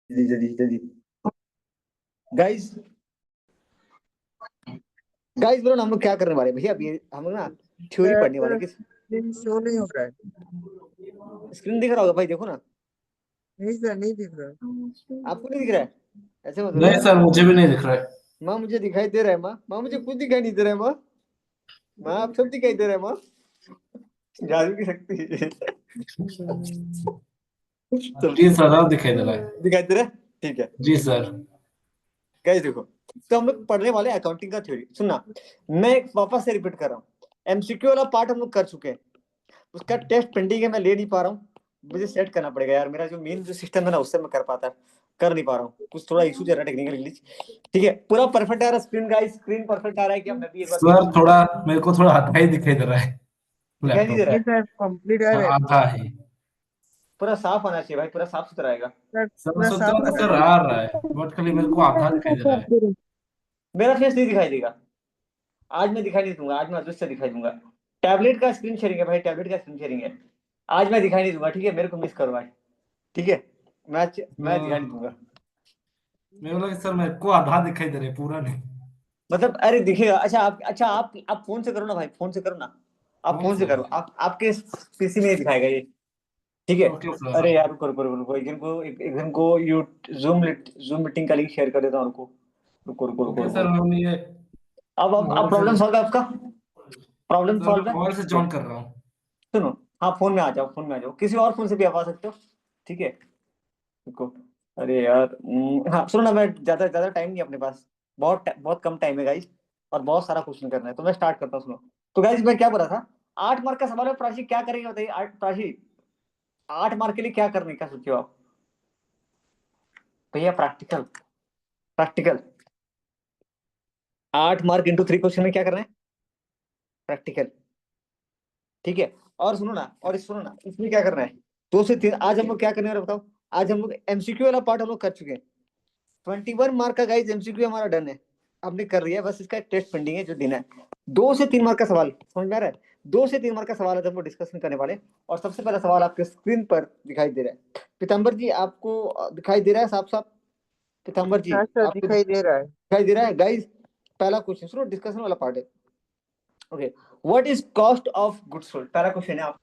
जल्दी जल्दी जल्दी। गाइस, गाइस बोलो ना, हम लोग क्या करने वाले हैं भैया? अभी हम लोग ना थ्योरी पढ़ने वाले सर हैं। किस स्क्रीन शो नहीं हो रहा है। स्क्रीन दिख रहा होगा भाई, देखो ना। नहीं सर, नहीं दिख रहा। आपको नहीं दिख रहा है? ऐसे मत बोलो नहीं यार। सर, मुझे भी नहीं दिख रहा है। माँ मुझे दिखाई दे रहा है, माँ माँ मुझे कुछ दिखाई नहीं दे रहा है माँ। माँ आप सब दिखाई दे रहा है माँ। जादू की शक्ति। सब जी सर, अब दिखाई दे रहा है। दिखाई दे रहा है, ठीक है। जी सर। गाइस देखो, तो हम लोग पढ़ने वाले अकाउंटिंग का थ्योरी। सुनना, मैं वापस से रिपीट कर रहा हूँ। एमसीक्यू वाला पार्ट हम लोग कर चुके हैं, उसका टेस्ट पेंडिंग है, मैं ले नहीं पा रहा हूँ। मुझे सेट करना पड़ेगा यार, मेरा जो मेन जो सिस्टम है ना, उससे मैं कर नहीं पा रहा हूँ। कुछ थोड़ा इशू चल रहा है, टेक्निकल ग्लिच। ठीक है, पूरा परफेक्ट आ रहा है स्क्रीन, गाइस स्क्रीन परफेक्ट आ रहा है क्या? मैं भी एक बार देख सर लूँ। थोड़ा, मेरे को थोड़ा आधा ही दिखाई दे रहा है दिखाई नहीं दे लैपटॉप रहा में। नहीं है? सर, कंप्लीट आ हाँ, रहा है। आधा ही। पूरा साफ आना चाहिए भाई, पूरा साफ सुथरा आएगा। सर सर मैं पूरा सोचता साफ हूँ आ कि रहा सर आ रहा है, बट खाली मेरे को आधा दिखाई दे रहा है। है। मेरा फेस नहीं दिखाई देगा आज, मैं दिखाई नहीं दूंगा आज, मैं अदृश्य दिखाई दूंगा। टैबलेट का स्क्रीन शेयरिंग है भाई, टैबलेट का स्क्रीन शेयरिंग है। आज मैं दिखाई नहीं दूंगा, ठीक है? मेरे को मिस करो आज, ठीक है? मैं दिखाई नहीं दूंगा। मेरे को लगा कि सर मेरे को आधा दिखाई दे रहा है, पूरा नहीं। मतलब अरे दिखेगा। अच्छा आप फोन से करो ना भाई, फोन से करो ना। आप कौन फोन से सा? करो, आप आपके पीसी में नहीं दिखाएगा ये, ठीक है? Okay sir. अरे यार रुको रुको रुको रुको, एक जन को यू जूम मीटिंग का लिंक शेयर कर देता हूँ, रुको रुको रुको रुको ओके रुको सर, रुको। हम ये अब मोबाइल प्रॉब्लम से, सॉल्व है आपका? प्रॉब्लम सर मैं सॉल्व है, मोबाइल से ठीक है। जॉइन कर रहा हूँ। सुनो, हाँ फोन में आ जाओ, फोन में आ जाओ, किसी और फोन से भी आ सकते हो, ठीक है? रुको। अरे यार हाँ सुनो ना, मैं ज्यादा ज्यादा टाइम नहीं है अपने पास। बहुत कम टाइम है गाइस, और बहुत सारा क्वेश्चन करना है, तो मैं स्टार्ट करता हूँ, सुनो। तो गाइस मैं क्या बोल रहा था, 8 मार्क का सवाल है। प्राची क्या करेंगे बताइए, प्राची 8 मार्क के लिए क्या करने का सोचे हो आप? भैया practical, practical 8 mark into 3 question में क्या करना है? प्रैक्टिकल, ठीक है? और सुनो ना, और सुनो ना, इसमें क्या करना है? 2 से 3 आज हम लोग क्या करने वाले बताओ? आज हम लोग एमसीक्यू वाला पार्ट हम लोग कर चुके हैं। 21 मार्क का गाइस एमसीक्यू हमारा डन है, हमने कर लिया, बस इसका टेस्ट पेंडिंग है जो देना है। 2 से 3 मार्क का सवाल समझ में आ रहा है? 2 से 3 मार्क का सवाल है, तो हम लोग डिस्कशन करने वाले हैं। और सबसे पहला सवाल आपके स्क्रीन पर दिखाई दे रहा है। पीताम्बर जी आपको दिखाई दे रहा है साफ साफ? पीताम्बर जी हाँ सर, आपको दिखाई दे रहा है। दिखाई दे रहा है? गाइस पहला क्वेश्चन सुनो, डिस्कशन वाला पार्ट है। Okay, what is cost of goods sold? पहला क्वेश्चन है आप,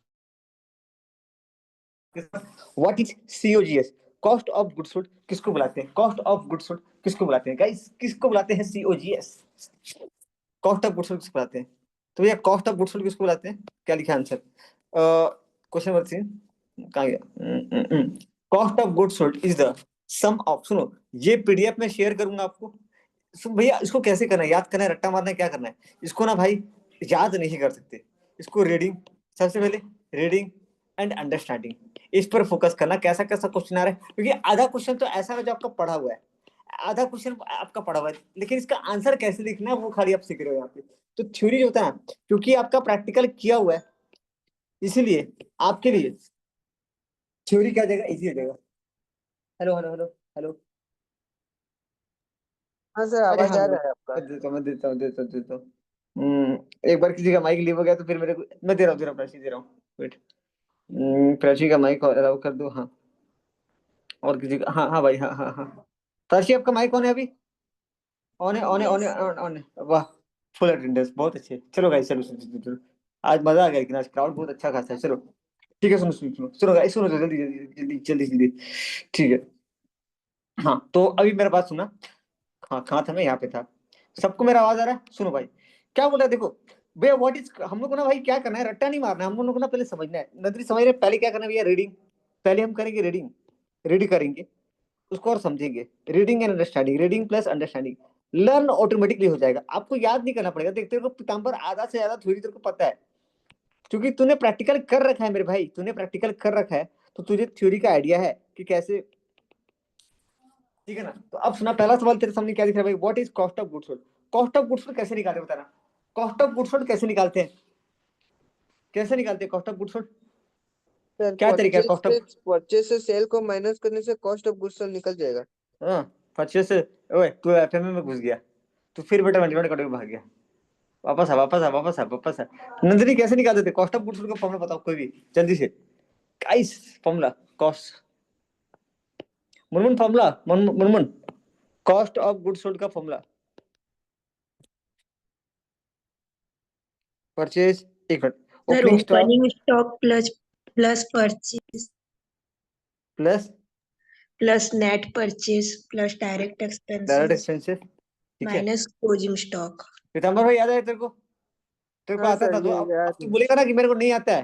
what is COGS? Cost of goods sold किसको बुलाते हैं? कॉस्ट ऑफ गुड्स सोल्ड किसको बुलाते हैं गाइस? किसको बुलाते हैं COGS? Cost of goods sold किसको बुलाते हैं? तो भैया कॉस्ट ऑफ गुड्स सोल्ड किसको बुलाते हैं? क्या लिखा आंसर? क्वेश्चन नंबर 3 कहाँ गया? Cost of goods sold is the sum of, सुनो ये पीडीएफ में शेयर करूंगा आपको। भैया इसको कैसे करना है, याद करना है, रट्टा मारना है, क्या करना है इसको ना भाई? याद नहीं कर सकते इसको। रीडिंग, सबसे पहले रीडिंग एंड अंडरस्टैंडिंग, इस पर फोकस करना। कैसा कैसा क्वेश्चन आ रहा है, क्योंकि आधा क्वेश्चन तो ऐसा है जो आपका पढ़ा हुआ है, आधा क्वेश्चन आपका पढ़ा हुआ है, लेकिन इसका आंसर कैसे लिखना है वो खाली आप सीख रहे हो यहाँ पे। तो थ्योरी जो होता है ना, क्योंकि आपका प्रैक्टिकल किया हुआ है, इसीलिए आपके लिए थ्योरी क्या जाएगा, इजी हो जाएगा। Hello hello hello hello. हाँ सर, अरे आवाज हाँ आ बोलो, रहा है आपका। मैं देता हूँ। एक बार किसी का माइक लीव हो गया तो फिर मेरे को, मैं दे रहा हूँ प्राची, दे रहा हूँ, वेट। प्राची का माइक अलाउ कर दो, हाँ। और किसी का, हाँ हाँ भाई, हाँ हाँ हाँ। प्राची आपका माइक ऑन है अभी? ऑन है, ऑन है, ऑन है, ऑन है, वाह। फुल अटेंडेंस, बहुत अच्छे। चलो गाइस, चलो चलो चलो चलो। आज मजा आ गया, लेकिन आज क्राउड बहुत अच्छा खासा है। चलो ठीक है, सुनो सुनो सुनो सुनो गाइस, सुनो जल्दी जल्दी जल्दी जल्दी जल्दी, ठीक है? हाँ तो अभी मेरा बात सुना। हाँ कहाँ था मैं? यहाँ पे था। सबको मेरा आवाज आ रहा है? सुनो भाई, क्या बोल रहा है देखो। भैया व्हाट इज, हम लोग को ना भाई क्या करना है, रट्टा नहीं मारना है, हम लोग को ना पहले समझना है। नदरी समझ रहे हैं? पहले क्या करना है भैया? रीडिंग। पहले हम करेंगे रीडिंग, रीड करेंगे उसको और समझेंगे। Reading and understanding, reading plus understanding, learn automatically हो जाएगा। आपको याद नहीं करना पड़ेगा। देखते हो पीताम्बर, आधा से ज्यादा थ्योरी तेरे को पता है, क्योंकि तूने प्रैक्टिकल कर रखा है मेरे भाई, तूने प्रैक्टिकल कर रखा है, तो तुझे थ्योरी का आइडिया है कि कैसे, ठीक है ना? तो अब सुना, पहला सवाल तेरे सामने क्या दिख रहा है भाई? What is cost of goods sold? Cost of goods sold कैसे निकालते हैं बताना? कॉस्ट ऑफ गुड्स सोल्ड कैसे निकालते हैं? कैसे निकालते हैं cost of goods sold? Sir क्या तरीका है कॉस्ट ऑफ? परचेज से सेल को माइनस करने से कॉस्ट ऑफ गुड्स सोल्ड निकल जाएगा। हाँ, 25 से। ओए तू एफएमए में घुस गया, तू फिर बेटा 21 कटोरी भाग गया। वापस आ, वापस आ, वापस आ, वापस आ। नंदिनी कैसे निकालते थे कॉस्ट ऑफ गुड्स सोल्ड का फॉर्मूला? बताओ कोई भी जल्दी से guys. Formula cost, Munmun formula, Munmun cost of goods sold का फॉर्मूला। परचेज, एक minute, sir opening stock opening stock plus purchase plus plus net purchase plus direct direct expenses expenses, ठीक है। Minus closing stock. पीताम्बर भाई याद है तेरे को? तेरे को हाँ आता सर, था तो ये अब याद तू है। बोलेगा ना कि मेरे को नहीं आता है,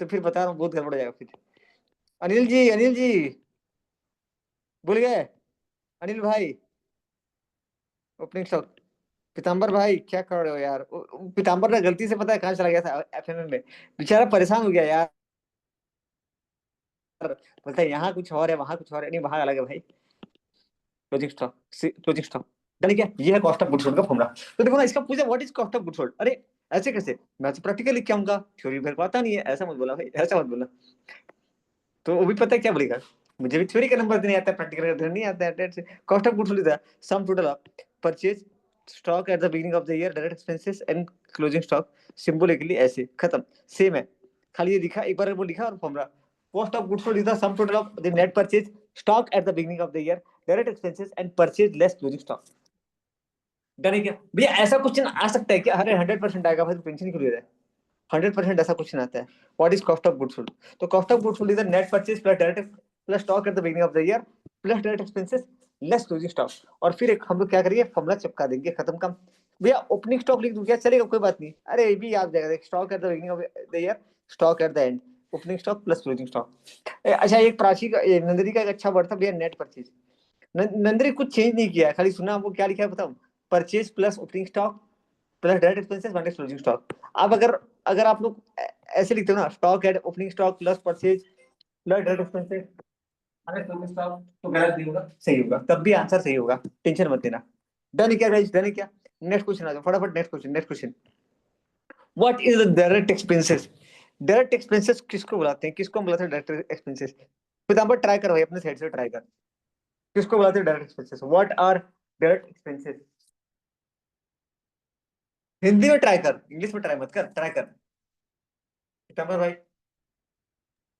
तो फिर बता रहा हूँ बहुत गड़बड़ हो जाएगा फिर। अनिल जी, अनिल जी भूल गए? अनिल भाई, ओपनिंग स्टॉक। पीताम्बर भाई क्या कर रहे हो यार? पीताम्बर ने गलती से पता है कहाँ चला गया था, एफएमएम में। बेचारा परेशान हो गया यार, बोलता है यहाँ कुछ और है वहां कुछ और है, नहीं वहां अलग है भाई। क्लोजिंग स्टॉक, क्लोजिंग स्टॉक यानी क्या? ये है कॉस्ट ऑफ गुड्स सोल्ड का फॉर्मूला। तो देखो ना, इसका पूछा what is cost of goods sold, अरे ऐसे कैसे? मैं तो प्रैक्टिकल लिख के आऊंगा, थ्योरी मेरे को आता नहीं है। ऐसा मत बोला भाई, ऐसा मत बोला। तो वो भी पता है क्या बोलेगा, मुझे भी थ्योरी का नंबर नहीं आता है, प्रैक्टिकल का नहीं आता है। Cost of goods sold is sum total of purchase stock at the beginning of the year, direct expenses and closing stock. Symbolically ऐसे खत्म, सेम है, खाली ये लिखा एक बार वो लिखा और formula. Cost of goods sold is the sum total of the net purchase stock at the beginning of the year, direct expenses and purchase less closing stock. Done है क्या भैया? ऐसा क्वेश्चन आ सकता है क्या? अरे 100% आएगा भाई, तो टेंशन ही क्यों ले रहा है? 100% ऐसा क्वेश्चन आता है। What is cost of goods sold? तो cost of goods sold is the net purchase plus direct plus stock at the beginning of the year plus direct expenses less closing stock. और फिर एक हम लोग क्या करेंगे, फॉर्मूला चिपका देंगे, खत्म काम। भैया ओपनिंग स्टॉक लिख दूं क्या? चलेगा, कोई बात नहीं। अरे ये भी याद जाएगा, stock at the beginning of the year, stock at the end, opening stock plus closing stock. अच्छा, एक प्राची का नंदरी का एक अच्छा वर्ड था भैया, नेट परचेज। नंदरी कुछ चेंज नहीं किया है, खाली सुना वो क्या लिखा है बताऊं? Purchase plus opening stock plus direct expenses minus closing stock. अब अगर अगर आप लोग ऐसे लिखते हो ना, stock at opening stock plus purchase plus direct expenses minus closing stock, तो गलत नहीं होगा, सही होगा, तब भी आंसर सही होगा, टेंशन मत लेना। डन क्या गाइस, डन क्या? नेक्स्ट क्वेश्चन आ जाओ फटाफट, next question, next question. What is the direct expenses? Direct expenses किसको बुलाते हैं, किसको बुलाते हैं डायरेक्ट एक्सपेंसेस? पीताम्बर ट्राई कर भाई, अपने साइड से ट्राई कर, किसको बुलाते हैं direct expenses? What are direct expenses? Hindi में ट्राई कर, इंग्लिश में ट्राई मत कर, ट्राई कर पीताम्बर भाई।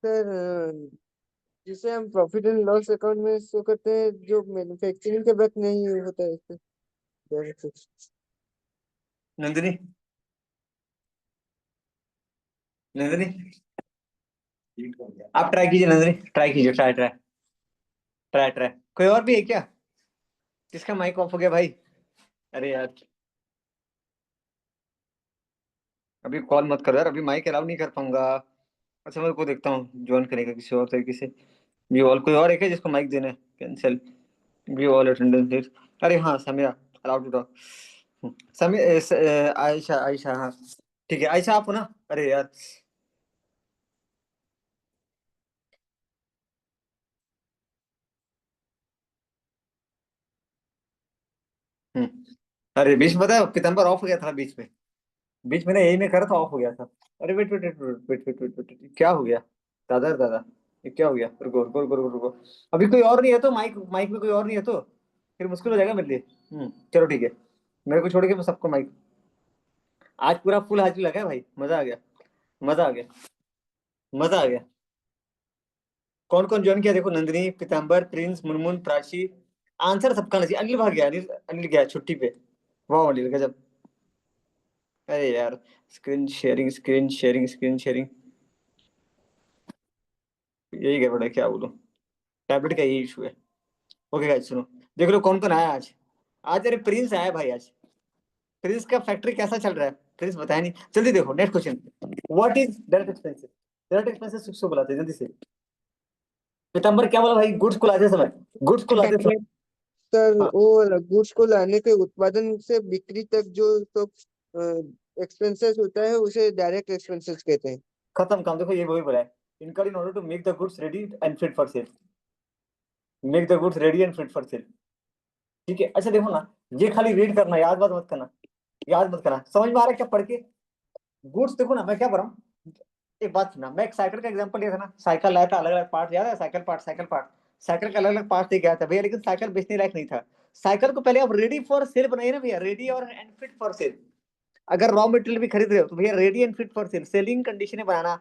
सर, जिसे हम प्रॉफिट एंड लॉस अकाउंट में शो करते हैं, जो मैन्युफैक्चरिंग के वक्त नहीं होता है इससे डायरेक्ट। नंदिनी, नंदिनी आप ट्राई कीजिए, नंदिनी ट्राई कीजिए, ट्राई ट्राई ट्राई ट्राई। कोई और भी है क्या जिसका माइक ऑफ हो गया भाई? अरे यार अभी कॉल मत करो यार, अभी माइक अलाउ नहीं कर पाऊंगा। अच्छा मैं को देखता हूँ ज्वाइन करेगा किसी और तरीके से। व्यू ऑल, कोई और है क्या जिसको माइक देना है? Cancel view all attendance. अरे हाँ Samira, allowed to talk. Ayesha, Ayesha हाँ ठीक है, आयशा आप हो ना? अरे यार अरे बीच में पता है पीताम्बर ऑफ हो गया था बीच में, बीच में ना यही मैं कर रहा था, ऑफ हो गया था। अरे wait wait wait wait wait wait wait, क्या हो गया दादा दादा? ये क्या हो गया? रुको रुको रुको रुको रुको। अभी कोई और नहीं है तो माइक माइक में कोई और नहीं है तो फिर मुश्किल हो जाएगा मेरे लिए। चलो ठीक है, मेरे को छोड़ के मैं सबको माइक। आज पूरा फुल हाजिर लगा है भाई, मजा आ गया, मजा आ गया, मजा आ गया। कौन कौन ज्वाइन किया देखो, नंदिनी, पीताम्बर, प्रिंस, मुनमुन, प्राची। आंसर सबका नहीं, अनिल भाग गया, अनिल अनिल गया छुट्टी पे। वाह अनिल गजब। अरे यार screen sharing, screen sharing, screen sharing, यही गड़बड़ है, क्या बोलूं, टैबलेट का यही इशू है। ओके गाइस सुनो, देख लो कौन कौन आया आज। आज अरे प्रिंस आया भाई आज। प्रिंस का फैक्ट्री कैसा चल रहा है? प्रिंस बताया नहीं, जल्दी देखो next question. What is direct expenses? Direct expenses किसको बुलाते हैं जल्दी से? पीताम्बर क्या बोला भाई? गुड्स को लाते समय, गुड्स को लाते समय। डायरेक्ट सर, हाँ वो गुड्स को लाने के उत्पादन से बिक्री तक जो सब एक्सपेंसेस होता है, उसे डायरेक्ट एक्सपेंसेस कहते हैं। खत्म काम, देखो ये वही बोला है, incurred in order to make the goods ready and fit for sale, make the goods ready and fit for sale. ठीक है, अच्छा देखो ना, ये खाली रीड करना, याद बात मत करना, याद मत करना, समझ में आ रहा है क्या पढ़ के? गुड्स देखो ना, मैं क्या पढ़ रहा हूँ, एक बात सुनना, मैं एक साइकिल का एग्जांपल लिया था ना, साइकिल लाया था, अलग अलग पार्ट याद है, cycle part, cycle part, cycle का अलग अलग पार्ट लेके आया था भैया, लेकिन साइकिल बेचने लायक नहीं था। साइकिल को पहले आप रेडी फॉर सेल बनाइए ना भैया, रेडी और एंड फिट फॉर सेल। अगर रॉ मटेरियल भी खरीद रहे हो तो भैया ready and fit for sale, selling condition में बनाना,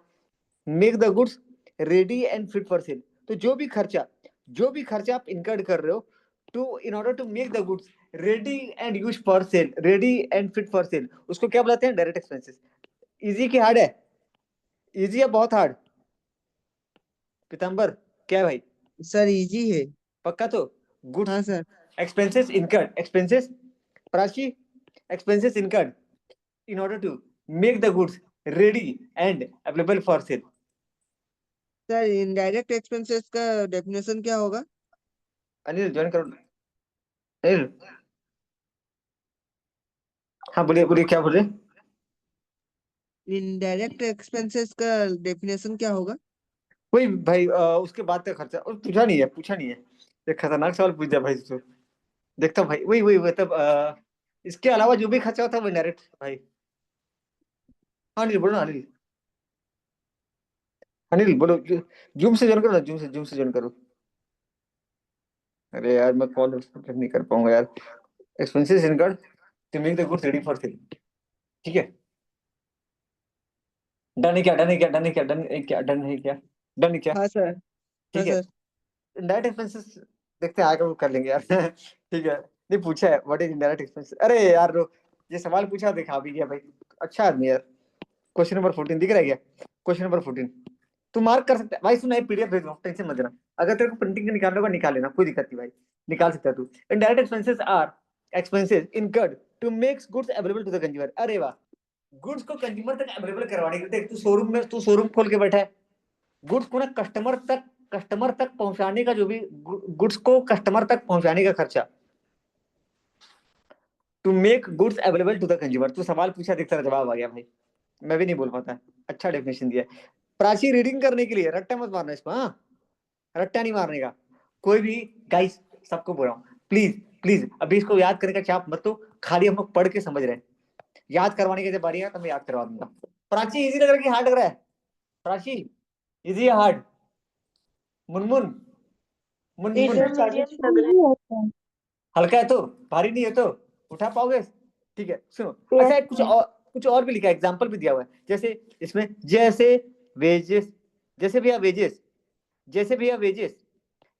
make the goods ready and fit for sale. तो जो भी खर्चा जो भी खर्चा आप इनकर्ड कर रहे हो to in order to make the goods ready and use for sale, ready and fit for sale, उसको क्या बुलाते हैं? Direct expenses. इजी की हार्ड है? इजी है बहुत हार्ड? पीताम्बर क्या है भाई? सर इजी है। पक्का तो? गुड्स हाँ sir. expenses incurred, expenses, Prachi, expenses incurred in order to make the goods ready and available for sale. Sir indirect expenses का डेफिनेशन क्या होगा? अनिल ज्वाइन करो। अनिल, हाँ बोलिए बोलिए, क्या बोल रहे? इनडायरेक्ट एक्सपेंसेस का डेफिनेशन क्या होगा? वही भाई, उसके बाद का खर्चा। और पूछा नहीं है, पूछा नहीं है। ये खतरनाक सवाल पूछ दिया भाई तुझसे। देखता हूँ भाई, वही वही मतलब इसके अलावा जो भी खर्चा होता है वो डायरेक्ट भाई। हाँ अनिल बोलो ना, अनिल अनिल बोलो। जूम से ज्वाइन करो ना, जूम से ज्वाइन करो। अरे यार मैं कॉल नहीं कर पाऊंगा यार। Expenses incurred to make the goods ready for sale. ठीक है, डन है क्या? डन है क्या? डन है क्या? डन है क्या? डन है क्या? डन है क्या? हाँ सर। हाँ ठीक है। सर। डायरेक्ट एक्सपेंसेस देखते हैं आगे वो कर लेंगे यार। ठीक है। नहीं पूछा है व्हाट इज डायरेक्ट एक्सपेंसेस। अरे यार ये सवाल पूछा, दिखा भी गया भाई। अच्छा आदमी यार। क्वेश्चन नंबर 14 दिख रहा है क्या? क्वेश्चन नंबर 14 तू मार्क कर सकता है भाई। सुना है पीडीएफ भेज दो, टेंशन मत लेना। अगर तेरे को प्रिंटिंग का निकालना होगा निकाल लेना, कोई दिक्कत नहीं भाई, निकाल सकता है तू। Indirect expenses are expenses incurred to makes goods available to the consumer. अरे वाह, गुड्स को कंज्यूमर तक अवेलेबल करवाने के लिए। देख तू शोरूम खोल के बैठा है, गुड्स को ना कस्टमर तक पहुंचाने का, जो भी गुड्स को कस्टमर तक पहुंचाने का खर्चा, to make goods available to the consumer. तू सवाल पूछा, देख तेरा जवाब आ गया भाई। मैं भी नहीं बोल पाता। अच्छा डेफिनेशन दिया। प्राची रीडिंग करने के लिए रट्टा मत मारना इसको, हाँ रट्टा नहीं मारने का। कोई भी गाइस, सबको बोल रहा हूँ, प्लीज प्लीज अभी इसको याद करने का चाप मत, तो खाली हम लोग पढ़ के समझ रहे हैं। याद करवाने की जब बारी है तो मैं याद करवा दूंगा। प्राची इजी लग रहा है कि हार्ड लग रहा है? प्राची इजी या हार्ड? मुनमुन, मुनमुन मीडियम लग रहा है। हल्का है तो? भारी नहीं है तो? उठा पाओगे? ठीक है सुनो। अच्छा Yes, कुछ और भी लिखा है, एग्जाम्पल भी दिया हुआ है। जैसे इसमें जैसे वेजेस, जैसे भैया वेजेस, जैसे भैया वेजेस,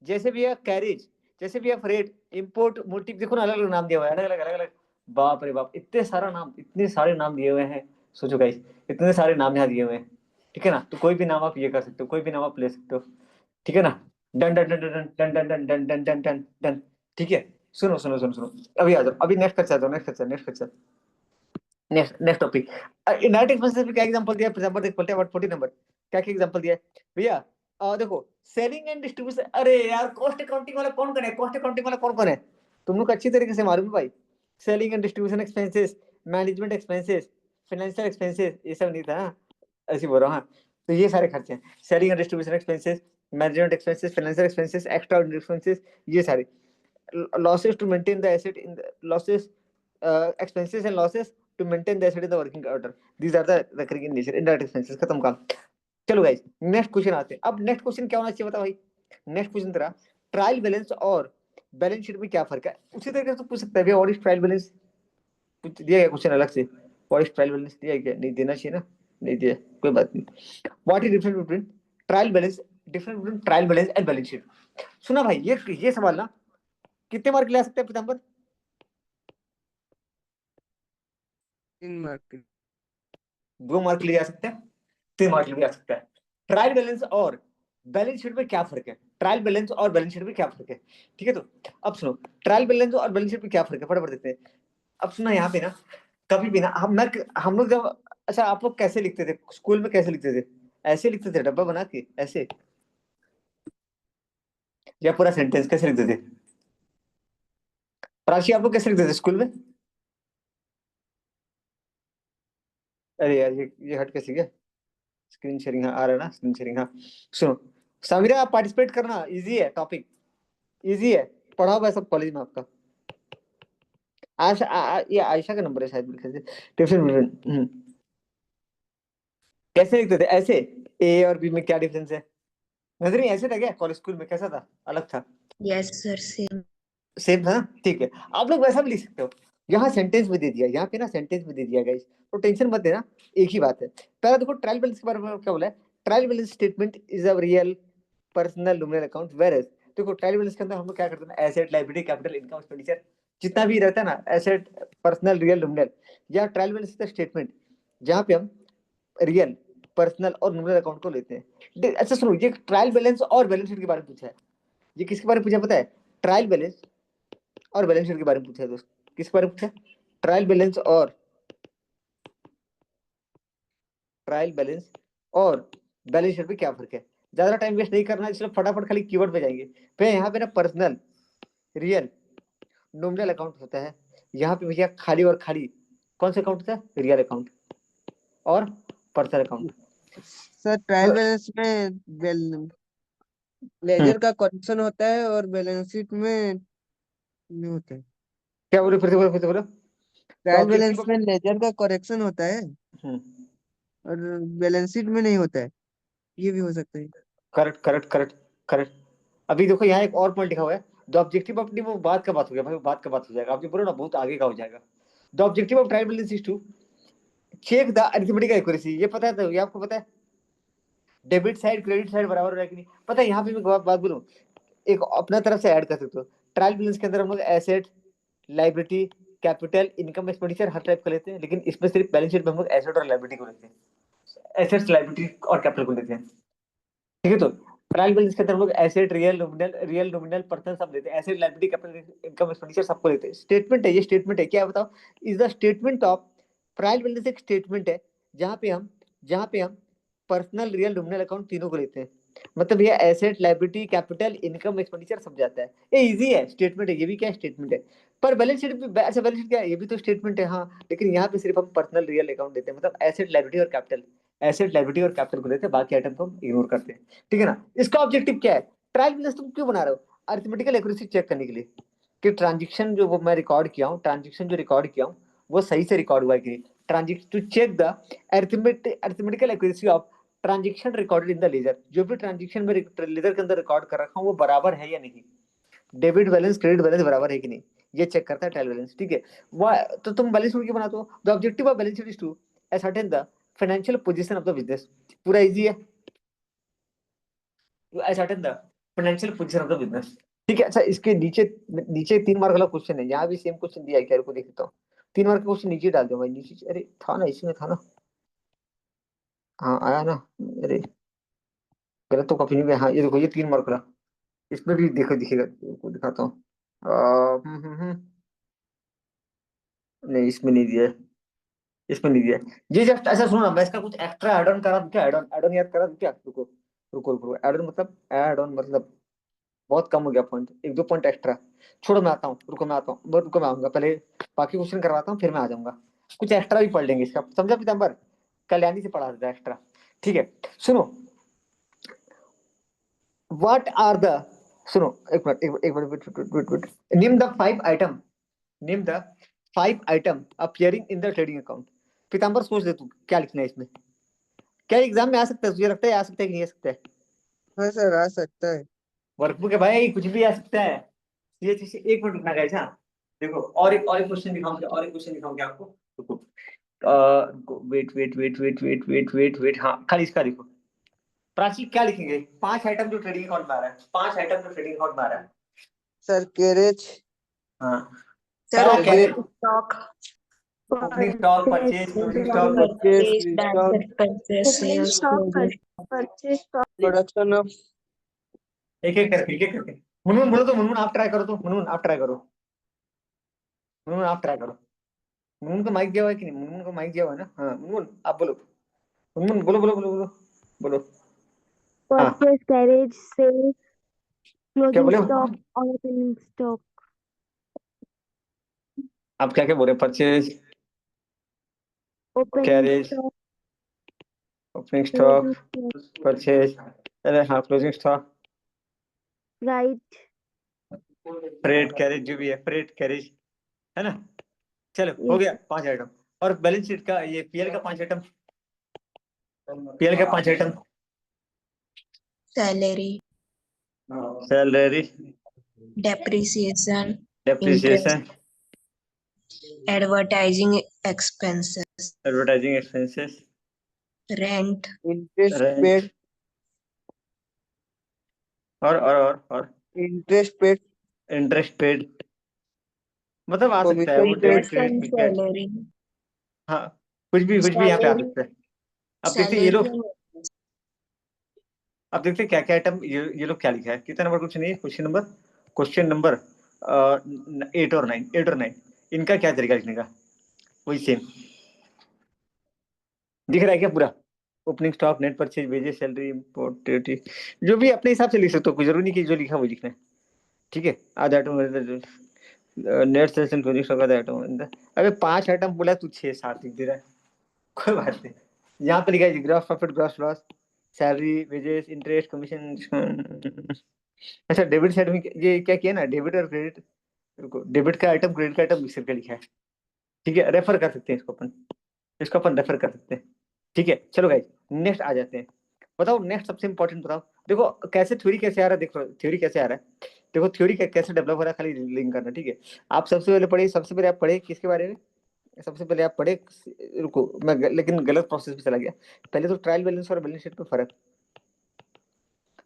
जैसे भैया कैरेज, जैसे भैया फ्रेट, इंपोर्ट, मोटिव, देखो ना अलग अलग नाम दिया हुआ है, अलग अलग अलग अलग। बाप रे बाप, इतने सारा नाम, इतने सारे नाम दिए हुए हैं। सोचो गाइस, इतने सारे नाम यहाँ दिए हुए हैं। ठीक है ना, तो कोई भी नाम आप ये कर सकते हो, कोई भी नाम आप ले सकते हो। ठीक है ना? Done done done done done done done done done done done done. ठीक है, सुनो सुनो सुनो सुनो, अभी आ जाओ, अभी नेक्स्ट कर जाओ, next next topic. Indirect expenses में क्या एग्जांपल दिया है? एग्जांपल देख पलटे, 40 नंबर क्या क्या एग्जांपल दिया है भैया? देखो, सेलिंग एंड डिस्ट्रीब्यूशन। अरे यार कॉस्ट अकाउंटिंग वाला कौन कौन है? कॉस्ट अकाउंटिंग वाला कौन कौन है? तुम लोग अच्छी तरीके से मालूम है भाई। Selling and distribution expenses, management expenses, financial expenses, ये सब नहीं था हाँ? ऐसे बोल रहा हूँ हाँ। तो ये सारे खर्चे हैं, selling and distribution expenses, management expenses, financial expenses, extra expenses, ये सारे losses to maintain the asset in the losses, expenses and losses to maintain the asset in the working order. These are the recurring in nature, indirect expenses। खत्म काम। चलो guys next question आते हैं। अब next question क्या होना चाहिए बता भाई? नेक्स्ट क्वेश्चन तेरा, ट्रायल बैलेंस और बैलेंस शीट में क्या फर्क है? उसी तरीके से पूछ सकता है भैया, व्हाट इज ट्रायल बैलेंस? कुछ दिया गया क्वेश्चन अलग से? व्हाट इज ट्रायल बैलेंस दिया गया? नहीं देना चाहिए ना, नहीं दिया, कोई बात नहीं। What is difference between trial balance, difference between trial balance and balance sheet? सुना भाई, ये सवाल ना कितने मार्क ले सकते हैं पीताम्बर? 3 मार्क। 2 मार्क ले जा सकते हैं, 3 मार्क ले जा सकता है। ट्रायल बैलेंस और बैलेंस शीट में क्या फर्क है? ट्रायल बैलेंस और बैलेंस शीट में क्या फर्क है? ठीक है, तो अब सुनो, ट्रायल बैलेंस और बैलेंस शीट में क्या फर्क है, फटाफट देखते हैं। अब सुना यहाँ पे ना, कभी भी ना हम लोग जब, अच्छा आप लोग कैसे लिखते थे स्कूल में? कैसे लिखते थे? ऐसे लिखते थे डब्बा बना के ऐसे, या पूरा सेंटेंस कैसे लिखते थे? प्राची आप लोग कैसे लिखते थे स्कूल में? अरे यार ये हट कैसे गया? स्क्रीन शेयरिंग आ रहा है ना, स्क्रीन शेयरिंग हाँ। सुनो समीरा, आप पार्टिसिपेट करना, इजी है टॉपिक, इजी है, पढ़ा हुआ है सब कॉलेज में आपका। ये आयशा का नंबर है शायद लिखे थे। कैसे लिखते थे? ऐसे? ए और बी में क्या डिफरेंस है? नजर नहीं ऐसे था क्या? कॉलेज स्कूल में कैसा था? अलग था? yes sir, same. सेम था ना? ठीक है, आप लोग वैसा भी लिख सकते हो। यहाँ सेंटेंस में दे दिया, यहाँ पे ना सेंटेंस में दे दिया गाइस, तो टेंशन मत लेना, एक ही बात है। पहला देखो ट्रायल बैलेंस के बारे में क्या बोला है। Trial balance statement is a real personal nominal account whereas, देखो ट्रायल बैलेंस के अंदर हम लोग क्या करते हैं, asset, liability, capital, income, expenditure, जितना भी रहता है ना, एसेट, पर्सनल, रियल, नॉमिनल, या ट्रायल बैलेंस का स्टेटमेंट जहाँ पे हम रियल, पर्सनल और नॉमिनल अकाउंट को लेते हैं। अच्छा सुनो, ये ट्रायल बैलेंस और बैलेंस शीट के बारे में पूछा है। ये किसके बारे में पूछा पता है? ट्रायल बैलेंस और बैलेंस शीट के बारे में पूछा है दोस्त। किसके बारे में पूछा? ट्रायल बैलेंस और बैलेंस शीट में क्या फर्क है। ज्यादा टाइम वेस्ट नहीं करना, इसलिए फटाफट खाली कीवर्ड पे जाएंगे। फिर यहाँ पे ना पर्सनल, रियल, नॉमिनल अकाउंट होता है। यहाँ पे भैया खाली और खाली कौन सा अकाउंट होता है? रियल अकाउंट और personal account. Sir trial balance में लेजर का करेक्शन होता है और बैलेंस शीट में नहीं होता है। क्या बोले? फिर से बोलो, फिर से बोलो। ट्रायल ऑब्जेक्टिव बैलेंस में लेजर का करेक्शन होता है और बैलेंस शीट में नहीं होता है, ये भी हो सकता है। Correct correct correct correct. अभी देखो यहाँ एक और पॉइंट लिखा हुआ है, द ऑब्जेक्टिव ऑफ वो बात का बात हो गया भाई, बात का बात हो जाएगा। आप जो बोलो ना बहुत आगे का हो जाएगा। The objective of trial balance is to check the arithmetic accuracy. ये पता है तो, ये आपको पता है। डेबिट साइड क्रेडिट साइड बराबर हो रहा है कि नहीं? पता है यहाँ पे मैं बात बोलूँ, एक अपना तरफ से ऐड कर सकते हो। ट्रायल बैलेंस के अंदर हम लोग asset, liability, capital, income, expenditure हर टाइप का लेते हैं, लेकिन इसमें सिर्फ बैलेंस शीट में हम लोग एसेट और लाइबिलिटी को लेते हैं। एसेट्स, लाइबिलिटी और कैपिटल को लेते हैं, ठीक है। तो ट्रायल बैलेंस के अंदर हम लोग एसेट, रियल नॉमिनल पर्सन सब लेते हैं। Asset, liability, capital, income, expenditure सबको लेते हैं। स्टेटमेंट है, ये स्टेटमेंट है, क्या है बताओ? Is the statement of trial balance. एक स्टेटमेंट है जहाँ पे हम पर्सनल, रियल, नॉमिनल अकाउंट तीनों को लेते हैं। मतलब ये asset, liability, capital, income, expenditure सब जाता है। ये इजी है, स्टेटमेंट है, ये भी क्या स्टेटमेंट है। पर बैलेंस शीट भी, अच्छा बैलेंस शीट क्या है? ये भी तो स्टेटमेंट है हाँ, लेकिन यहाँ पे सिर्फ हम पर्सनल, रियल अकाउंट देते हैं। मतलब एसेट, लायबिलिटी और कैपिटल, एसेट, लायबिलिटी और कैपिटल को लेते हैं, बाकी आइटम को हम इग्नोर करते हैं, ठीक है ना। इसका ऑब्जेक्टिव क्या है? ट्रायल बैलेंस तुम क्यों बना रहे हो? अरिथमेटिकल एक्यूरेसी चेक करने के लिए कि ट्रांजैक्शन जो वो मैं रिकॉर्ड किया हूँ, ट्रांजैक्शन जो रिकॉर्ड किया हूँ वो सही से रिकॉर्ड हुआ है कि नहीं। Transaction to check the arithmetical accuracy of transaction recorded in the ledger. जो भी ट्रांजैक्शन में लेजर के अंदर रिकॉर्ड कर रखा हूँ वो बराबर है या नहीं, डेबिट बैलेंस क्रेडिट बैलेंस बराबर है कि नहीं, ये चेक करता है ट्रायल बैलेंस, ठीक है। वह तो तुम बैलेंस शीट क्यों बनाते हो? The objective of balance sheet is to ascertain the financial position of the business. पूरा इजी है, ascertain the financial position of the business, ठीक है। अच्छा इसके नीचे नीचे 3 मार्क वाला क्वेश्चन है, यहाँ भी सेम क्वेश्चन दिया है, क्या को देखता हूँ। 3 मार्क का क्वेश्चन नीचे डाल दो भाई, नीचे। अरे था ना, इसमें था ना, हाँ आया ना। अरे गलत तो कॉपी नहीं हुआ। हाँ ये देखो, ये 3 मार्क वाला, इसमें भी देखो, दिखेगा को दिखाता हूँ। नहीं इसमें नहीं दिया है, इसमें नहीं दिया है। ये जस्ट ऐसा सुनो ना, मैं इसका कुछ एक्स्ट्रा ऐड ऑन करा दूं क्या? ऐड ऑन याद करा दूं क्या? रुको रुको रुको, ऐड ऑन मतलब, ऐड ऑन मतलब बहुत कम हो गया पॉइंट, 1-2 पॉइंट एक्स्ट्रा। छोड़ो मैं आता हूँ, रुको मैं आता हूँ, बहुत रुको मैं आऊंगा, पहले बाकी क्वेश्चन करवाता हूँ फिर मैं आ जाऊंगा। कुछ एक्स्ट्रा भी पढ़ लेंगे इसका, समझा पीताम्बर? कल्याणी से पढ़ा देता एक्स्ट्रा, ठीक है। सुनो, व्हाट आर द, सुनो एक मिनट एक minute wait, name the 5 item, name the 5 item appearing in the trading account. Pitambar सोच ले तू क्या लिखना है इसमें, क्या एग्जाम में आ सकता है? तुझे लगता है आ सकता है कि नहीं आ सकता है? हाँ सर आ सकता है। वर्कबुक है भाई, कुछ भी आ सकता है। ये चीज 1 मिनट रुकना गाइस। हाँ देखो, और एक क्वेश्चन दिखाऊंगा, और एक क्वेश्चन दिखाऊंगा आपको, रुको। वेट। हाँ खाली इसका लिखो। प्राची क्या लिखेंगे? 5 आइटम जो ट्रेडिंग अकाउंट में आ रहा है, 5 आइटम जो ट्रेडिंग अकाउंट में आ रहा है। सर कैरेज, हाँ सर क्या क्या? Opening stock, opening stock, purchase, closing stock, purchase, bank purchase, sales, closing. Purchase production of. एक एक करके। मुनमुन बोलो तो, मुनमुन आप ट्राई करो, तो मुनमुन आप ट्राई करो, मुनमुन आप ट्राई करो। मुनमुन को माइक दिया हुआ है कि नहीं? मुनमुन को माइक दिया हुआ है ना? हाँ मुनमुन आप बोलो, मुनमुन बोलो बोलो बोलो बोलो बोलो। हाँ परचेज, कैरेज, सेल, क्या क्लोजिंग बोले? Stock, opening stock. आप क्या क्या बोल रहे? Purchase, opening carriage, stock, opening stock, closing stock, purchase, अरे हाँ closing stock, right. Freight, carriage, जो भी है, फ्रेट, कैरेज, है ना। चलो हो गया 5 आइटम। और बैलेंस शीट का ये पीएल का 5 आइटम, पीएल का 5 item. Salary, salary, depreciation, interest, depreciation, advertising expenses, advertising expenses, rent, interest rent, paid, और इंटरेस्ट पेड, इंटरेस्ट पेड, मतलब आ सकता है वो commission paid, debit from credit क्या है। सैलरी, हाँ, कुछ भी यहाँ पे आ सैलरी, सकता है। अब देखते हैं ये सैलरी लोग, अब देखते हैं क्या क्या आइटम, ये लोग क्या लिखा है, कितना नंबर क्वेश्चन है, क्वेश्चन नंबर 8 और 9, इनका क्या तरीका लिखने का, वही सेम दिख रहा है क्या पूरा? Opening stock, net purchase, wages, salary, imported, जो भी अपने हिसाब से लिख सकते हो, कोई जरूरी नहीं कि जो लिखा वो लिखना है। ठीक है, आधा item net sales and closing stock, आधा आइटम। अबे 5 आइटम बोला तू 6-7 लिख दे रहा है। कोई बात नहीं, यहाँ पे लिखा है gross profit, gross loss, salary, wages, interest, commission. अच्छा, डेबिट साइड में ये क्या किया ना, डेबिट और क्रेडिट, रुको, डेबिट का आइटम, क्रेडिट का आइटम मिक्स करके लिखा है। ठीक है, रेफर कर सकते हैं इसको अपन रेफर कर सकते हैं। ठीक है, चलो गाइस नेक्स्ट आ जाते हैं। बताओ नेक्स्ट सबसे इंपॉर्टेंट बताओ, देखो कैसे थ्योरी कैसे आ रहा है, देखो थ्योरी कैसे आ रहा है, देखो थ्योरी कैसे डेवलप हो रहा है, खाली लिंक करना। ठीक है, आप सबसे पहले आप पढ़े किसके बारे में, सबसे पहले आप पढ़े, रुको मैं लेकिन गलत प्रोसेस पे चला गया। पहले तो ट्रायल बैलेंस और बैलेंस शीट में फर्क।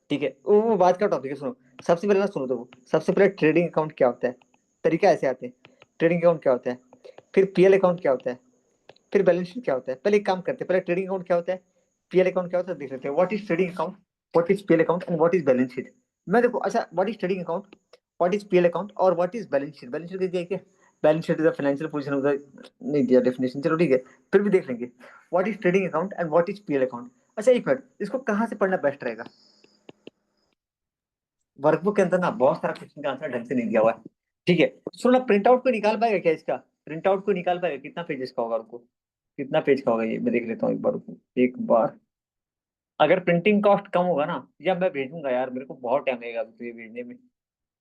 ठीक है, वो बात का टॉपिक है, सुनो। सबसे पहले ना सुनो, तो सबसे पहले ट्रेडिंग अकाउंट क्या होता है, तरीका ऐसे आते हैं। ट्रेडिंग अकाउंट क्या होता है, फिर पीएल अकाउंट क्या होता है, फिर बैलेंस शीट क्या होता है। पहले एक काम करते हैं, पहले ट्रेडिंग अकाउंट क्या होता है, पीएल अकाउंट क्या होता है, देख लेते हैं। What is trading account, what is PL account and what is balance sheet. मैं देखो, अच्छा what is trading account, what is PL account और what is balance sheet. Balance sheet दिया है क्या, balance sheet is the financial position of the, नहीं दिया definition, चलो ठीक है, फिर भी देख लेंगे। What is trading account and what is PL account. अच्छा एक मिनट, इसको कहाँ से पढ़ना बेस्ट रहेगा? वर्कबुक के अंदर ना बहुत सारा क्वेश्चन का आंसर ढंग से नहीं दिया हुआ है। ठीक है, सुनो ना, प्रिंट आउट को निकाल पाएगा क्या इसका, प्रिंट आउट को निकाल पाएगा, कितना पेजेस का होगा, रुको कितना पेज का होगा ये मैं देख लेता हूँ एक बार, रुको एक बार। अगर प्रिंटिंग कॉस्ट कम होगा ना, या मैं भेजूंगा यार, मेरे को बहुत टाइम लगेगा अभी तो ये भेजने में,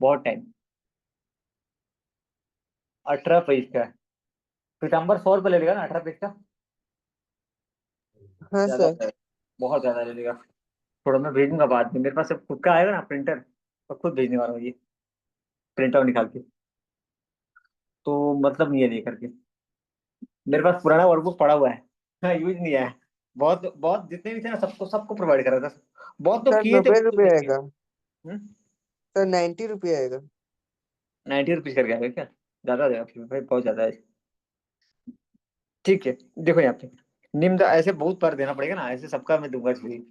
बहुत टाइम। 18 पेज का है, पीताम्बर 100 रुपये ले लेगा ना 18 पेज का, हाँ ज्यादा सर। होता है, बहुत ज्यादा ले लेगा। थोड़ा मैं भेजूंगा बाद में, मेरे पास जब खुद का आएगा ना प्रिंटर, तो खुद भेजने वाला हूँ ये प्रिंट आउट निकाल के, तो मतलब नहीं है ये करके, मेरे पास पुराना वर्कबुक पड़ा हुआ है, हाँ यूज नहीं आया है। बहुत बहुत जितने भी थे ना, सबको सबको प्रोवाइड करा था, बहुत लोग सर किए थे, 90 रुपये आएगा, हम्म, सर 90 रुपये आएगा। 90 रुपीज कर गया क्या, ज्यादा हो जाएगा फिर भाई, बहुत ज्यादा है। ठीक है, देखो यहाँ पे निम्न ऐसे बहुत बार देना पड़ेगा ना, ऐसे सबका मैं दूंगा free.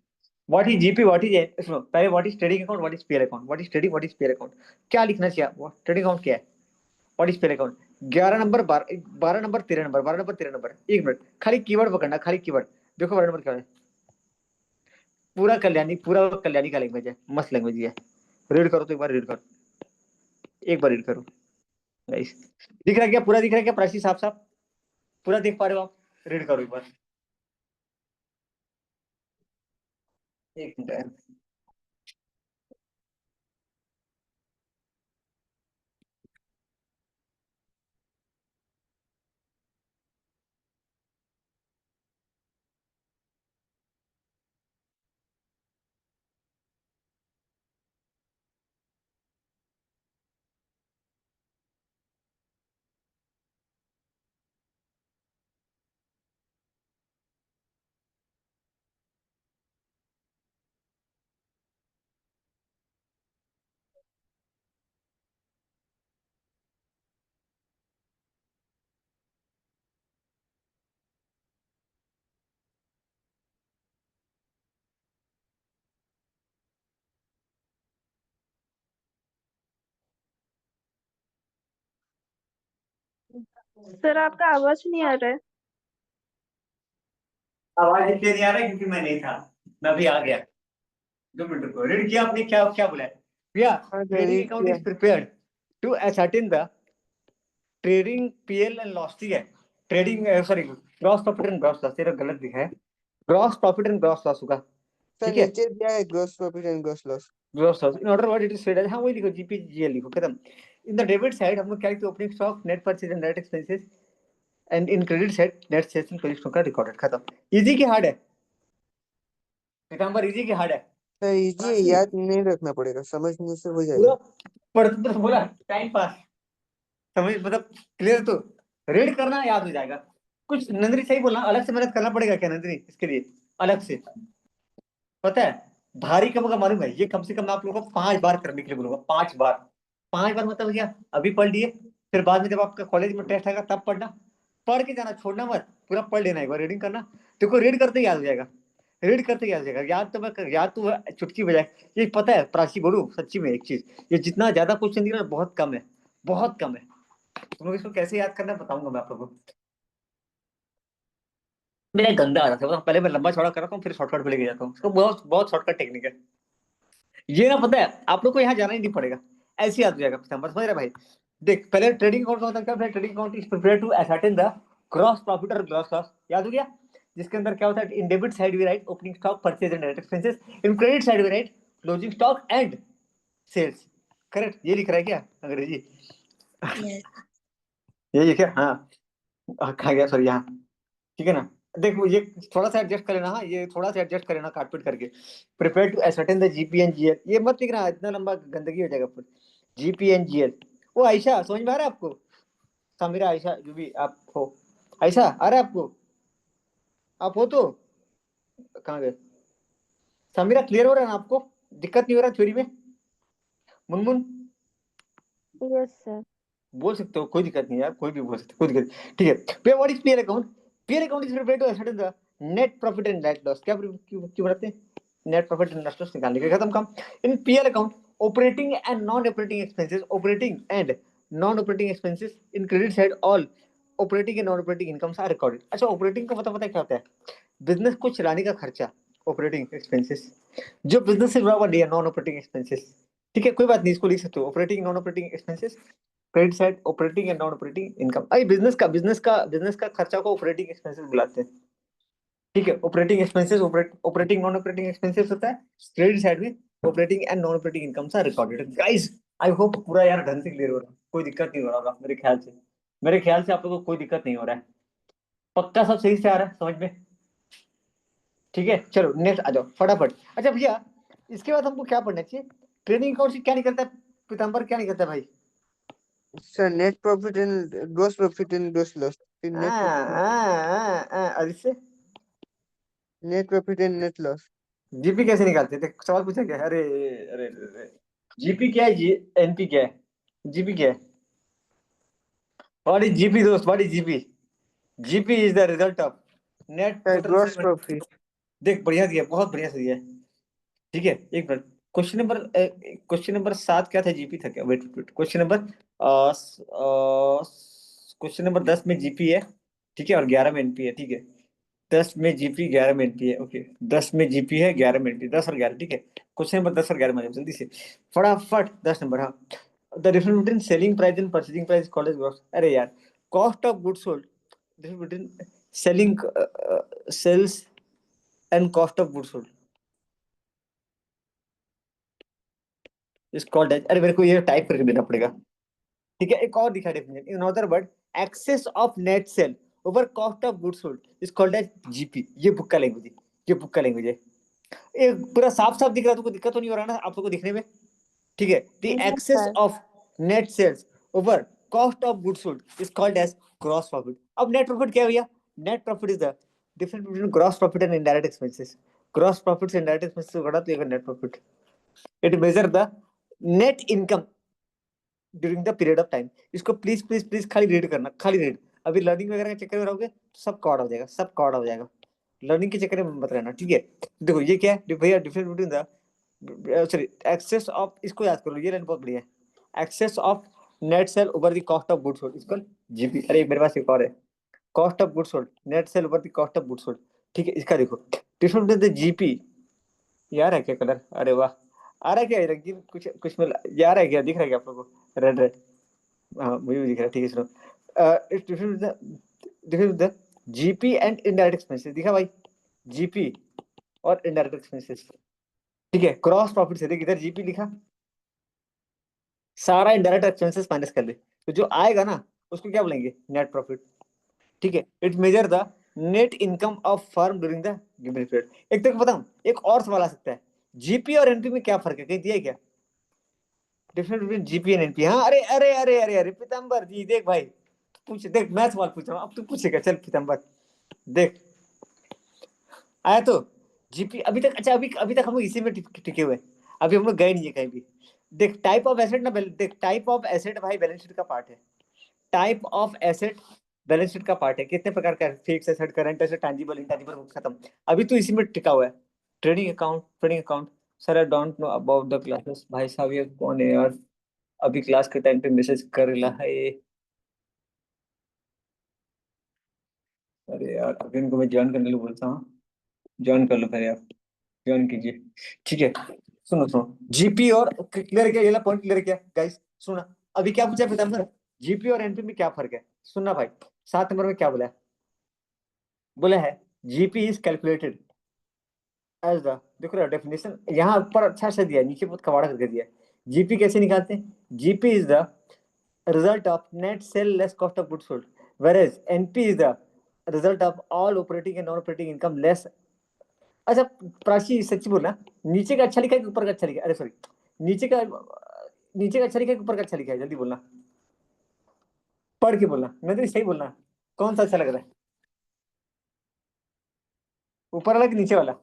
What is GP, what is, सुनो पहले what is trading account, what is pair account, what is trading, what is pair account, क्या लिखना चाहिए, ट्रेडिंग अकाउंट क्या है, what is pair account. 11 number, 12 number, 13 number, 12 number, 13 number, एक minute खाली keyword पकड़ना, खाली कीवर्ड। देखो 12 नंबर क्या है, पूरा कल्याणी का लैंग्वेज है, मस्त लैंग्वेज है, रीड करो तो एक बार रीड करो, एक बार रीड करो गाइस। दिख रहा है क्या, पूरा दिख रहा है क्या प्राची, साफ साफ पूरा देख पा रहे हो आप, रीड करो एक बार, एक मिनट। सर आपका आवाज नहीं आ रहा है। आवाज इसलिए नहीं आ रहा है क्योंकि मैं नहीं था, मैं अभी आ गया। 2 मिनट रुको, रीड किया आपने, क्या क्या बोला है भैया। हाँ सर ट्रेडिंग रीड अकाउंट किया। Is prepared to ascertain the trading PL and loss. ठीक है, trading sorry, gross profit and gross loss, तेरा गलत दिखा है, gross profit and gross loss होगा। सर ठीक है, नीचे दिया है gross profit and gross loss. Gross loss in order what it is said, हाँ वही लिखो, जीपीजीएल लिखो, खत्म। इन द डेबिट साइड हम लोग क्या लिखते हैं, opening stock, net purchase and net expenses, and in credit side net sales and closing stock का रिकॉर्डेड, खत्म। इजी की हार्ड है पीताम्बर, इजी की हार्ड है, सर इजी है, याद नहीं रखना पड़ेगा, समझने से हो पूरा जाएगा। पढ़ते तो बोला टाइम पास, समझ मतलब क्लियर तो, रीड करना याद हो जाएगा। कुछ नंदनी सही बोलना, अलग से मेहनत करना पड़ेगा क्या नंदनी इसके लिए, अलग से, पता है भारी का मगर मालूम है, ये कम से कम मैं आप लोगों को 5 बार करने के लिए बोलूंगा, 5 बार। 5 बार मतलब क्या, अभी पढ़ लिए, फिर बाद में जब आपका कॉलेज में टेस्ट आएगा तब पढ़ना। पढ़ के जाना, छोड़ना मत, पूरा पढ़ लेना, एक बार रीडिंग करना। देखो रीड करते ही याद हो जाएगा, रीड करते ही याद हो जाएगा। याद तो चुटकी बजाए। ये पता है प्राची, बोलूं सच्ची में एक चीज, ये जितना ज्यादा क्वेश्चन दिया ना बहुत कम है, बहुत कम है। तुम लोग इसको कैसे याद करना है बताऊंगा मैं आप लोगों को। मेरा गंदा आ रहा था, पहले मैं लंबा चौड़ा कर रहा हूँ फिर शॉर्टकट पे लेके जाता हूँ, इसको बहुत बहुत शॉर्टकट टेक्निक है ये ना। पता है आप लोग को यहाँ जाना ही नहीं पड़ेगा, ऐसे याद हो जाएगा, समझ रहे भाई। देख पहले ट्रेडिंग अकाउंट होता है, क्या trading account is prepared to ascertain the gross profit और ग्रॉस लॉस, याद हो गया। जिसके अंदर क्या होता है, in debit side we write opening stock purchase and direct expenses, in credit side we write closing stock and sales. Correct, ये लिख रहा है क्या अंग्रेजी? Yes. ये क्या, हाँ कहा गया सॉरी, यहाँ ठीक है ना। देखो ये थोड़ा सा एडजस्ट करे ना, हाँ ये थोड़ा सा एडजस्ट करे ना, काट पीट करके। Prepare to ascertain the GP and GL, ये मत लिखना, इतना लंबा गंदगी हो जाएगा फिर। जीपी एंड जीएल, वो आयशा समझ में आ रहा है आपको? समीरा आयशा जो भी आप हो, आयशा आ रहा है आपको? आप हो तो कहाँ गए? समीरा क्लियर हो रहा है ना आपको? दिक्कत नहीं हो रहा थ्योरी में? Munmun yes sir. बोल सकते हो, कोई दिक्कत नहीं यार, कोई भी बोल सकते हो, कोई दिक्कत नहीं। ठीक है, पे what is PL account? PL account is prepared to ascertain the net profit and net loss. क्या क्यों क्यों बनाते हैं? Net profit and net loss निकालने का, खत्म काम। In PL account operating and non operating expenses, operating and non operating expenses in credit side all operating and non operating incomes are recorded. अच्छा ऑपरेटिंग का पता क्या होता है? बिजनेस को चलाने का खर्चा, ऑपरेटिंग एक्सपेंसेस। जो बिजनेस से जुड़ा हुआ नॉन ऑपरेटिंग एक्सपेंसेस, ठीक है कोई बात नहीं, इसको लिख सकते हो, operating non operating expenses, credit side operating and non operating income. अरे बिजनेस का खर्चा को ऑपरेटिंग एक्सपेंसेस बुलाते हैं, ठीक है। Operating expenses, operating non operating expenses होता है। क्रेडिट साइड में operating and non operating income are recorded. Guys I hope पूरा यार ढंग से क्लियर हो रहा है, कोई दिक्कत नहीं हो रहा होगा मेरे ख्याल से। मेरे ख्याल से आप लोगों को कोई दिक्कत नहीं हो रहा है, पक्का सब सही से आ रहा है समझ में? ठीक है चलो नेक्स्ट आ जाओ फटाफट। अच्छा भैया इसके बाद हमको क्या पढ़ना चाहिए? ट्रेडिंग अकाउंट से क्या निकलता है पीताम्बर, क्या निकलता है भाई? Sir net profit and gross profit and gross loss, net इससे net profit and net loss. GP कैसे निकालते थे, सवाल पूछा क्या? अरे अरे अरे, जीपी क्या है, जी एनपी क्या है, जीपी क्या है? व्हाट इज जीपी दोस्त, what is GP? GP is the result of net sir total gross settlement. Profit. देख बढ़िया दिया, बहुत बढ़िया से दिया है। ठीक है एक मिनट, क्वेश्चन नंबर 7 क्या था, जीपी था क्या? वेट वेट, क्वेश्चन नंबर 10 में जीपी है, ठीक है, और 11 में एनपी है, ठीक है। 10 में जीपी, 11 में एनपी है, ओके। 10 में जीपी है, 11 में एनपी, 10 और 11, ठीक है। क्वेश्चन नंबर 10 और 11 में जल्दी से फटाफट, 10 नंबर, हाँ। The difference between selling price and purchasing price called gross. अरे यार, cost of goods sold, difference between selling sales and cost of goods sold is called as, अरे मेरे को ये टाइप करके देना पड़ेगा, ठीक है। एक और दिखा definition, in other word excess of net sale over cost of goods sold is called as GP. ये बुक का लैंग्वेज है, ये बुक का लैंग्वेज है। ये पूरा साफ साफ दिख रहा है, तुमको दिक्कत तो नहीं हो रहा ना आप लोगों को दिखने में? ठीक है, the yes excess sir. Of net sales over cost of goods sold is called as gross profit. अब नेट प्रॉफिट क्या है भैया? Net profit is the difference between gross profit and indirect expenses. Gross profit से indirect expenses को घटा तो ये net profit. It measure the net income during the period of time. इसको प्लीज प्लीज प्लीज खाली रीड करना, खाली read. अभी लर्निंग वगैरह के चक्कर में रहोगे तो सब कॉर्ड हो जाएगा, सब कॉर्ड हो जाएगा। लर्निंग के चक्कर में मत रहना, ठीक है। देखो ये क्या है भैया, difference between the sorry excess of, इसको याद करो, ये लाइन बहुत बढ़िया है। Excess of net sale over the cost of goods sold इसको जीपी। अरे मेरे पास एक और है, cost of goods sold, net sale over the cost of goods sold, ठीक है। इसका देखो डिफरेंस बिटवीन द जीपी, यार है क्या कलर, अरे वाह, आ रहा है क्या ये रंगीन कुछ कुछ में, यार है क्या, दिख रहा है क्या आप लोगों को? रेड रेड, हाँ मुझे भी दिख रहा है, ठीक है सुनो। It's difference the GP and indirect expenses, दिखा भाई? जीपी और इनडायरेक्ट एक्सपेंसेस, ठीक है। क्रॉस प्रॉफिट से देख, इधर जीपी लिखा, सारा इनडायरेक्ट एक्सपेंसेस माइनस कर दे, तो जो आएगा ना उसको क्या बोलेंगे? नेट प्रॉफिट, ठीक है। It measure the net income of firm during the given period. एक तक बताऊं, एक और सवाल आ सकता है, जीपी और एनपी में क्या फर्क है, कहीं दिया है क्या? Difference between GP and NP, हाँ। अरे अरे अरे अरे अरे पीताम्बर जी देख भाई, पूछ देख, मैं सवाल पूछ रहा हूँ अब तू पूछेगा, चल पीताम्बर देख, आया तो जीपी अभी तक, अच्छा अभी अभी तक हम लोग इसी में टिके हुए हैं, अभी हम लोग गए नहीं है कहीं भी। देख टाइप ऑफ एसेट ना, देख टाइप ऑफ एसेट भाई बैलेंस शीट का पार्ट है। Type of asset balance sheet का पार्ट है। कितने प्रकार का, fix asset, current asset, tangible, intangible, खत्म। अभी तो इसी में टिका हुआ है। Trading account. Sir I don't know about the classes. भाई साहब ये कौन है यार, अभी क्लास के टाइम पे मैसेज कर रहा है ये। अरे यार अभी इनको मैं ज्वाइन करने को बोलता हूँ, ज्वाइन कर लो पहले आप, ज्वाइन कीजिए। ठीक है, सुनो सुनो, जीपी और क्लियर किया, ये ला पॉइंट क्लियर किया गाइस। सुना, अभी क्या पूछा पीताम्बर, जीपी और एनपी में क्या फर्क है। सुनना भाई, 7 नंबर में क्या बोला है, बोला है GP is calculated as the, देखो ना डेफिनेशन यहाँ ऊपर अच्छा से दिया है, नीचे बहुत कबाड़ा करके दिया है। जीपी कैसे निकालते हैं, GP is the result of net sale less cost of goods sold, whereas NP is the result of all operating and non-operating income less। अच्छा प्राची सच्ची बोलना, नीचे का अच्छा लिखा है कि ऊपर का अच्छा लिखा है, अरे सॉरी, नीचे का, नीचे का अच्छा लिखा है कि ऊपर का अच्छा लिखा है, जल्दी बोलना, पढ़ के बोलना, मैं तो सही बोलना, कौन सा अच्छा लग रहा है, ऊपर वाला कि नीचे वाला।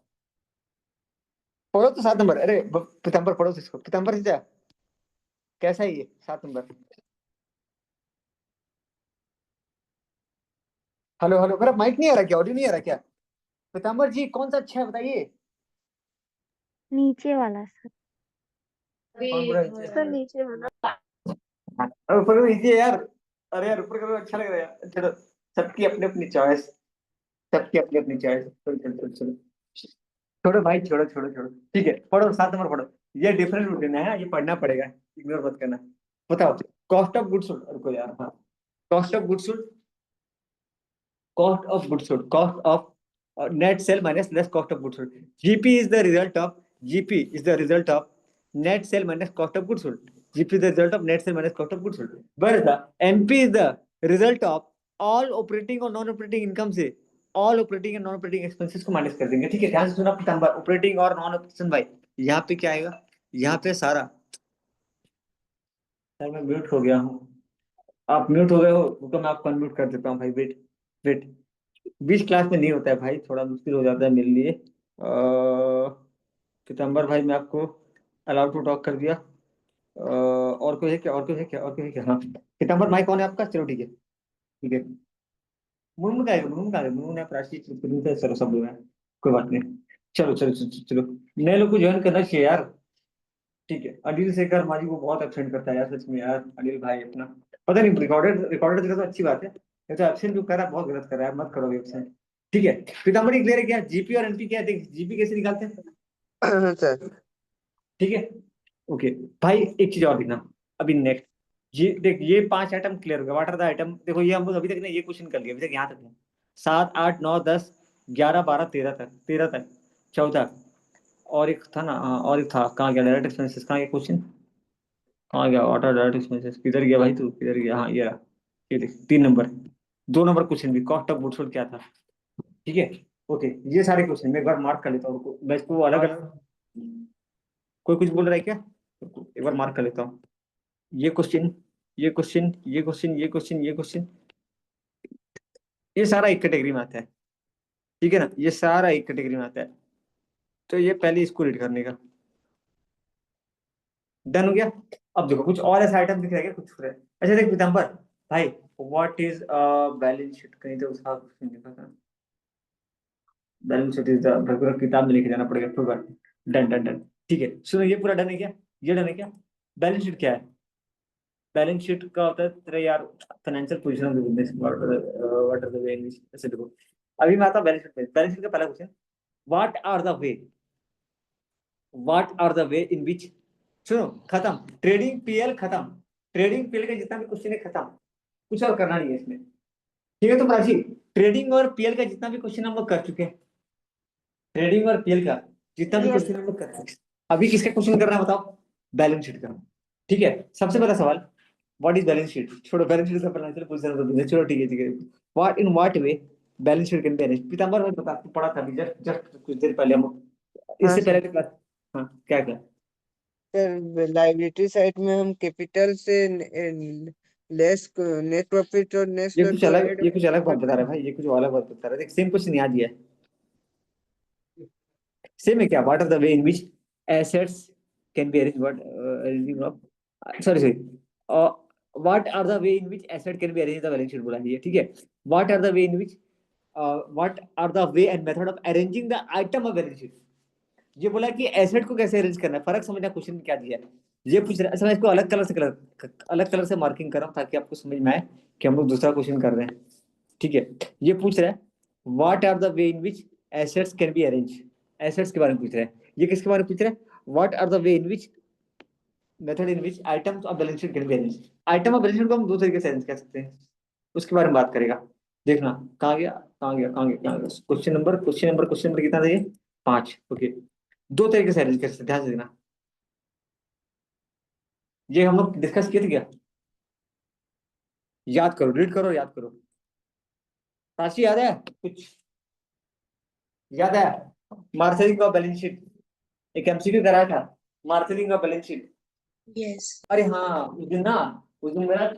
पढ़ो तो 7 नंबर, अरे पीताम्बर पढ़ो तो इसको, पीताम्बर से जा, कैसा है ये 7 नंबर। हेलो हेलो, मेरा माइक नहीं आ रहा क्या, ऑडियो नहीं आ रहा क्या, पीताम्बर जी कौन सा अच्छा है बताइए। नीचे वाला सर। कौन बोला नीचे? सर नीचे वाला। अरे ऊपर इजी है यार, अरे यार ऊपर करो अच्छा लग रहा है यार, चलो, सबकी अपनी अपनी चॉइस, सबकी अपनी अपनी चॉइस, चलो चलो चलो चलो, छोड़ो भाई, छोड़ो छोड़ो छोड़ो, ठीक है पढ़ो 7 नंबर पढ़ो। ये डिफरेंट रूटीन है, ये पढ़ना पड़ेगा, इग्नोर मत करना। बताओ, कॉस्ट ऑफ गुड्स सोल्ड, रुको यार, हाँ, cost of goods sold, cost of goods sold, cost of net cell minus less cost of goods sold. GP is the result of, GP is the result of net sale minus cost of goods sold. GP is the result of net sale minus cost of goods sold. Whereas the MP is the result of all operating और non operating income से all operating and non operating expenses को minus कर देंगे। ठीक है, ध्यान से सुना पीताम्बर, ऑपरेटिंग और नॉन ऑपरेटिंग भाई, यहाँ पे क्या आएगा, यहाँ पे सारा, सर मैं म्यूट हो गया हूँ, आप म्यूट हो गए हो, रुको मैं आपको अनम्यूट कर देता हूँ भाई, वेट वेट, बीच क्लास में नहीं होता है भाई, थोड़ा मुश्किल हो जाता है मेरे लिए। पीताम्बर भाई मैं आपको अलाउ टू टॉक कर दिया। और कोई है क्या, और कोई है क्या, और कोई है क्या, हाँ पीताम्बर माइक कौन है आपका, चलो ठीक है ठीक है। मुनमुन का है, मुनमुन का है, मुनमुन है, प्राची है, चलो सब लोग हैं, कोई बात नहीं। चलो चलो चलो चलो चलो, नए लोग को ज्वाइन करना चाहिए यार। ठीक है, अनिल शेखर माझी को बहुत एब्सेंट करता है यार, सच में यार, अनिल भाई अपना, पता नहीं रिकॉर्डेड रिकॉर्डेड जगह तो अच्छी बात है, ये तो एब्सेंट जो कर रहा है बहुत गलत कर रहा है, मत करो एब्सेंट। ठीक है, पीताम्बर क्लियर है क्या, जीपी और एनपी क्या है, देख जीपी कैसे निकालते हैं। सर। ठीक है, ओके भाई, एक चीज और देखना, अभी नेक्स्ट, ये देख ये 5 आइटम क्लियर हो गया, व्हाट आर द आइटम, देखो ये हम लोग अभी तक ने ये क्वेश्चन कर लिया, अभी तक यहाँ तक है, 7 8 9 10 11 12 13 तक, 13 तक, 14, और एक था ना, हाँ, और एक था, कहाँ गया डायरेक्ट एक्सपेंसेस, कहाँ गया क्वेश्चन, कहाँ गया, व्हाट आर डायरेक्ट एक्सपेंसेस, किधर गया भाई तू, किधर गया, हाँ ये रहा, ये देख 3 नंबर, 2 नंबर क्वेश्चन भी, कॉस्ट ऑफ गुड्स सोल्ड क्या था। ठीक है, ओके, ये सारे क्वेश्चन मैं एक बार मार्क कर लेता हूँ, मैं इसको अलग अलग, कोई कुछ बोल रहा है क्या, एक बार मार्क कर लेता हूँ, ये क्वेश्चन, ये क्वेश्चन, ये क्वेश्चन, ये क्वेश्चन, ये क्वेश्चन, ये सारा एक कैटेगरी में आता है। ठीक है ना, ये सारा एक कैटेगरी में आता है, तो ये पहले इसको रीड करने का, डन हो गया। अब देखो कुछ और ऐसा आइटम दिख रहा है क्या, कुछ छूट रहा है, अच्छा देख पीताम्बर भाई, व्हाट इज बैलेंस शीट, कहीं तो उसका क्वेश्चन लिखा था, बैलेंस शीट इज द, पूरा किताब में लेके जाना पड़ेगा पूरा, डन डन डन। ठीक है सुनो, ये पूरा डन है क्या, ये डन है क्या, बैलेंस शीट क्या है, बैलेंस शीट का होता है तेरे यार, financial position of the business, what are the way in which, ऐसे देखो, अभी मैं आता हूं बैलेंस शीट पे, बैलेंस शीट का पहला question, what are the way, what are the way in which, सुनो खत्म, ट्रेडिंग पीएल खत्म, ट्रेडिंग पीएल का जितना भी क्वेश्चन है खत्म, कुछ और करना नहीं है इसमें। ठीक है, तो प्राची, ट्रेडिंग और पीएल का जितना भी क्वेश्चन हम लोग कर चुके हैं, ट्रेडिंग और पीएल का जितना भी Yes. क्वेश्चन हम लोग कर चुके हैं, अभी किसका क्वेश्चन करना है बताओ, बैलेंस शीट का। ठीक है, सबसे पहला सवाल, व्हाट इज बैलेंस शीट, छोड़ो बैलेंस शीट का फाइनेंशियल पोजीशन, चलो ठीक है, what in what way balance sheet can be arranged, Pitambar भाई बता, आपको पढ़ा था अभी जस्ट जस्ट कुछ देर पहले हम, हाँ इससे पहले सर। की क्लास, हाँ क्या क्या, सर लाइबिलिटी साइड में हम कैपिटल से लेस नेट प्रॉफिट और नेट ये लॉस कुछ को अलग, ऐड ये कुछ अलग बात करते बता रहा हैं। है भाई, ये कुछ अलग बात बता रहा है, देख सेम क्वेश्चन यहाँ दिया है, सेम है क्या? What are the way in which assets can be arrange, what arranging of, sorry sorry, what are the way in which asset can be arrange the balance sheet बोला है, ठीक है। What are the way in which, what are the way and method of arranging the item of balance sheet. ये बोला कि asset को कैसे arrange करना है, फर्क समझना, क्वेश्चन क्या दिया है ये पूछ रहा है। अच्छा मैं इसको अलग कलर से मार्किंग कर रहा हूँ ताकि आपको समझ में आए कि हम लोग दूसरा क्वेश्चन कर रहे हैं, ठीक है। ये पूछ रहा है what are the way in which assets can be arrange, assets के बारे में पूछ रहा है। ये किसके बारे में पूछ रहा है? What are the way in which method in which items of balance sheet can be arrange. Item of balance sheet को हम दो तरीके से अरेंज कर सकते हैं, उसके बारे में बात करेगा। देखना कहाँ गया, क्वेश्चन नंबर कितना था ये? 5। ओके, दो तरीके से अरेंज कर सकते हैं, ध्यान से देखना। ये हम लोग डिस्कस किए थे क्या? याद करो, रीड करो, याद करो। राशि याद है कुछ? याद है? मार्केटिंग ऑफ बैलेंस शीट, एक एमसीक्यू कराया था, marketing of balance sheet. Yes. अरे हाँ, उस दिन मेरा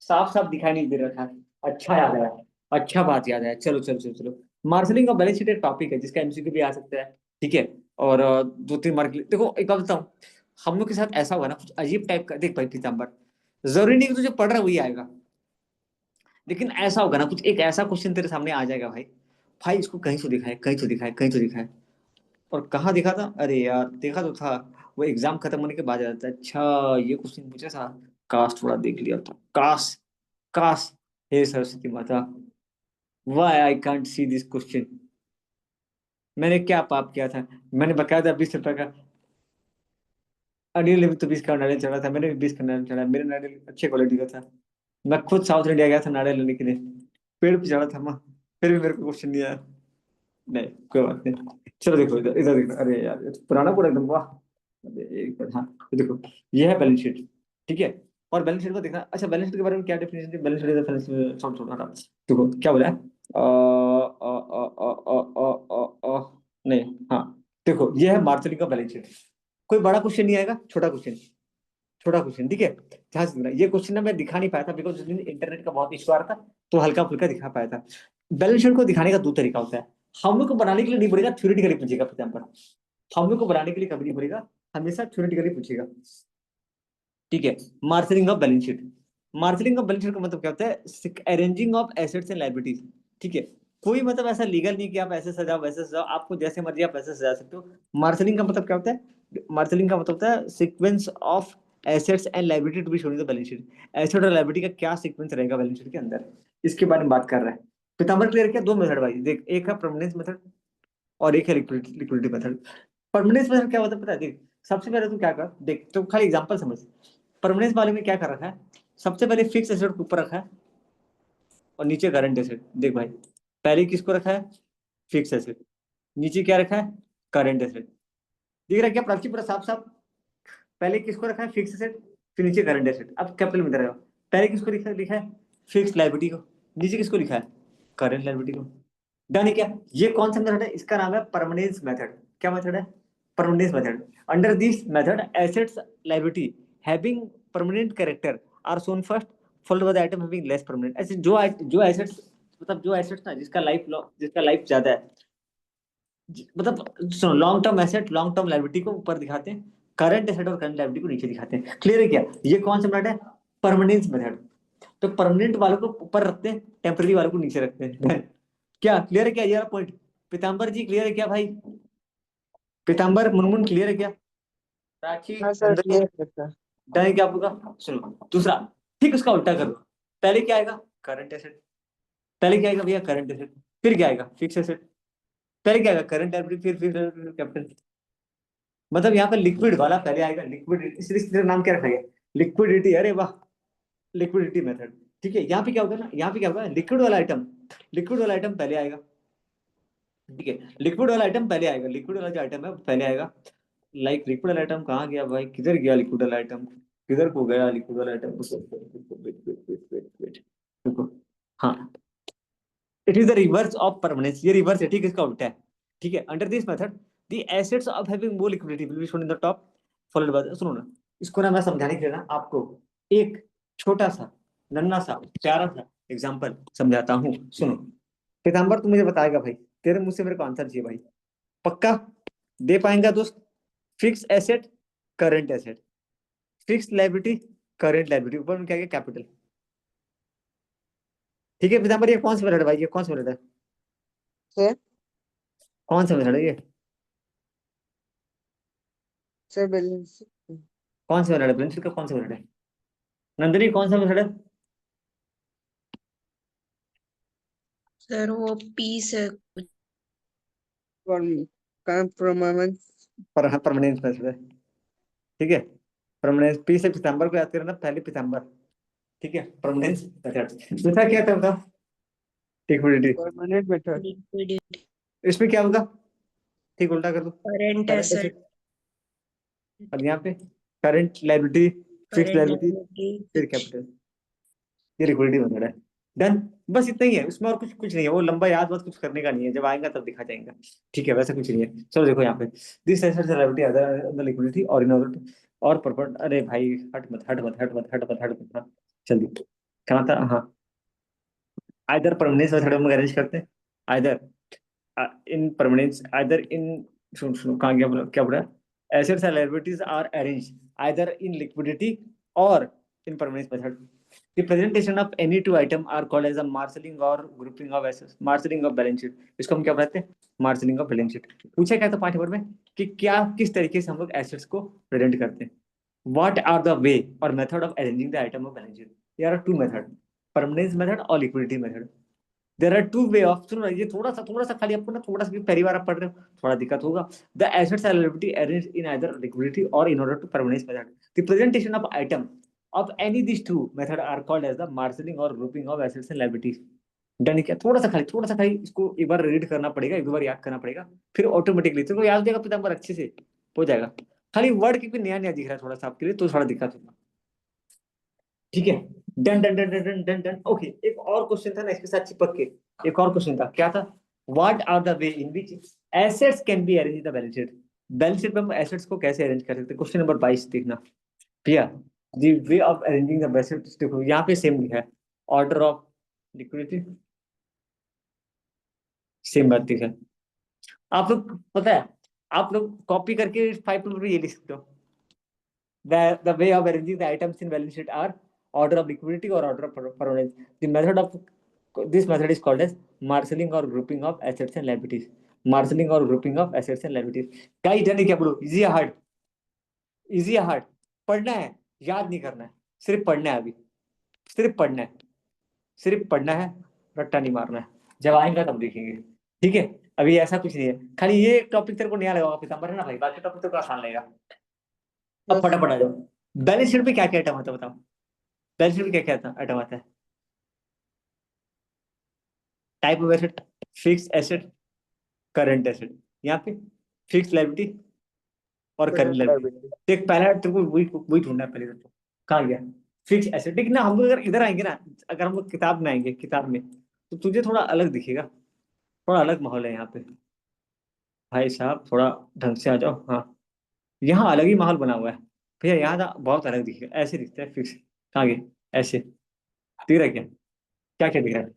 साफ साफ दिखाई नहीं दे रहा था। अच्छा याद है, अच्छा बात याद है। चलो चलो चलो चलो, मार्केटिंग ऑफ बैलेंस शीट एक टॉपिक है जिसका एमसीक्यू भी आ सकता है, ठीक है। और 2-3 मार्क देखो, एक बात बताऊं, हम लोग के साथ ऐसा हुआ ना, कुछ अजीब टाइप का। देख भाई पीताम्बर, जरूरी नहीं कि तुझे पढ़ रहा वही आएगा, लेकिन ऐसा होगा ना, कुछ एक ऐसा क्वेश्चन तेरे सामने आ जाएगा भाई, भाई इसको कहीं तो दिखाए, कहीं तो दिखाए, कहीं तो दिखाए। और कहाँ दिखा था? अरे यार देखा तो था, वो एग्जाम खत्म होने के बाद आ जाता है। अच्छा ये क्वेश्चन पूछा था, काश थोड़ा देख लिया था, काश, काश। हे सरस्वती माता, why I can't see this question. मैंने क्या पाप किया था? मैंने बकायदा 20 रुपए का अनिल ने भी तो 20 का नारियल चढ़ा था, मैंने भी 20 का नारियल चढ़ा, मेरे नारियल अच्छे क्वालिटी का था। मैं खुद साउथ इंडिया गया था नारियल लेने के लिए, पेड़ पे चढ़ा था मैं, फिर भी मेरे को क्वेश्चन नहीं आया। नहीं कोई बात नहीं, चलो देखो इधर इधर देखो। अरे यार ये तो पुराना पूरा एकदम, वाह। अरे एक बार, हाँ ये देखो, ये है बैलेंस शीट, ठीक है। और बैलेंस शीट को देखना। अच्छा बैलेंस शीट के बारे में क्या डेफिनेशन है? बैलेंस शीट इज फाइनेंशियल, छोड़ छोड़ हटा। देखो क्या बोला है, नहीं, हाँ देखो ये है मार्केटिंग का बैलेंस शीट। कोई बड़ा क्वेश्चन नहीं आएगा, छोटा क्वेश्चन, छोटा क्वेश्चन, ठीक है। ध्यान से सुनना। ये क्वेश्चन ना मैं दिखा नहीं पाया था बिकॉज उस दिन इंटरनेट का बहुत इशू आ रहा था, तो हल्का फुल्का दिखा पाया था। बैलेंस शीट को दिखाने का दो तरीका होता है। हम लोग को बनाने के लिए नहीं पड़ेगा, थ्योरेटिकली पूछेगा एग्जाम्पल। हम लोग को बनाने के लिए कभी नहीं पड़ेगा, हमेशा थ्योरेटिकली पूछेगा, ठीक है। Marketing of balance sheet, marketing of balance sheet का मतलब क्या होता है? Arranging of assets and liabilities, ठीक है। कोई मतलब ऐसा लीगल नहीं कि आप ऐसे सजाओ वैसे सजाओ, आपको जैसे मर्जी आप वैसे सजा सकते हो। मार्केटिंग का मतलब क्या होता है? मार्केटिंग का मतलब होता है sequence of assets and liability to be shown in the balance sheet. Asset और लायबिलिटी का क्या सीक्वेंस रहेगा बैलेंस शीट के अंदर, इसके बारे में बात कर रहा है पीताम्बर। क्लियर किया? दो मेथड भाई देख, एक है परमानेंस मेथड और एक है लिक्विडिटी मेथड। परमानेंस मेथड क्या होता है पता है? देख सबसे पहले तू क्या कर, देख तो खाली एग्जांपल समझ। परमानेंस वाले में क्या कर रखा है? सबसे पहले फिक्स एसेट को ऊपर रखा है और नीचे करंट एसेट। देख भाई, पहले किसको रखा है? Fix asset. नीचे क्या रखा है? Current asset. दिख रहा है क्या प्राची पूरा साफ साफ? पहले किसको रखा है? फिक्स एसेट, फिर नीचे करंट एसेट। अब कैपिटल में रहेगा, पहले किसको लिखा है? फिक्स लायबिलिटी को, नीचे किसको लिखा है? करंट लायबिलिटी को। डन है क्या? ये कौन सा मेथड है? इसका नाम है परमानेंस मेथड। क्या मेथड है? Permanence method. Under this method assets liability having permanent character are shown first followed by the item having less permanent. ऐसे जो एसेट्स, मतलब जो एसेट्स ना जिसका लाइफ ज्यादा है, मतलब सुनो, long term asset long term liability को ऊपर दिखाते हैं, करंट एसेट और करंट लायबिलिटी को नीचे दिखाते हैं। क्लियर है क्या? ये कौन सा मेथड है? Permanence method. तो परमानेंट वालों को ऊपर रखते हैं, टेम्पररी वालों को नीचे रखते हैं। क्या क्लियर है क्या ये पॉइंट? पीताम्बर जी क्लियर है क्या भाई? पीताम्बर मुनमुन क्लियर है क्या? प्राची हाँ सर नंदनी क्लियर है सर। डन है क्या आपका? सुनो दूसरा, ठीक उसका उल्टा करो। पहले क्या आएगा? Current asset. पहले क्या आएगा भैया? Current asset. फिर क्या आएगा? Fix asset. पहले क्या आएगा? करंट लायबिलिटी, फिर कैपिटल। मतलब यहाँ पे लिक्विड वाला पहले आएगा, लिक्विडिटी, इसलिए नाम क्या रखा गया? लिक्विडिटी। अरे वाह, लिक्विडिटी मेथड, ठीक है। यहाँ पे क्या होगा ना, यहाँ पे क्या होगा? लिक्विड वाला आइटम पहले आएगा, ठीक है। लिक्विड वाला आइटम पहले आएगा, लिक्विड वाला जो आइटम है वो पहले आएगा। लाइक लिक्विड वाला आइटम कहाँ गया भाई? किधर गया लिक्विड वाला आइटम? किधर को गया लिक्विड वाला आइटम? देखो, हाँ, it is the reverse of permanence. ये रिवर्स है, ठीक है, इसका उल्टा है, ठीक है। Under this method the assets of having more liquidity will be shown in the top followed by, सुनो ना, इसको ना मैं समझाने के लिए ना आपको एक छोटा सा नन्ना सा प्यारा सा एग्जांपल समझाता हूँ, सुनो। पीताम्बर तू मुझे बताएगा भाई, तेरे मुंह से मेरे को आंसर चाहिए भाई, पक्का? दे पाएंगा दोस्त? Fix asset, current asset, fix liability, current liability, ऊपर में क्या क्या कैपिटल। ठीक है पीताम्बर, ये कौन सा मेथड है भाई, ये कौन सा मेथड है, सर कौन सा मेथड है ये, सर बैलेंस कौन सा मेथड है, प्रिंसिपल का कौन सा मेथड है, नंदिनी कौन सा मेथड है? सर वो पीस है। परमानेंस परमानेंस मेथड है। ठीक है, परमानेंस, पी से पीताम्बर को याद करना, पहले पीताम्बर। ठीक है, परमानेंस मेथड दूसरा क्या था बताओ? लिक्विडिटी। परमानेंट मेथड लिक्विडिटी, इसमें क्या होगा, ठीक उल्टा कर दो, करंट करंट एसेट, एसेट, और यहाँ पे current liability, fix current liability, liability, फिर फिक्स। कैपिटल। ये लिक्विडिटी मेथड है। डन, बस इतना ही है, उसमें और कुछ कुछ नहीं है, वो लंबा याद मत कुछ करने का नहीं है, जब आएगा तब दिखा जाएगा। ठीक है, वैसा कुछ नहीं है। चलो देखो यहाँ पे, this assets are liability other liquidity और इन ऑर्डर और पर्पट, अरे भाई हट मत हट मत हट मत हट मत हट मत, हाँ जल्दी, कहाँ था, हाँ, आइदर परमानेंस मेथड हम अरेंज करते हैं, either in permanence, either in, सुन सुनो कहाँ गया, बोला क्या बोला, assets and liabilities are arrange either in liquidity और in permanence method. The presentation of any two item are called as a marshalling or grouping of assets, marshalling of balance sheet। इसको हम क्या बताते हैं, marshalling of balance sheet। पूछा क्या था 5 number में कि क्या किस तरीके से हम लोग एसेट्स को प्रेजेंट करते हैं, what are the way or method of arranging the item of balance sheet। there are two method, permanence method और liquidity method। There are two way of, सुनो ये थोड़ा सा खाली आपको ना, थोड़ा सा भी पहली बार आप पढ़ रहे हो थोड़ा दिक्कत होगा। The assets are liability arranged in either liquidity और in order to permanence method. The presentation of item of any these two method are called as the marshalling or grouping of assets and liabilities। Done क्या, थोड़ा सा खाली इसको एक बार read करना पड़ेगा, एक दो बार याद करना पड़ेगा, फिर ऑटोमेटिकली तेरे को याद हो जाएगा, पीताम्बर अच्छे से हो जाएगा। खाली वर्ड क्योंकि नया नया दिख रहा है थोड़ा सा आपके लिए, तो थोड़ा दिक्कत होगा। ठीक है, done done done done done done done. Okay, एक और क्वेश्चन था ना इसके साथ चिपक के, एक और क्वेश्चन था, क्या था, what are the way in which assets can be arrange in the balance sheet. Balance sheet में हम एसेट्स को कैसे अरेंज कर सकते हैं, क्वेश्चन नंबर 22 देखना भैया। The way of arranging the assets, देखो यहाँ पे सेम लिखा है, ऑर्डर ऑफ लिक्विडिटी, सेम बात दिखा है। आप लोग पता है, आप लोग कॉपी करके 5 नंबर पे ये लिख सकते हो, the way of arranging the items in balance sheet are order of liquidity or order of permanence। The method of this method is called as marshalling or grouping of assets and liabilities। Marshalling or grouping of assets and liabilities। क्या done है क्या बोलो, easy या hard, easy या hard, पढ़ना है याद नहीं करना है, सिर्फ पढ़ना है अभी, सिर्फ पढ़ना है, सिर्फ पढ़ना है, रट्टा नहीं मारना है, जब आएगा तब देखेंगे। ठीक है, अभी ऐसा कुछ नहीं है, खाली ये टॉपिक तेरे को नया लगेगा पीताम्बर है ना भाई, बाकी टॉपिक तेरे को आसान लगेगा। अब फटाफट आ जाओ, बैलेंस शीट में क्या क्या आइटम होता है बताओ, बैलेंस शीट में क्या क्या आइटम आता है, type of asset, fix asset, current asset, यहाँ पे फिक्स लायबिलिटी और करंट लायबिलिटी। देख पहला तेरे को वही वही ढूंढना है पहले, तो कहाँ गया फिक्स एसेट। लेकिन ना हम लोग अगर इधर आएंगे ना, अगर हम लोग किताब में आएंगे, किताब में तो तुझे थोड़ा अलग दिखेगा, थोड़ा अलग माहौल है यहाँ पे, भाई साहब थोड़ा ढंग से आ जाओ। हाँ, यहाँ अलग ही माहौल बना हुआ है भैया, यहाँ ना बहुत अलग दिखेगा, ऐसे दिखता है फिक्स, कहाँ गया ऐसे दिख रहा है क्या क्या दिख रहा है,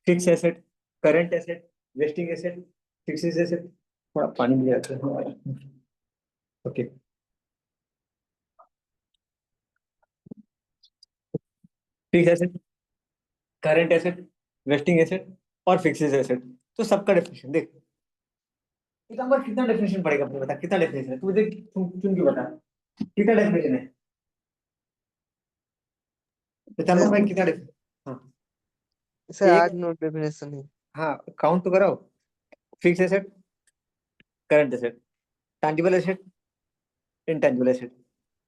fix asset, current asset, wasting asset, fix asset, थोड़ा पानी भी आता है। Okay, fix asset, current asset, wasting asset और फिक्स एसेट, तो सबका डेफिनेशन देख, पीताम्बर कितना डेफिनेशन पड़ेगा अपने, बता कितना डेफिनेशन है, तू देख चुन के बता कितना डेफिनेशन है पीताम्बर भाई, कितना डेफिनेशन। हाँ सर एक, 8 नोट डेफिनेशन है। हाँ काउंट तो कराओ, fix asset, current asset, tangible asset, intangible asset,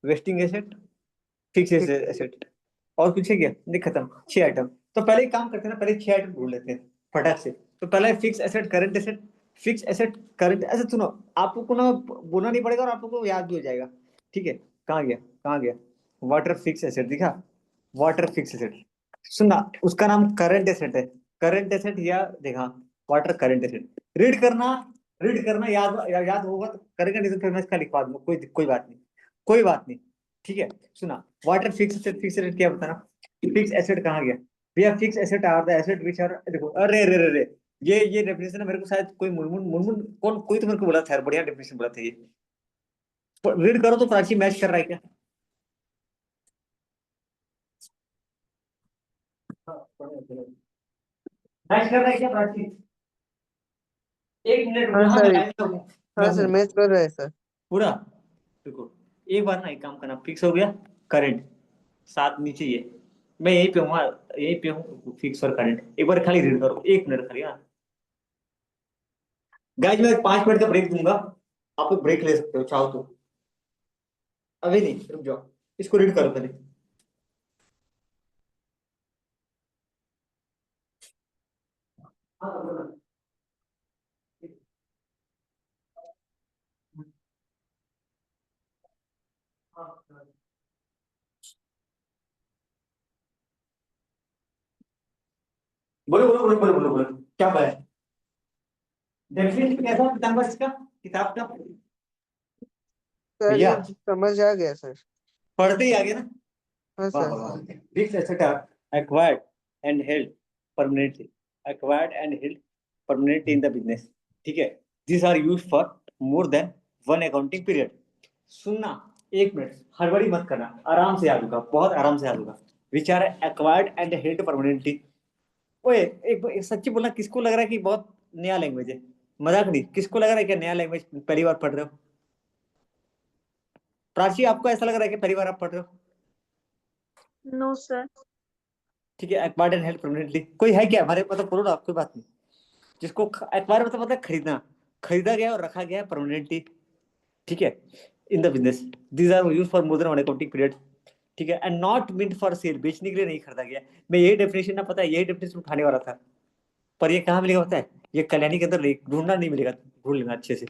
wasting asset, fix asset, और कुछ है क्या, नहीं खत्म, 6 आइटम। तो पहले एक काम करते हैं ना, पहले 6 आइटम ढूंढ लेते हैं फटाक से। तो पहला है fix asset, current asset, fix asset current, ऐसे सुनो आपको ना बोलना नहीं पड़ेगा और आपको याद भी हो जाएगा। ठीक है, कहाँ गया कहाँ गया, वाटर फिक्स एसेट दिखा, वाटर फिक्स एसेट, सुनना उसका नाम करंट एसेट है, करंट एसेट या देखा, वाटर करंट एसेट, रीड करना, रीड करना, याद होगा तो करेगा, नहीं तो फिर मैं इसका लिखवा दूंगा, कोई बात नहीं, कोई बात नहीं। ठीक है, सुना, what are fix asset, fix asset क्या बताना, फिक्स एसेट कहाँ गया भैया, fix asset are the asset which are, देखो अरे रे रे रे, ये डेफिनेशन है, मेरे को शायद कोई मुनमुन मुनमुन कौन कोई तो मेरे को बोला था यार, बढ़िया डेफिनेशन बोला था ये। रीड करो तो प्राची मैच कर रहा है क्या? मैच कर रहा है क्या प्राची? एक मिनट हाँ रुको, हाँ सर, मैं लाइन में हूँ, मैं हाँ सर, हूँ मैच कर रहे हैं सर। पूरा। देखो एक बार ना एक काम करना, फिक्स हो गया करंट साथ नीचे ये, मैं यहीं पे हूँ, यहीं पे हूँ, फिक्स और करंट एक बार खाली रीड करो, एक मिनट खाली। हाँ गाइस मैं 5 मिनट का ब्रेक दूंगा, आप लोग ब्रेक ले सकते हो चाहो तो, अभी नहीं, रुक जाओ, इसको रीड करो पहले। बोलो बोलो बोलो बोलो बोलो बोलो, क्या है डेफिनेशन कैसा किताब इसका, किताब का सर भैया? ये समझ आ गया सर। पढ़ते ही आ गया ना? हाँ वाह सर। वाह वाह। Fixed assets are acquired and held permanently. Acquired and held permanently in the business. ठीक है? These are used for more than one accounting period. सुनना, एक मिनट, हड़बड़ी मत करना, आराम से याद होगा, बहुत आराम से याद होगा। Which are acquired and held permanently. ओए एक सच्ची बोलना, किसको लग रहा है कि बहुत नया लैंग्वेज है? मजाक नहीं, किसको लग रहा है कि नया लैंग्वेज पहली बार पढ़ रहे हो? प्राची आपको ऐसा लग रहा है कि पहली बार आप पढ़ रहे हो? No sir. ठीक है, एक्वायर्ड एंड हेल्ड परमानेंटली, कोई है क्या हमारे, मतलब बोलो ना, कोई बात नहीं। जिसको एक्वायर मतलब खरीदना, खरीदा गया और रखा गया है परमानेंटली, ठीक है, in the business. These are use for more than one accounting period, ठीक है, and not meant for sale, बेचने के लिए नहीं खरीदा गया। मैं यही डेफिनेशन ना, पता है यही डेफिनेशन उठाने वाला था, पर ये कहाँ मिलेगा पता है? ये कल्याणी के अंदर ढूंढना नहीं मिलेगा, ढूंढ लेना अच्छे से,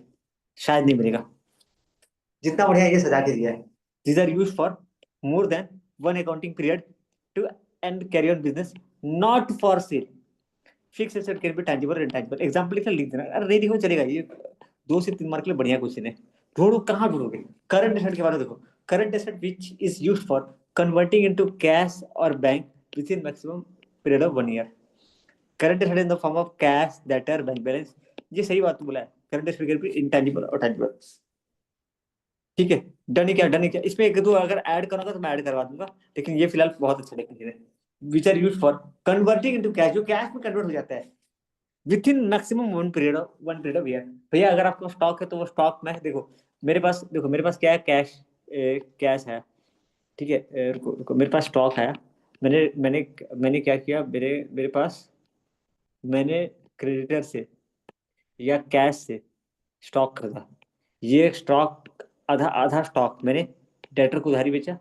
शायद नहीं मिलेगा। जितना बढ़िया ये सजा के दिया है, these are use for more than one accounting period to and carry on business, not for sale. Fix asset can be tangible और इनटैंजिबल। एग्जांपल लिखकर लिख देना, अरे नहीं लिखो चलेगा, ये 2 से 3 मार्क के लिए बढ़िया क्वेश्चन है। ढूंढो, कहाँ ढूंढोगे? करंट एसेट के बारे में देखो, current asset which is used for converting into cash और bank with in maximum period of 1 year. Current asset in the form of cash, debtor, bank balance. ये सही बात बोला है, current asset can be intangible और tangible. ठीक है, done ही क्या, डन ही क्या, इसमें एक दो अगर ऐड करोगे तो मैं ऐड करवा दूंगा, लेकिन ये फिलहाल बहुत अच्छा डेफिनेशन है। Which are used for converting into cash, जो कैश में कन्वर्ट हो जाता है within maximum one period of year. भैया अगर आपको स्टॉक है तो वो स्टॉक में देखो, मेरे पास देखो, मेरे पास क्या है, कैश, कैश है, ठीक है, रुको रुको, मेरे पास स्टॉक है। मैंने मैंने मैंने क्या किया, मेरे मेरे पास, मैंने क्रेडिटर से या कैश से स्टॉक खरीदा। ये स्टॉक, आधा आधा स्टॉक मैंने डेटर को उधारी बेचा,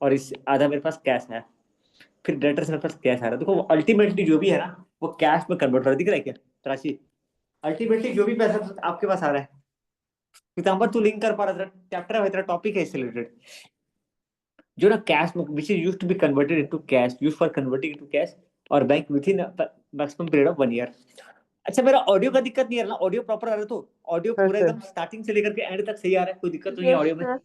और इस आधा मेरे पास कैश है। फिर डेटर से मेरे पास कैश आ रहा है, देखो अल्टीमेटली जो भी है ना वो कैश में कन्वर्ट हो रहा है, दिख रहा है क्या राशि? अल्टीमेटली जो भी पैसा आपके पास आ रहा है, पीताम्बर तू लिंक कर पा रहा था, चैप्टर है तेरा, टॉपिक है इससे रिलेटेड, जो ना cash which is used to be converted into cash, used for converting into cash और bank with in maximum period of 1 year. अच्छा मेरा ऑडियो का दिक्कत नहीं आ रहा ना? ऑडियो प्रॉपर आ रहा है तो? ऑडियो हाँ पूरा सर। एकदम स्टार्टिंग से लेकर के एंड तक सही आ रहा है, कोई दिक्कत तो नहीं है यस ऑडियो में? सर।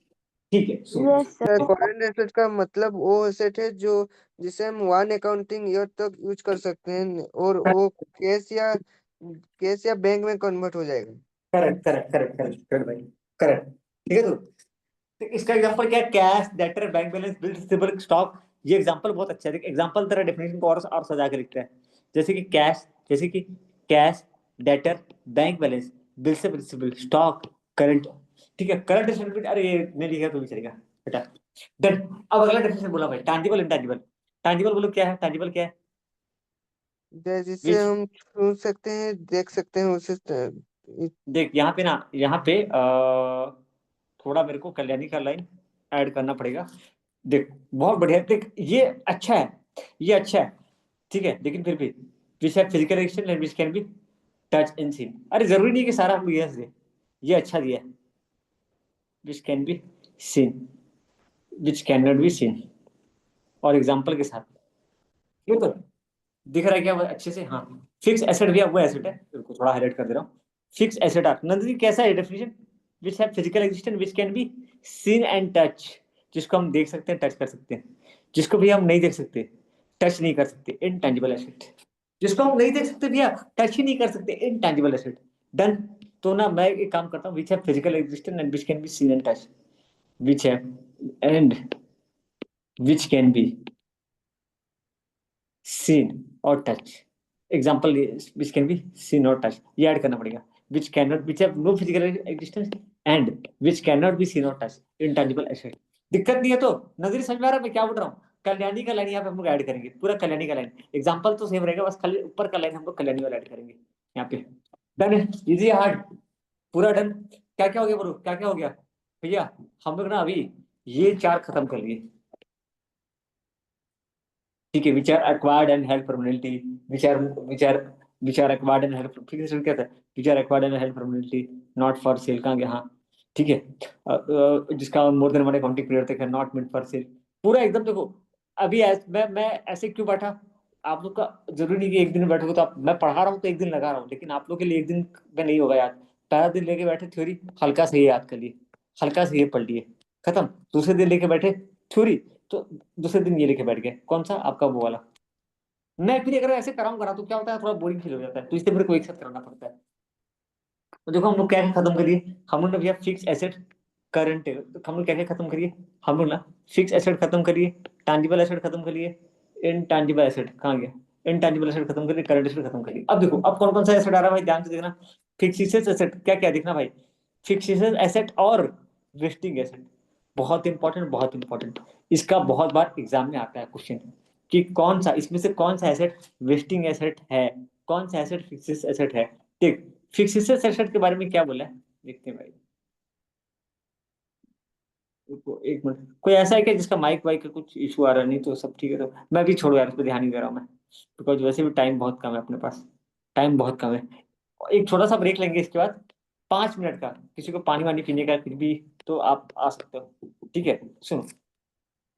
ठीक है, yes sir sir. Current asset का मतलब वो एसेट है जो जिसे हम वन अकाउंटिंग ईयर तक यूज कर सकते हैं, और वो कैश या बैंक में कन्वर्ट हो जाएगा। Correct correct correct correct correct भाई, करेक्ट। ठीक है, तो इसका एग्जांपल क्या है? Cash, debtor, bank balance, bill receivable, stock. ये एग्जांपल बहुत अच्छा है, एग्जांपल तेरा डेफिनेशन को और सजा के लिखता है। जैसे कि कैश, जैसे कि cash, debtor, bank balance, bill से रिसीवेबल, स्टॉक, करंट। ठीक है, करंट स्टेटमेंट, अरे ये नहीं लिखा तो भी चलेगा, बेटा। डन। अब अगला डेफिनेशन बोला भाई, टैंजिबल इंटैंजिबल। टैंजिबल बोलो क्या है, टैंजिबल क्या है? जिसे विच, हम छू सकते हैं, देख सकते हैं उसे देख यहाँ पे ना, यहाँ पे थोड़ा मेरे को कल्याणी का लाइन ऐड करना पड़ेगा। देख बहुत बढ़िया, देख ये अच्छा है, ये अच्छा है, ठीक है, लेकिन फिर भी विच है physical action and which can be touch in seen. अरे जरूरी नहीं कि सारा हम यस दे, ये अच्छा दिया है, विच can be scene, which can not be seen, और एग्जांपल के साथ। ये तो दिख रहा है क्या वो अच्छे से? हाँ, फिक्स एसेट भी, अब वो एसेट है, बिल्कुल थोड़ा हाईलाइट कर दे रहा हूँ। फिक्स एसेट आर नंदनी कैसा है डेफिनेशन? विच है physical existence which can be seen and touch, जिसको हम देख सकते हैं, टच कर सकते हैं, जिसको भी हम नहीं देख सकते, टच नहीं कर सकते, इनटेंजिबल एसेट। जिसको हम नहीं देख सकते भैया, टच ही नहीं कर सकते, इनटैंजिबल एसेट। डन। तो ना मैं एक काम करता हूँ, which have physical existence and which can be seen and touch, which have and which can be seen और touch. Example which can be seen और टच, ये ऐड करना पड़ेगा। Which can not, which have no physical existence and which can not be seen और touch, intangible asset. दिक्कत नहीं है तो, नजर समझ में आ रहा है मैं क्या बोल रहा हूँ? कल्याणी का लाइन यहाँ पे हम लोग ऐड करेंगे, पूरा कल्याणी का लाइन। एग्जाम्पल तो सेम रहेगा, बस खाली ऊपर का लाइन हम लोग कल्याणी वाला ऐड करेंगे यहाँ पे। डन है, इजी हार्ड, पूरा डन। क्या क्या हो गया बोलो, क्या क्या हो गया भैया? हम लोग ना अभी ये चार खत्म कर लिए, ठीक है। Which are acquired and help permanently, which are acquired and help, ठीक है क्या था? Which are acquired and help permanently, not for sale, कहाँ गया? हाँ ठीक है। जिसका more than one accounting period तक है, नॉट मेंट फॉर सेल। पूरा एकदम देखो। अभी मैं ऐसे क्यों बैठा? आप लोग का जरूरी नहीं कि एक दिन बैठोगे तो आप, मैं पढ़ा रहा हूँ तो एक दिन लगा रहा हूँ, लेकिन आप लोग के लिए एक दिन में नहीं होगा याद। पहला दिन लेके बैठे थ्योरी, हल्का से ही याद कर लिए, हल्का से ये पढ़ लिए, खत्म। दूसरे दिन लेके बैठे थ्योरी, तो दूसरे दिन ये लेके बैठ गए, कौन सा? आपका वो वाला। मैं फिर अगर ऐसे कराऊंगा ना तो क्या होता है, थोड़ा बोरिंग फील हो जाता है, तो इसलिए मेरे को एक साथ कराना पड़ता है। तो देखो हम लोग क्या क्या खत्म करिए, हम लोग ने भैया फिक्स एसेट, करंट, हम लोग क्या क्या खत्म करिए, हम लोग ना फिक्स एसेट खत्म करिए, टांजिबल एसेट खत्म करिए, इनटांजिबल एसेट कहाँ गया? इनटांजिबल एसेट खत्म करिए, करंट एसेट खत्म करिए। अब देखो अब कौन कौन सा एसेट आ रहा है भाई, ध्यान से देखना। फिक्सेस एसेट क्या क्या देखना भाई, फिक्सेस एसेट और वेस्टिंग एसेट, बहुत इंपॉर्टेंट, बहुत इंपॉर्टेंट। इसका बहुत बार एग्जाम में आता है क्वेश्चन, कि कौन सा इसमें से कौन सा एसेट वेस्टिंग एसेट है, कौन सा एसेट फिक्सेस एसेट है। ठीक, फिक्सेस एसेट के बारे में क्या बोला है, देखते हैं भाई। रुको एक मिनट, कोई ऐसा है क्या जिसका माइक वाइक का कुछ इशू आ रहा है? नहीं तो सब ठीक है, तो मैं भी छोड़ो यार, उस पर ध्यान नहीं दे रहा हूँ मैं, बिकॉज वैसे भी टाइम बहुत कम है अपने पास, टाइम बहुत कम है। एक छोटा सा ब्रेक लेंगे इसके बाद, 5 मिनट का। किसी को पानी वानी पीने का फिर भी तो आप आ सकते हो, ठीक है। सुनो,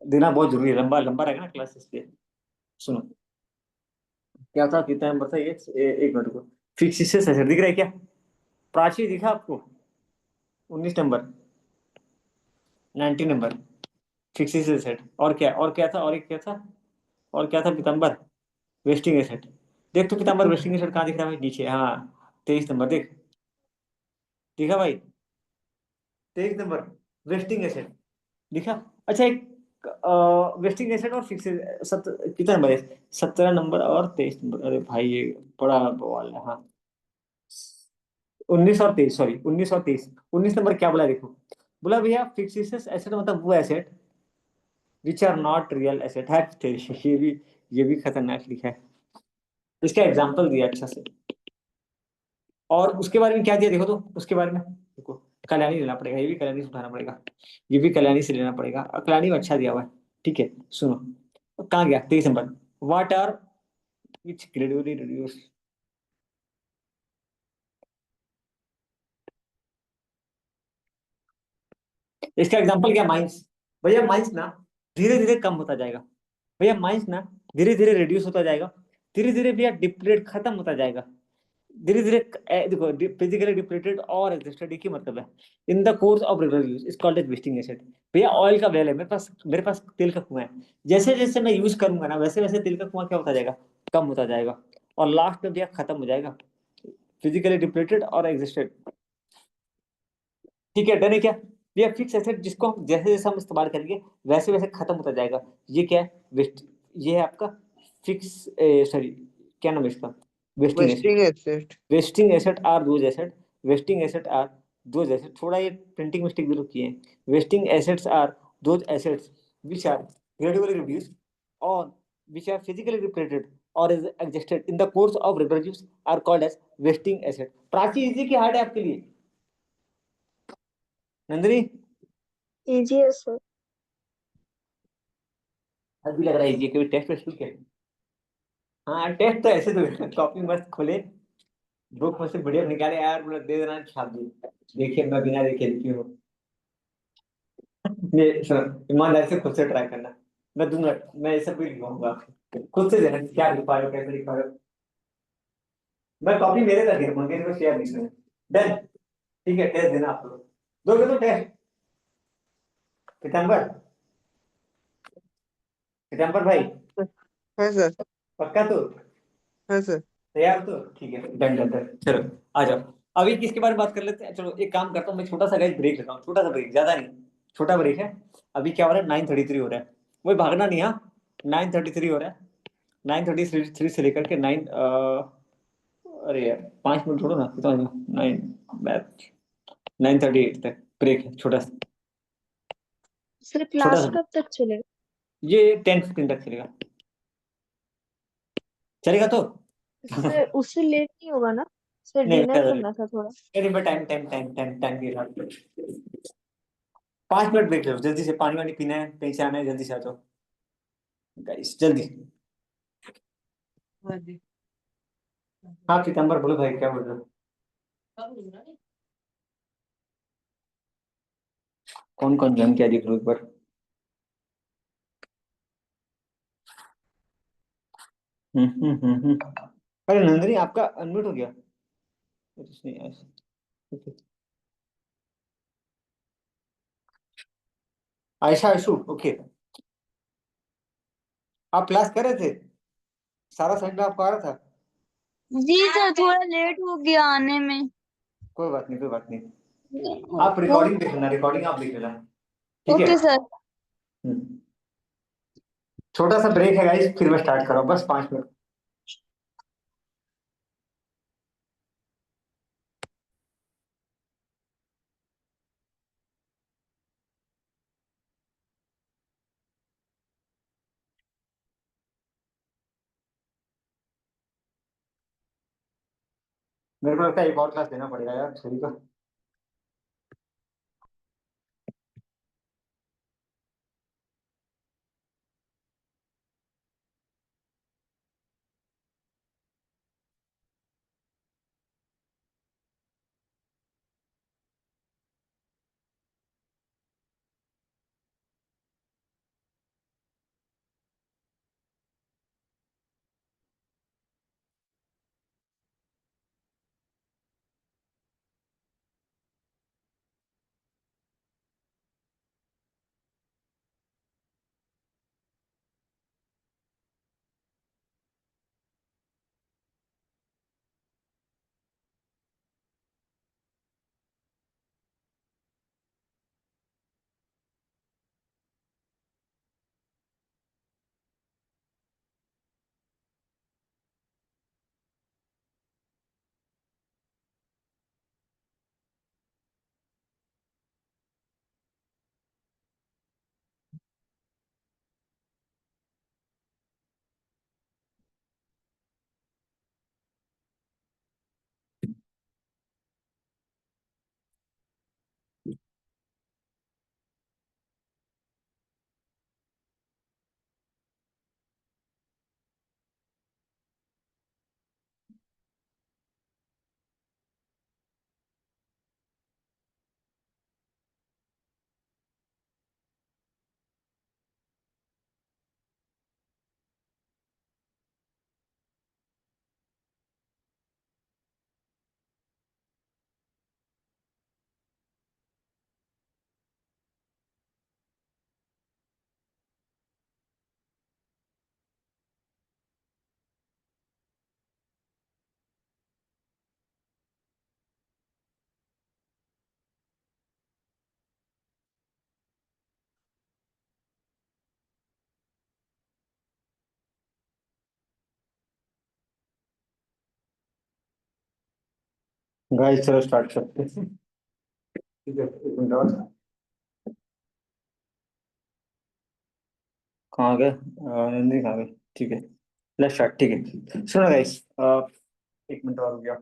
देना बहुत जरूरी है, लंबा लंबा रहेगा ना क्लास, इसलिए सुनो। क्या था, कितना नंबर था ये? एक मिनट को। फिक्सेस एसेट दिख रहा है क्या? प्राची दिखा आपको? 19 नंबर, 19 नंबर, फिक्सेस एसेट। और क्या, और क्या था, और एक क्या था, और क्या था पीताम्बर? Wasting asset. देख तो पीताम्बर, वेस्टिंग एसेट कहाँ दिख रहा है भाई? नीचे, हाँ 23 नंबर, देख, दिखा भाई? 23 नंबर, वेस्टिंग एसेट दिखा? अच्छा एक वेस्टिंग एसेट और फिक्स, कितना नंबर है? 17 नंबर और 23 नंबर, अरे भाई ये बड़ा बवाल है। हाँ 19 और 23, सॉरी 19 और 23। 19 नंबर क्या बोला देखो, बोला भैया फिक्सेस एसेट मतलब वो asset which are not real asset है। ये भी खतरनाक लिखा है, इसका एग्जाम्पल दिया अच्छा से। और उसके बारे में क्या दिया देखो, तो उसके बारे में देखो, कल्याणी लेना पड़ेगा, ये भी कल्याणी से उठाना पड़ेगा, ये भी कल्याणी से लेना पड़ेगा, और कल्याणी में अच्छा दिया हुआ है, ठीक है। सुनो कहाँ गया 23 number, what are which gradually reduce. इसका एग्जांपल क्या, माइंस। भैया माइंस ना धीरे धीरे कम होता जाएगा, भैया माइंस ना धीरे धीरे रिड्यूस होता जाएगा, धीरे धीरे भैया डिप्लेट खत्म होता जाएगा, धीरे धीरे। देखो फिजिकली डिप्लीटेड और एग्जिस्टेड एक ही मतलब है। In the course of regular use is called as wasting asset. भैया ऑयल का वेल है मेरे पास तेल का कुआं है, जैसे जैसे मैं यूज करूंगा ना वैसे वैसे तेल का कुआं क्या होता जाएगा, कम होता जाएगा, और लास्ट में भैया खत्म हो जाएगा, फिजिकली डिप्लीटेड और एग्जिस्टेड। ठीक है, डन है क्या? भैया फिक्स एसेट जिसको हम जैसे जैसे हम इस्तेमाल करेंगे वैसे वैसे खत्म होता जाएगा, ये क्या है? वेस्ट, ये है आपका फिक्स, सॉरी क्या नाम है इसका, wasting asset. Wasting asset. Wasting asset are those asset, wasting asset are those asset, थोड़ा ये प्रिंटिंग मिस्टेक भी किए हैं। Wasting assets are those assets which are gradually reduced or which are physically depleted or is adjusted in the course of regular use are called as wasting asset। Prachi easy की hard है आपके लिए? Nandini easy है sir. अभी लग रहा है easy, कोई टेस्ट वेस्ट क्या? हाँ टेस्ट तो ऐसे तो कॉपी मस्त खोले, बुक में से बढ़िया निकाले यार, बोला दे देना छाप दे, देखिए मैं बिना देखे लिखी हूँ। ये सुनो, ईमानदारी से खुद से ट्राई करना, मैं दूंगा, मैं ये सब भी लिखवाऊंगा, खुद से देना क्या लिख पा रहे हो, कैसे लिख पा रहे हो। मैं कॉपी मेरे तक रखूंगा, मेरे को शेयर नहीं करना। डन, ठीक है, टेस्ट देना आप लोग, दोगे तो टेस्ट। सितंबर, सितंबर भाई, हाँ सर। पक्का तो? हाँ सर। तैयार तो ठीक है, डन डन डन, चलो आ जाओ। अभी किसके बारे में बात कर लेते हैं, चलो एक काम करता हूँ मैं, छोटा सा गाइस ब्रेक लेता हूँ, छोटा सा ब्रेक, ज्यादा नहीं, छोटा ब्रेक है। अभी क्या हो रहा है, 9:33 हो रहा है, वही भागना नहीं, हाँ 9:33 हो रहा है, 9:33 से लेकर के 9 अरे यार 5 मिनट छोड़ो ना, कितना 9:38 तक ब्रेक है, छोटा सा, सर छोटा क्लास सा। कब तक चलेगा? ये 10:15 तक चलेगा, चलेगा तो सर उससे लेट नहीं होगा ना? सर नहीं डिनर करना था थोड़ा। नहीं, time time time time time के साथ 5 मिनट ब्रेक लो, जल्दी से पानी वानी पीना है, कहीं से आना है, जल्दी से आ जाओ गाइस, जल्दी। हाँ जी। हाँ पीताम्बर बोलो भाई, क्या बोल रहे हो? कौन कौन ज्वाइन किया जी ग्रुप पर? अरे नंदनी आपका अनम्यूट हो गया, कुछ नहीं ऐसे, okay। आयशा आयशु, ओके। आप क्लास कर रहे थे, सारा संडे आपको आ रहा था? जी सर, थोड़ा लेट हो गया आने में। कोई बात नहीं, कोई बात नहीं, आप वो रिकॉर्डिंग देख लेना, रिकॉर्डिंग आप देख लेना, ठीक है। Okay sir. हम्म। छोटा सा ब्रेक है गाइस, फिर मैं स्टार्ट कर रहा हूँ, बस 5 मिनट। मेरे को लगता है एक और क्लास देना पड़ेगा यार सही का। गाइस चलो स्टार्ट करते हैं, ठीक है, एक मिनट और। कहाँ गए नंदनी, कहाँ गए? ठीक है, लेट्स स्टार्ट, ठीक है, सुनो गाइस, एक मिनट और हो गया।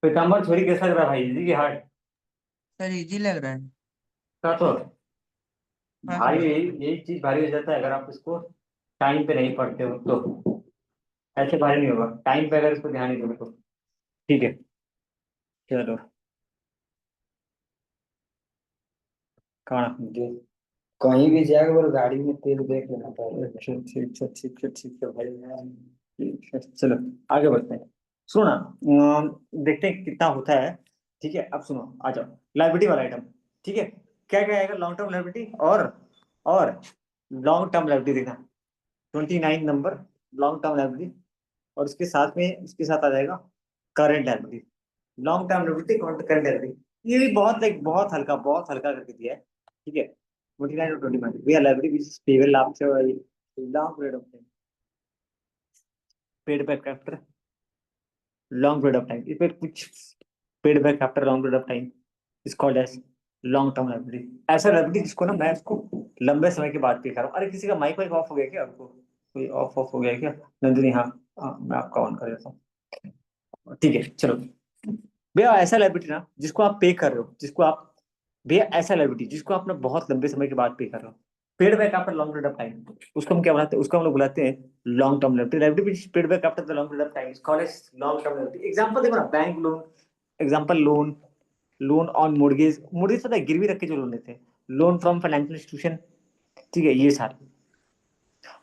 पीताम्बर छोरी कैसा लग रहा है भाई, इजी की हार्ड? सर इजी लग रहा है। का तो हाँ भारी, सर। यही चीज भारी हो जाता है अगर आप इसको टाइम पे नहीं पढ़ते हो तो। ऐसे भारी नहीं होगा टाइम पे अगर इसको ध्यान नहीं दोगे तो। ठीक है चलो। कहाँ दे, कहीं भी जाएगा वो गाड़ी में तेल देख लेना पड़ेगा। अच्छा ठीक है भाई। ठीक है चलो आगे बढ़ते हैं। सुनो ना, देखते हैं कितना होता है। ठीक है अब सुनो, आ जाओ लाइबिलिटी वाला आइटम। ठीक है, क्या क्या आएगा, लॉन्ग टर्म लाइबिलिटी और लॉन्ग टर्म लाइबिलिटी देखना। 29 नंबर लॉन्ग टर्म लाइबिलिटी, और उसके साथ आ जाएगा current liability. Long term liability current liability, ये भी बहुत हल्का करके दिया है। ठीक है 29 और 21 we are liability which is payable after long period of time, paid back after long period of time. इस पे कुछ paid back after long period of time is called as long term liability. ऐसा liability जिसको ना मैं इसको लंबे समय के बाद पे कर रहा हूँ। अरे किसी का माइक वाइक ऑफ हो गया क्या आपको? कोई ऑफ हो गया क्या? नंदिनी हाँ, मैं आपका ऑन कर देता हूँ। ठीक है चलो भैया, ऐसा लाइबिलिटी ना जिसको आप पे कर रहे हो, भैया ऐसा लाइबिलिटी जिसको आप ना बहुत लंबे समय के बाद पे कर रहे हो, paid back after long period of time, उसको हम क्या बुलाते हैं? उसको हम लोग बुलाते हैं long term liability. Liability paid back after the long period of time is called as long term liability. Example देखो ना, bank loan, example loan, loan on mortgage, mortgage पता है गिरवी रख के जो लोन लेते हैं, लोन फ्रॉम फाइनेंशियल इंस्टीट्यूशन। ठीक है ये सारे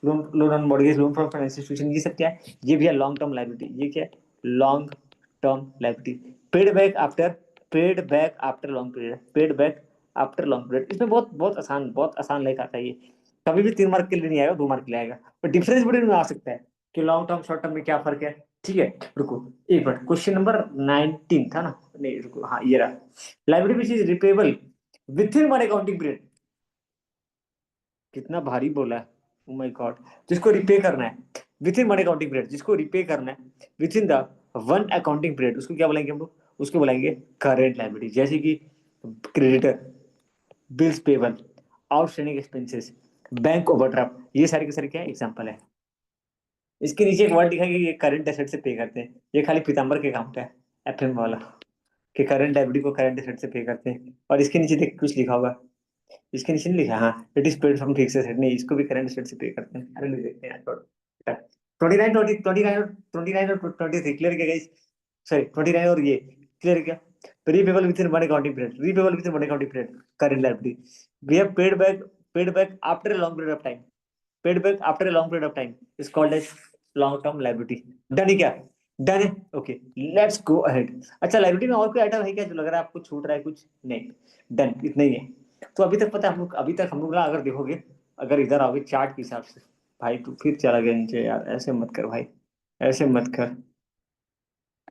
loan, loan on mortgage, loan from financial institution, ये सब क्या है? ये भी है लॉन्ग टर्म लायबिलिटी। ये क्या है? Long term liability. Paid back after long period, paid back after long period. इसमें बहुत आसान लेख आता है ये। कभी भी 3 मार्क के लिए नहीं आएगा, 2 मार्क के लिए आएगा, पर डिफरेंस बिटवीन में आ सकता है कि लॉन्ग टर्म शॉर्ट टर्म में क्या फर्क है। ठीक है रुको एक मिनट, क्वेश्चन नंबर 19 था ना? नहीं रुको, हाँ ये रहा। Liability which is repayable with in one accounting period. कितना भारी बोला है, ओ माय गॉड। जिसको रिपे करना है with in one accounting period, जिसको रिपे करना है with in the one accounting period, उसको क्या बोलेंगे हम लोग? उसको बोलेंगे करेंट लायबिलिटी। जैसे कि creditor, bills payable, outstanding expenses, bank overdraft, ये सारे के सारे क्या एग्जांपल है। इसके नीचे एक वर्ड लिखा है कि ये करंट एसेट से पे करते हैं। ये खाली पीताम्बर के काम का है, एफएम वाला, कि करंट लायबिलिटी को करंट एसेट से पे करते हैं। और इसके नीचे देख कुछ लिखा होगा, इसके नीचे नहीं लिखा, हाँ it is paid from fix asset, नहीं इसको भी करंट एसेट से पे करते हैं। अरे नहीं देखते हैं यार, 29 और 23 क्लियर किया गाइस? सॉरी 29 और ये क्लियर किया। Repayable within one accounting period, repayable within one accounting period, current liability. We have paid back after a long period of time, paid back after a long period of time is called as long term liability. Done है क्या? Done है okay, let's go ahead. अच्छा liability में और कोई item है क्या जो लग रहा है आपको छूट रहा है कुछ? नहीं, डन इतना ही है। तो अभी तक पता है हम लोग, अभी तक हम लोग ना अगर देखोगे, अगर इधर आओगे चार्ट के हिसाब से, भाई तू फिर चला गया नीचे यार, ऐसे मत कर भाई, ऐसे मत कर।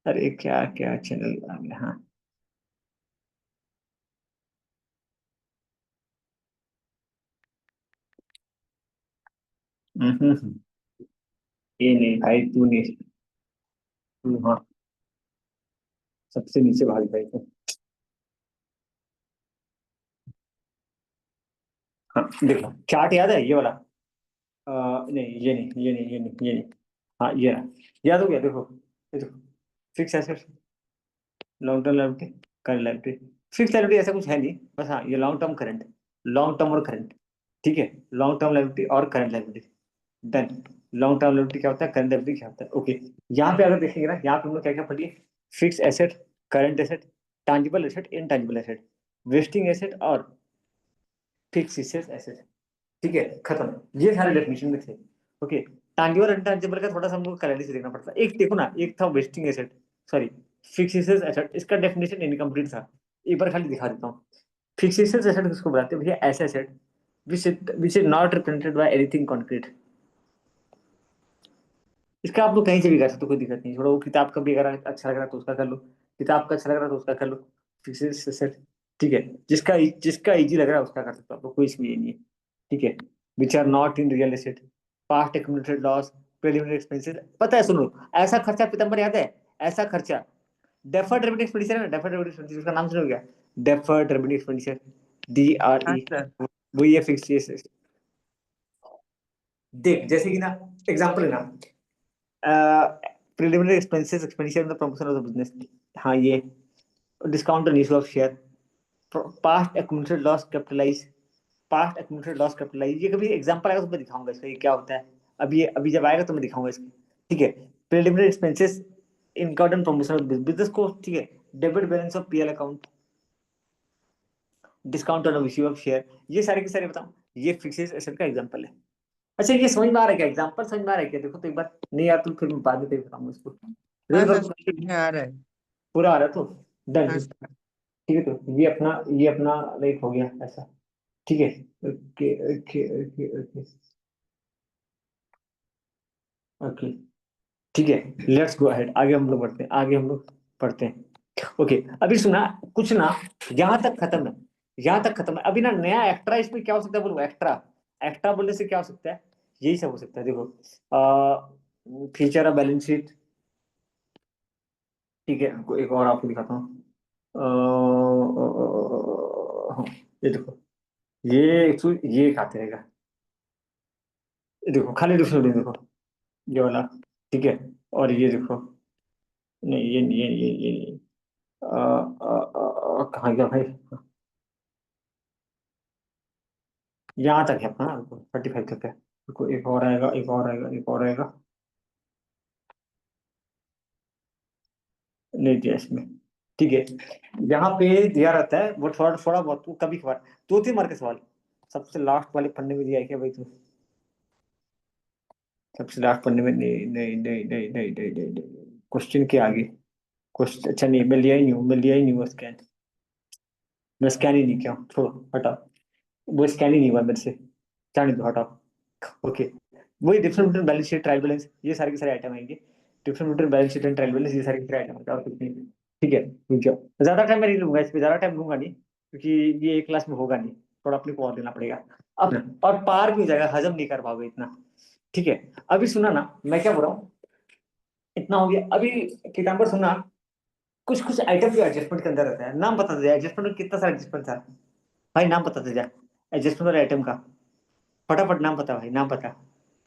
अरे क्या क्या चैनल आ गया, हाँ हम्म। ये नहीं भाई, तू नहीं, तू हाँ सबसे नीचे भाग भाई तू। हाँ देखो चार्ट याद है ये वाला? नहीं ये नहीं, हाँ ये रहा। याद हो गया? देखो ये देखो, fix assets, long term liability, current liability. Fix liability ऐसा कुछ है नहीं, बस हाँ ये long term current, long term और करंट। ठीक है लॉन्ग टर्म लायबिलिटी और current liability, done. Long term liability क्या होता है, करंट लायबिलिटी क्या होता है, ओके। यहाँ पे अगर देखेंगे ना, यहाँ पे हम लोग क्या क्या पढ़िए? Fix asset, current asset, tangible asset, intangible asset, wasting asset और फिक्स एसेट। ठीक है खत्म, ये सारे डेफिनेशन में थे। ओके, टांजिबल अनटांजिबल का थोड़ा सा हमको क्लैरिटी से देखना पड़ता है। एक देखो ना, एक था wasting asset, sorry fix asset, इसका डेफिनेशन इनकम्प्लीट था, एक बार खाली दिखा देता हूँ। फिक्स एसेट किसको बुलाते हैं भैया? ऐसे asset which is not represented by anything concrete. इसका आप लोग कहीं से भी कर सकते हो, कोई दिक्कत नहीं। थोड़ा वो किताब का भी अगर अच्छा लग रहा है तो उसका कर लो, किताब का अच्छा लग रहा है तो उसका कर लो, फिक्स एसेट। ठीक है, जिसका इजी लग रहा है उसका कर सकते हो आप लोग, कोई इसमें ये नहीं है। ठीक है, which are not in real estate, past accumulated loss, preliminary expenses. पता है सुनो, ऐसा खर्चा पीतम्बर याद है? ऐसा खर्चा डेफर्ड रेवेन्यू एक्सपेंडिचर है ना, डेफर्ड रेवेन्यू एक्सपेंडिचर, उसका नाम सुनो क्या? डेफर्ड रेवेन्यू एक्सपेंडिचर, हाँ DRE। सर। वो ये फिक्स एसेट। देख जैसे कि ना, एग्जांपल है ना, preliminary expenses, expenditure in the promotion of the business, हाँ ये discount on issue of share, past accumulated loss capitalize, past accumulated loss capitalize, ये कभी एग्जांपल आएगा तो मैं दिखाऊंगा इसका ये क्या होता है। अभी जब आएगा तो मैं दिखाऊंगा इसको, ठीक है। Preliminary expenses incurred on promotion of business को, ठीक है। Debit balance of PL account, discount on issue of share, ये सारे के सारे बताऊं, ये फिक्सेड एसेट का एग्जांपल है। अच्छा ये समझ में आ रहा है क्या, एग्जांपल समझ में आ रहा है क्या? देखो तो एक बार नहीं यार तो फिर मैं बाद में तेरे को बताऊंगा इसको। हाँ रीड सर करो, में आ रहा है। पूरा आ रहा है तो डन, हाँ ठीक है। तो ये अपना लाइक हो गया ऐसा, ठीक है। Okay okay okay okay okay, ठीक है। लेट्स गो अहेड, आगे हम लोग बढ़ते हैं, आगे हम लोग पढ़ते हैं। ओके अभी सुना कुछ ना, यहाँ तक खत्म है, यहाँ तक खत्म है। अभी ना नया एक्स्ट्रा इसमें क्या हो सकता है बोलो, एक्स्ट्रा, एक्स्ट्रा बोलने से क्या हो सकता है, यही सब हो सकता है। देखो फीचर ऑफ बैलेंस शीट, ठीक है। एक और आपको दिखाता हूँ। हाँ, ये देखो, ये खाते रहेगा, ये देखो खाली डिफरेंस देखो, ये वाला, ठीक है। और ये देखो, नहीं ये नहीं, ये नहीं। कहाँ गया भाई, यहाँ तक है अपना, 35 तक है। देखो एक और आएगा, एक और आएगा, एक और आएगा, नहीं दिया इसमें, ठीक है। यहाँ पे दिया रहता है वो थोड़ा थोड़ा बहुत, वो कभी कभार 2-3 मार्क के सवाल सबसे लास्ट वाले पन्ने में दिया है क्या भाई तू, सबसे लास्ट पन्ने में, नहीं नहीं नहीं नहीं नहीं नहीं नहीं नहीं, क्वेश्चन के आगे क्वेश्चन, अच्छा नहीं मैं लिया ही नहीं हूँ, मैं लिया ही नहीं हूँ स्कैन, मैं स्कैन ही नहीं किया हूँ, छोड़ो हटाओ, वो स्कैन ही नहीं हुआ मेरे से, जाने दो हटाओ। ओके वही different between balance sheet, trial balance, ये सारे के सारे आइटम आएंगे। Different between balance sheet and trial balance, ये सारे के सारे आइटम आएंगे, और कुछ नहीं, ठीक है। रुक जाओ, ज्यादा टाइम मैं नहीं लूंगा इस पे, ज्यादा टाइम लूंगा नहीं क्योंकि ये एक क्लास में होगा नहीं, थोड़ा अपने को और देना पड़ेगा अब, और पार भी हो जाएगा, हजम नहीं कर पाओगे इतना, ठीक है। अभी सुना ना मैं क्या बोल रहा हूँ, इतना हो गया। अभी किताब पर सुना, कुछ कुछ आइटम जो एडजस्टमेंट के अंदर रहता है, नाम बता दे एडजस्टमेंट में कितना सारा एडजस्टमेंट था भाई, नाम बता दे जा एडजस्टमेंट वाले आइटम का, फटाफट नाम बता भाई, नाम बता,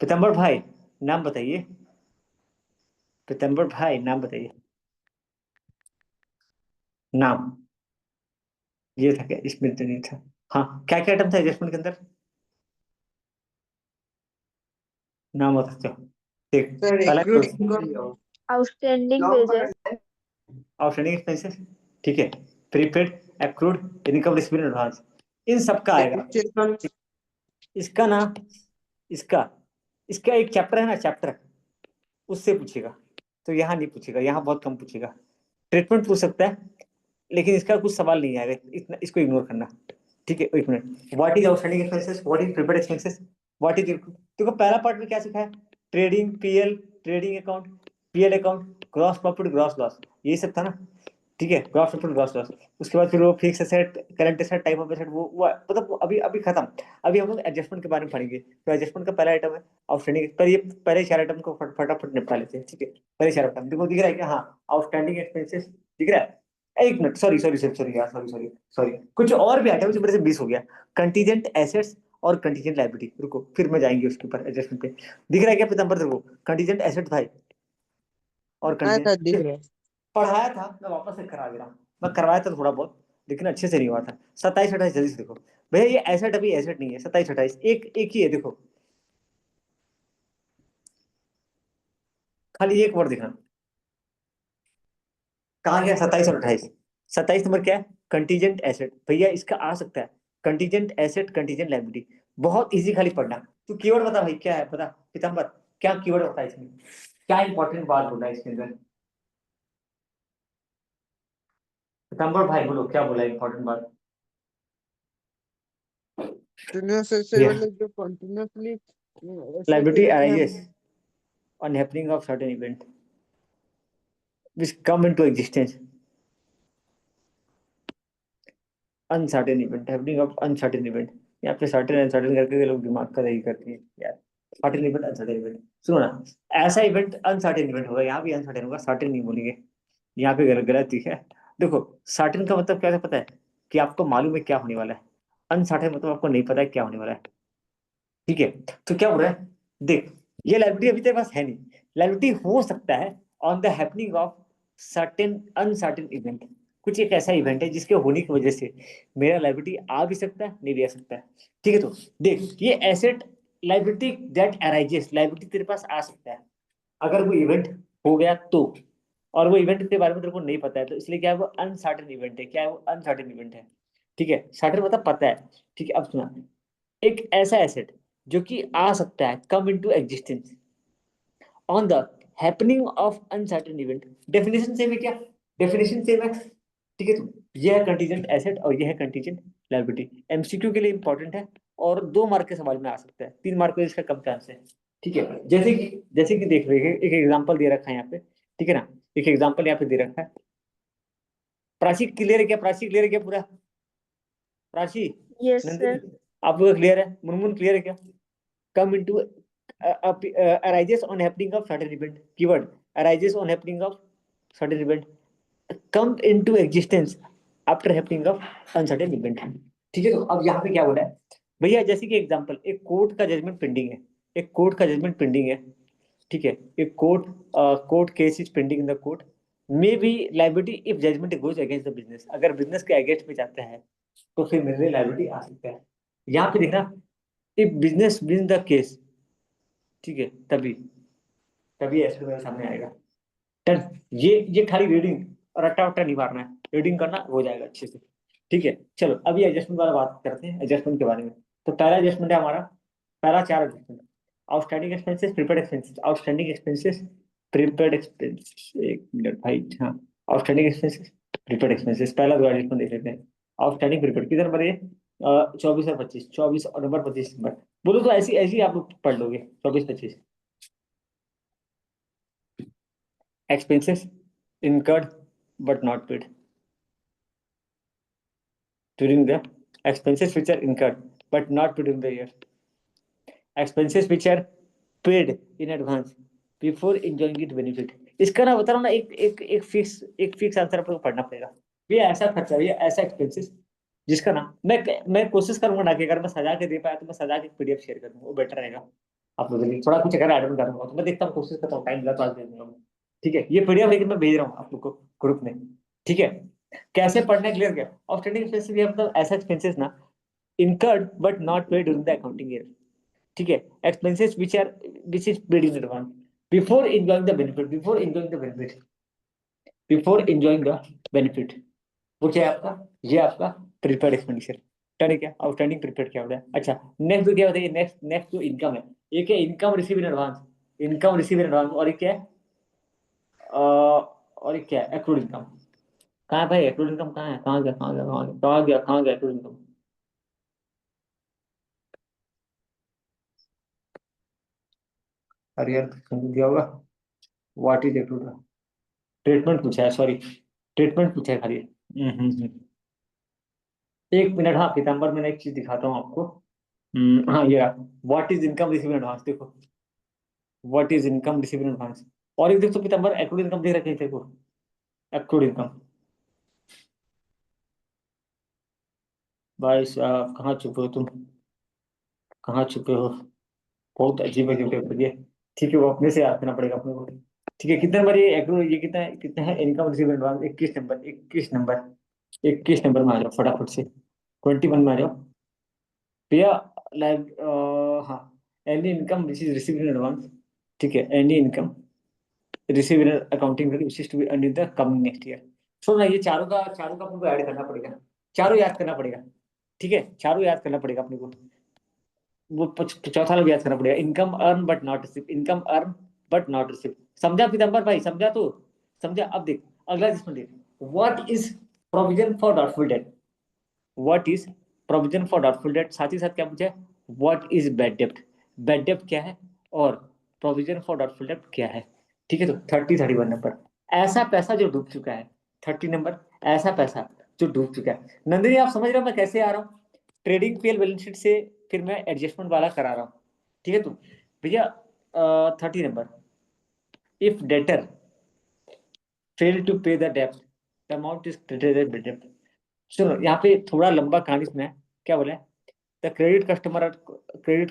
पीतम्बर भाई नाम बताइए, पीतम्बर भाई नाम बताइए, नाम, ये था क्या इसमें तो नहीं था। हाँ क्या क्या आइटम था एडजस्टमेंट के अंदर, नाम बता सकते हो, देख सर पहला accrued outstanding wages, outstanding expenses, ठीक है। Prepaid, accrued, income received in advance, इन सबका आएगा। इसका ना, इसका इसका एक चैप्टर है ना, चैप्टर उससे पूछेगा, तो यहाँ नहीं पूछेगा, यहाँ बहुत कम पूछेगा। ट्रीटमेंट पूछ सकता है लेकिन इसका कुछ सवाल नहीं आएगा, इतना इसको इग्नोर करना, ठीक है। एक minute, what is outstanding expenses, what is prepaid expenses, what is, देखो पहला पार्ट में क्या सीखा है, trading PL, trading account, PL account, gross profit, gross loss, ये सब था ना, ठीक है। ग्रॉस प्रॉफिट, ग्रॉस लॉस, उसके बाद फिर वो fix asset, current asset, type of asset, वो मतलब अभी अभी खत्म। अभी हम लोग एडजस्टमेंट के बारे में पढ़ेंगे, तो एडजस्टमेंट का पहला आइटम है आउटस्टैंडिंग, पर ये पहले 4 आइटम को फटाफट निपटा लेते हैं, ठीक है। पहले 4 आइटम देखो, दिख रहा है क्या, हाँ आउटस्टैंडिंग एक्सपेंसेस दिख रहा है। एक minute, sorry sorry sorry sorry यार, सॉरी सॉरी सॉरी, कुछ और भी आइटम मेरे से 20 हो गया, कंटीजेंट एसेट्स और कंटीजेंट लायबिलिटी, रुको फिर मैं जाएंगे उसके ऊपर एडजस्टमेंट पे। दिख रहा है क्या पीतम्बर तेरे को, कंटीजेंट एसेट भाई और हाँ सर दिख कंटीजेंट, रहा है। पढ़ाया था मैं वापस से करा दे रहा हूँ, मैं करवाया था थोड़ा बहुत लेकिन अच्छे से नहीं हुआ था। 27-28 जल्दी से देखो भैया, ये एसेट अभी एसेट नहीं है, 27-28 एक एक ही है, देखो खाली एक वर्ड दिखा, कहाँ गया 27 और 28, 27 नंबर क्या है, कंटीजेंट एसेट, भैया इसका आ सकता है कंटीजेंट एसेट, कंटीजेंट लायबिलिटी, बहुत इजी, खाली पढ़ना। तू कीवर्ड बता भाई क्या है, बता पीताम्बर, क्या कीवर्ड बता इसमें, क्या इंपॉर्टेंट बात बोला है इसके अंदर, पीताम्बर भाई बोलो क्या बोला इंपॉर्टेंट बात। कंटिन्यूअस ऐसे Yeah. मतलब जो continuously Liability arises on happening of certain event which come into existence. Uncertain event, happening of uncertain event. यहाँ पे certain uncertain करके लोग दिमाग का दही करते हैं यार, certain event uncertain event, सुनो ना, ऐसा इवेंट अनसर्टेन इवेंट होगा, यहाँ भी अनसर्टेन होगा, सर्टेन नहीं बोलेंगे, यहाँ पे गलत गलत है। देखो सर्टेन का मतलब क्या है पता है, कि आपको मालूम है क्या होने वाला है, अनसर्टेन मतलब आपको नहीं पता है क्या होने वाला है, ठीक है। तो क्या हो रहा है, देख ये लाइबिलिटी अभी तेरे पास है नहीं, लाइबिलिटी हो सकता है on the happening of certain uncertain event, कुछ एक ऐसा इवेंट है जिसके होने की वजह से मेरा लायबिलिटी आ भी सकता है, नहीं भी आ सकता है। ठीक है, तो देख ये asset liability that arises, liability तेरे पास आ सकता है अगर वो इवेंट हो गया तो, और वो इवेंट के बारे में तेरे को नहीं पता है, तो इसलिए क्या है वो अनसर्टेन इवेंट है। क्या है वो? अनसर्टेन इवेंट है। ठीक है, सर्टेन मतलब पता है। ठीक है, अब सुना, एक ऐसा एसेट जो कि आ सकता है, come into existence on the happening of uncertain event. Definition same है क्या? डेफिनेशन सेम है। ठीक है, तो ये है कंटीजेंट एसेट और ये है कंटीजेंट लायबिलिटी। एमसीक्यू के लिए इंपॉर्टेंट है और 2 मार्क के सवाल में आ सकता है, 3 मार्क में इसका कम चांस है। ठीक है, जैसे कि देख रहे हैं, एक एग्जांपल दे रखा है यहाँ पे। ठीक है ना, एक एग्जांपल यहाँ पे दे रखा है। प्राची क्लियर है क्या? प्राची क्लियर है क्या पूरा? Prachi, Yes, Nandini, sir. आपको क्लियर है? मुनमुन क्लियर है क्या? Come into arises on happening of certain event, keyword arises on happening of certain event, come into existence after happening of uncertain event। ठीक है, तो अब यहाँ पे क्या बोला है भैया, जैसे कि एग्जांपल, एक कोर्ट का जजमेंट पेंडिंग है, एक कोर्ट का जजमेंट पेंडिंग है। ठीक है, एक court case is pending in the court, may be liability if judgement goes against the business, अगर बिजनेस के अगेंस्ट में जाता है तो फिर मेरे लिए लाइबिलिटी आ सकता है। यहाँ पे देखना, if business win the case, ठीक है, तभी तभी ऐसे मेरे सामने आएगा। टन, ये खाली रीडिंग और रट्टा वट्टा नहीं मारना है, रीडिंग करना हो जाएगा अच्छे से। ठीक है, चलो अभी एडजस्टमेंट वाला बात करते हैं, एडजस्टमेंट के बारे में। तो पहला एडजस्टमेंट है हमारा, पहला 4 adjustment, outstanding expenses, prepaid expenses, outstanding expenses, prepaid expense, एक मिनट भाई, हाँ, आउटस्टैंडिंग एक्सपेंसेस, प्रीपेड एक्सपेंसेस, पहला 2 एडजस्टमेंट देख लेते हैं। आउटस्टैंडिंग प्रीपेड किधर नंबर है? 24 और 25, 24 और नंबर 25 नंबर, बोलो तो ऐसी ऐसी आप लोग पढ़ लोगे 24-25। expenses incurred but not paid during the expenses which are incurred but not paid in the year, expenses which are paid in advance before enjoying it benefit। इसका ना बता रहा हूँ ना, एक फिक्स आंसर आपको पढ़ना पड़ेगा। ये ऐसा खर्चा, ये ऐसा एक्सपेंसेस जिसका ना मैं कोशिश करूंगा ना कि अगर मैं सजा के दे पाया तो मैं सजा के पीडीएफ शेयर कर दूंगा, वो बेटर रहेगा आप लोगों के लिए। थोड़ा कुछ अगर ऐड कर दूंगा तो मैं देखता हूँ, कोशिश करता हूँ, टाइम मिला तो आज दे दूंगा। ठीक है, ये पीडीएफ लेकिन मैं भेज रहा हूँ आप लोग को ग्रुप में। ठीक है, कैसे पढ़ना है क्लियर क्या? आउटस्टैंडिंग एक्सपेंसेस भी मतलब ऐसा एक्सपेंसेस ना incurred but not paid during the accounting year। ठीक है, expenses which is paid in advance before enjoying the benefit, before enjoying the benefit। वो क्या है आपका? ये आपका प्रीपेड एक्सपेंडिचर। टर्न है क्या? आउटस्टैंडिंग प्रीपेड क्या होता है? अच्छा, नेक्स्ट क्या बताइए? नेक्स्ट जो इनकम है, एक है income receive in advance, income receive in advance, और एक क्या है? और एक क्या है? Accrued income. कहाँ है भाई एक्रूड इनकम? कहाँ है? कहाँ गया? कहाँ गया? कहाँ गया? कहाँ गया? कहाँ गया एक्रूड इनकम? अरे यार समझ दिया होगा। What is accrued? ट्रीटमेंट पूछा है, सॉरी, ट्रीटमेंट पूछा है खाली। 1 मिनट, हाँ पीताम्बर, मैंने एक चीज दिखाता हूँ आपको। हाँ ये रहा, what is income receive in advance, देखो what is income receive in advance. और एक देखो पीताम्बर, एक्रूड इनकम दे रखे हैं, देखो एक्रूड इनकम। भाई साहब कहाँ छुपे हो तुम, कहाँ छुपे हो? बहुत अजीब अजीब पेपर ये। ठीक है, वो अपने से याद करना पड़ेगा अपने को। ठीक है, कितने नंबर ये एक्रूड, ये कितना है, कितना है income receive in advance? 21 number, 21 number, 21 number में आ जाओ फटाफट से, 21 में आ जाओ भैया। लाइक हाँ, any income which is received in advance. ठीक है, any income receive in accounting which is to be earn in the coming next year. So ना ये चारों का अपने को ऐड करना पड़ेगा, चारों याद करना पड़ेगा। ठीक है, चारों याद करना पड़ेगा अपने को। वो चौथा लोग याद करना पड़ेगा, income earn but not receive, income earn but not receive. समझा पीतम्बर भाई? समझा तो समझा। अब देख अगला जिसमें देख, what is provision for doubtful debt, what is provision for doubtful debt, साथ ही साथ क्या पूछा है? व्हाट इज बैड डेप्ट, बैड डेप्ट क्या है और प्रोविजन फॉर डाउटफुल डेप्ट क्या है। ठीक है, तो 31 नंबर, ऐसा पैसा जो डूब चुका है। 30 नंबर, ऐसा पैसा जो डूब चुका है। नंदिनी आप समझ रहे हो मैं कैसे आ रहा हूँ? ट्रेडिंग पीएल बैलेंस शीट से फिर मैं एडजस्टमेंट वाला करा रहा हूँ। ठीक है, तो भैया 30 number, if debtor fail to pay the dept the amount is credited as डेप्ट। सुनो यहाँ पे थोड़ा लंबा कहानी सुना है, क्या बोला है? The credit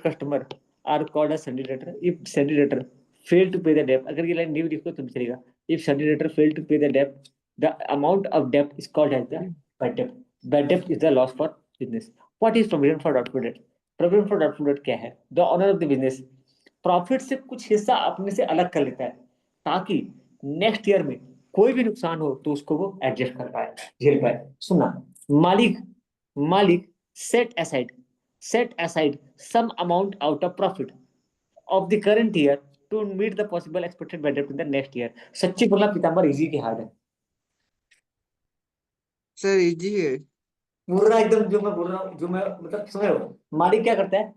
customer are called as sundry debtor if sundry debtor fail to pay the डेप्ट। अगर ये लाइन नहीं लिखो तो भी चलेगा, If certain debtor fail to pay the debt, the amount of debt is called as the bad debt. Bad debt is the loss for business. What is provision for doubtful debt? Provision for doubtful debt क्या है? The owner of the business profit से कुछ हिस्सा अपने से अलग कर लेता है ताकि नेक्स्ट ईयर में कोई भी नुकसान हो तो उसको वो एडजस्ट कर पाए, झेल पाए। सुना, मालिक मालिक set aside some amount out of profit of the current year to meet the possible expected bad debt in the next year. सच्ची बोलना पीताम्बर इजी की हार्ड है? सर इजी है। पूरा एकदम जो मैं बोल रहा हूँ, जो मैं मतलब समझ रहे हो, मालिक क्या करता है,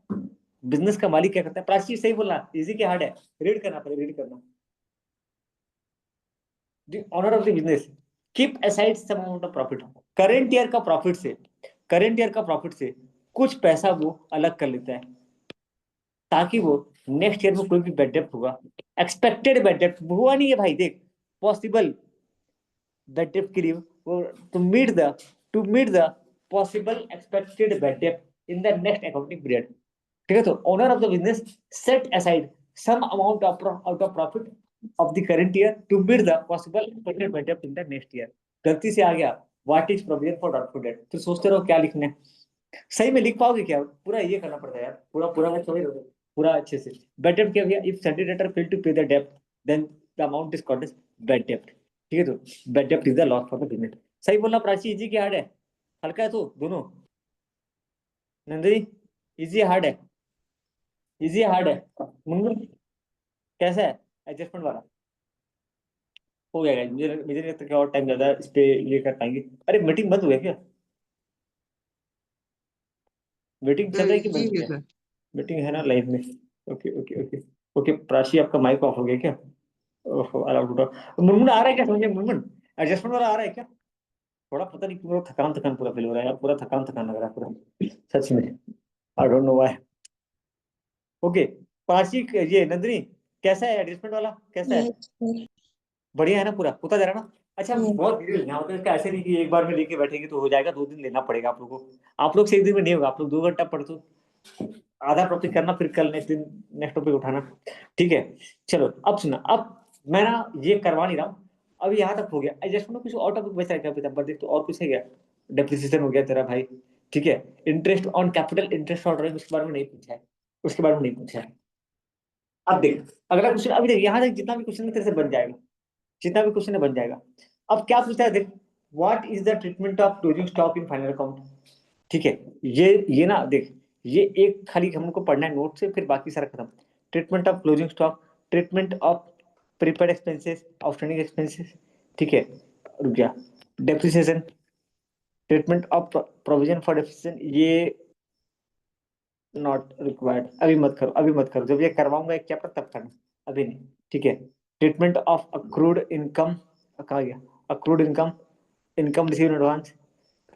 बिजनेस का मालिक क्या करता है, प्राची सही बोला, इजी की हार्ड है, रीड करना पड़ेगा, रीड करना। The owner of the business keep aside some amount of profit, current year का प्रॉफिट से कुछ पैसा वो अलग कर लेता है ताकि वो नेक्स्ट ईयर में कोई भी बैड डेप्ट होगा, एक्सपेक्टेड बैड डेप्ट हुआ नहीं है भाई, देख पॉसिबल बैड डेप्ट के लिए वो to meet the possible expected bad डेप्ट in the next accounting period. ठीक है, तो owner of the business set aside some amount out of profit of the current year to meet the possible expected bad डेप्ट in the next year. गलती से आ गया what is provision for doubtful debt, तो सोचते रहो क्या लिखना है, सही में लिख पाओगे क्या, पूरा ये करना पड़ता है यार, पूरा मैं समझ रहा हूँ पूरा अच्छे से। बैड डेप्ट क्या भैया, if certain debtor fail to pay the डेब्ट then the amount is called as bad डेप्ट। ठीक है, तो bad dept is the loss for the business. सही बोलना प्राची, इजी की हार्ड है? हल्का है तो दोनों, नंदिनी इजी हार्ड है? इजी हार्ड है? मुन्नू कैसा है, एडजस्टमेंट वाला हो गया guys? मुझे नहीं लगता कि और टाइम ज्यादा इस पे ये कर पाएंगे। अरे मीटिंग बंद हो गया क्या? मीटिंग चल रही है कि बंद हो इजी है गया? सर। मीटिंग है ना लाइव में? Okay okay okay okay. Prachi आपका माइक ऑफ हो गया क्या? ओहो अलाउड उठा। मुनमुन आ रहा है क्या समझे, मुनमुन एडजस्टमेंट वाला आ रहा है क्या? थोड़ा पता नहीं पूरा थकान पूरा फील हो रहा है यार, पूरा थकान लग रहा है पूरा, सच में I don't know why. Okay Prachi, ये नंदिनी कैसा है, एडजस्टमेंट वाला कैसा है? Yes, sir. बढ़िया है ना, पूरा होता जा रहा है ना? अच्छा Yes. बहुत धीरे लेना होता है इसका, ऐसे नहीं कि एक बार में लेके बैठेंगे तो हो जाएगा, 2 दिन लेना पड़ेगा आप लोगों को। आप लोग से एक दिन में नहीं होगा, आप लोग 2 घंटा पढ़ दो, आधा टॉपिक करना, फिर कल नेक्स्ट दिन नेक्स्ट टॉपिक उठाना। ठीक है, चलो अब सुना, अब मैं ना ये करवा नहीं रहा हूँ, अब यहाँ तक हो गया एडजस्टमेंट में, कुछ और टॉपिक बचा है क्या पीताम्बर? देख तो और कुछ है क्या? डेप्रिसिएशन हो गया तेरा भाई, ठीक है, interest on capital, interest on drawing, उसके बारे में नहीं पूछा है, उसके बारे में नहीं पूछा है। अब देख अगला क्वेश्चन, अभी देख यहाँ तक जितना भी क्वेश्चन तेरे से बन जाएगा, जितना भी क्वेश्चन बन जाएगा। अब क्या पूछता है देख, what is the treatment of closing stock in final account? ठीक है, ये ना देख, ये एक खाली हमको पढ़ना है नोट से, फिर बाकी सारा खत्म। Treatment of closing stock, treatment of prepaid expenses, outstanding expenses, ठीक है, रुक गया, depreciation, treatment of provision for depreciation, ये नॉट रिक्वायर्ड, अभी मत करो, जब ये करवाऊंगा एक चैप्टर तब करना, अभी नहीं। ठीक है, ट्रीटमेंट ऑफ अक्रूड इनकम, कहा गया, accrued income receive in advance,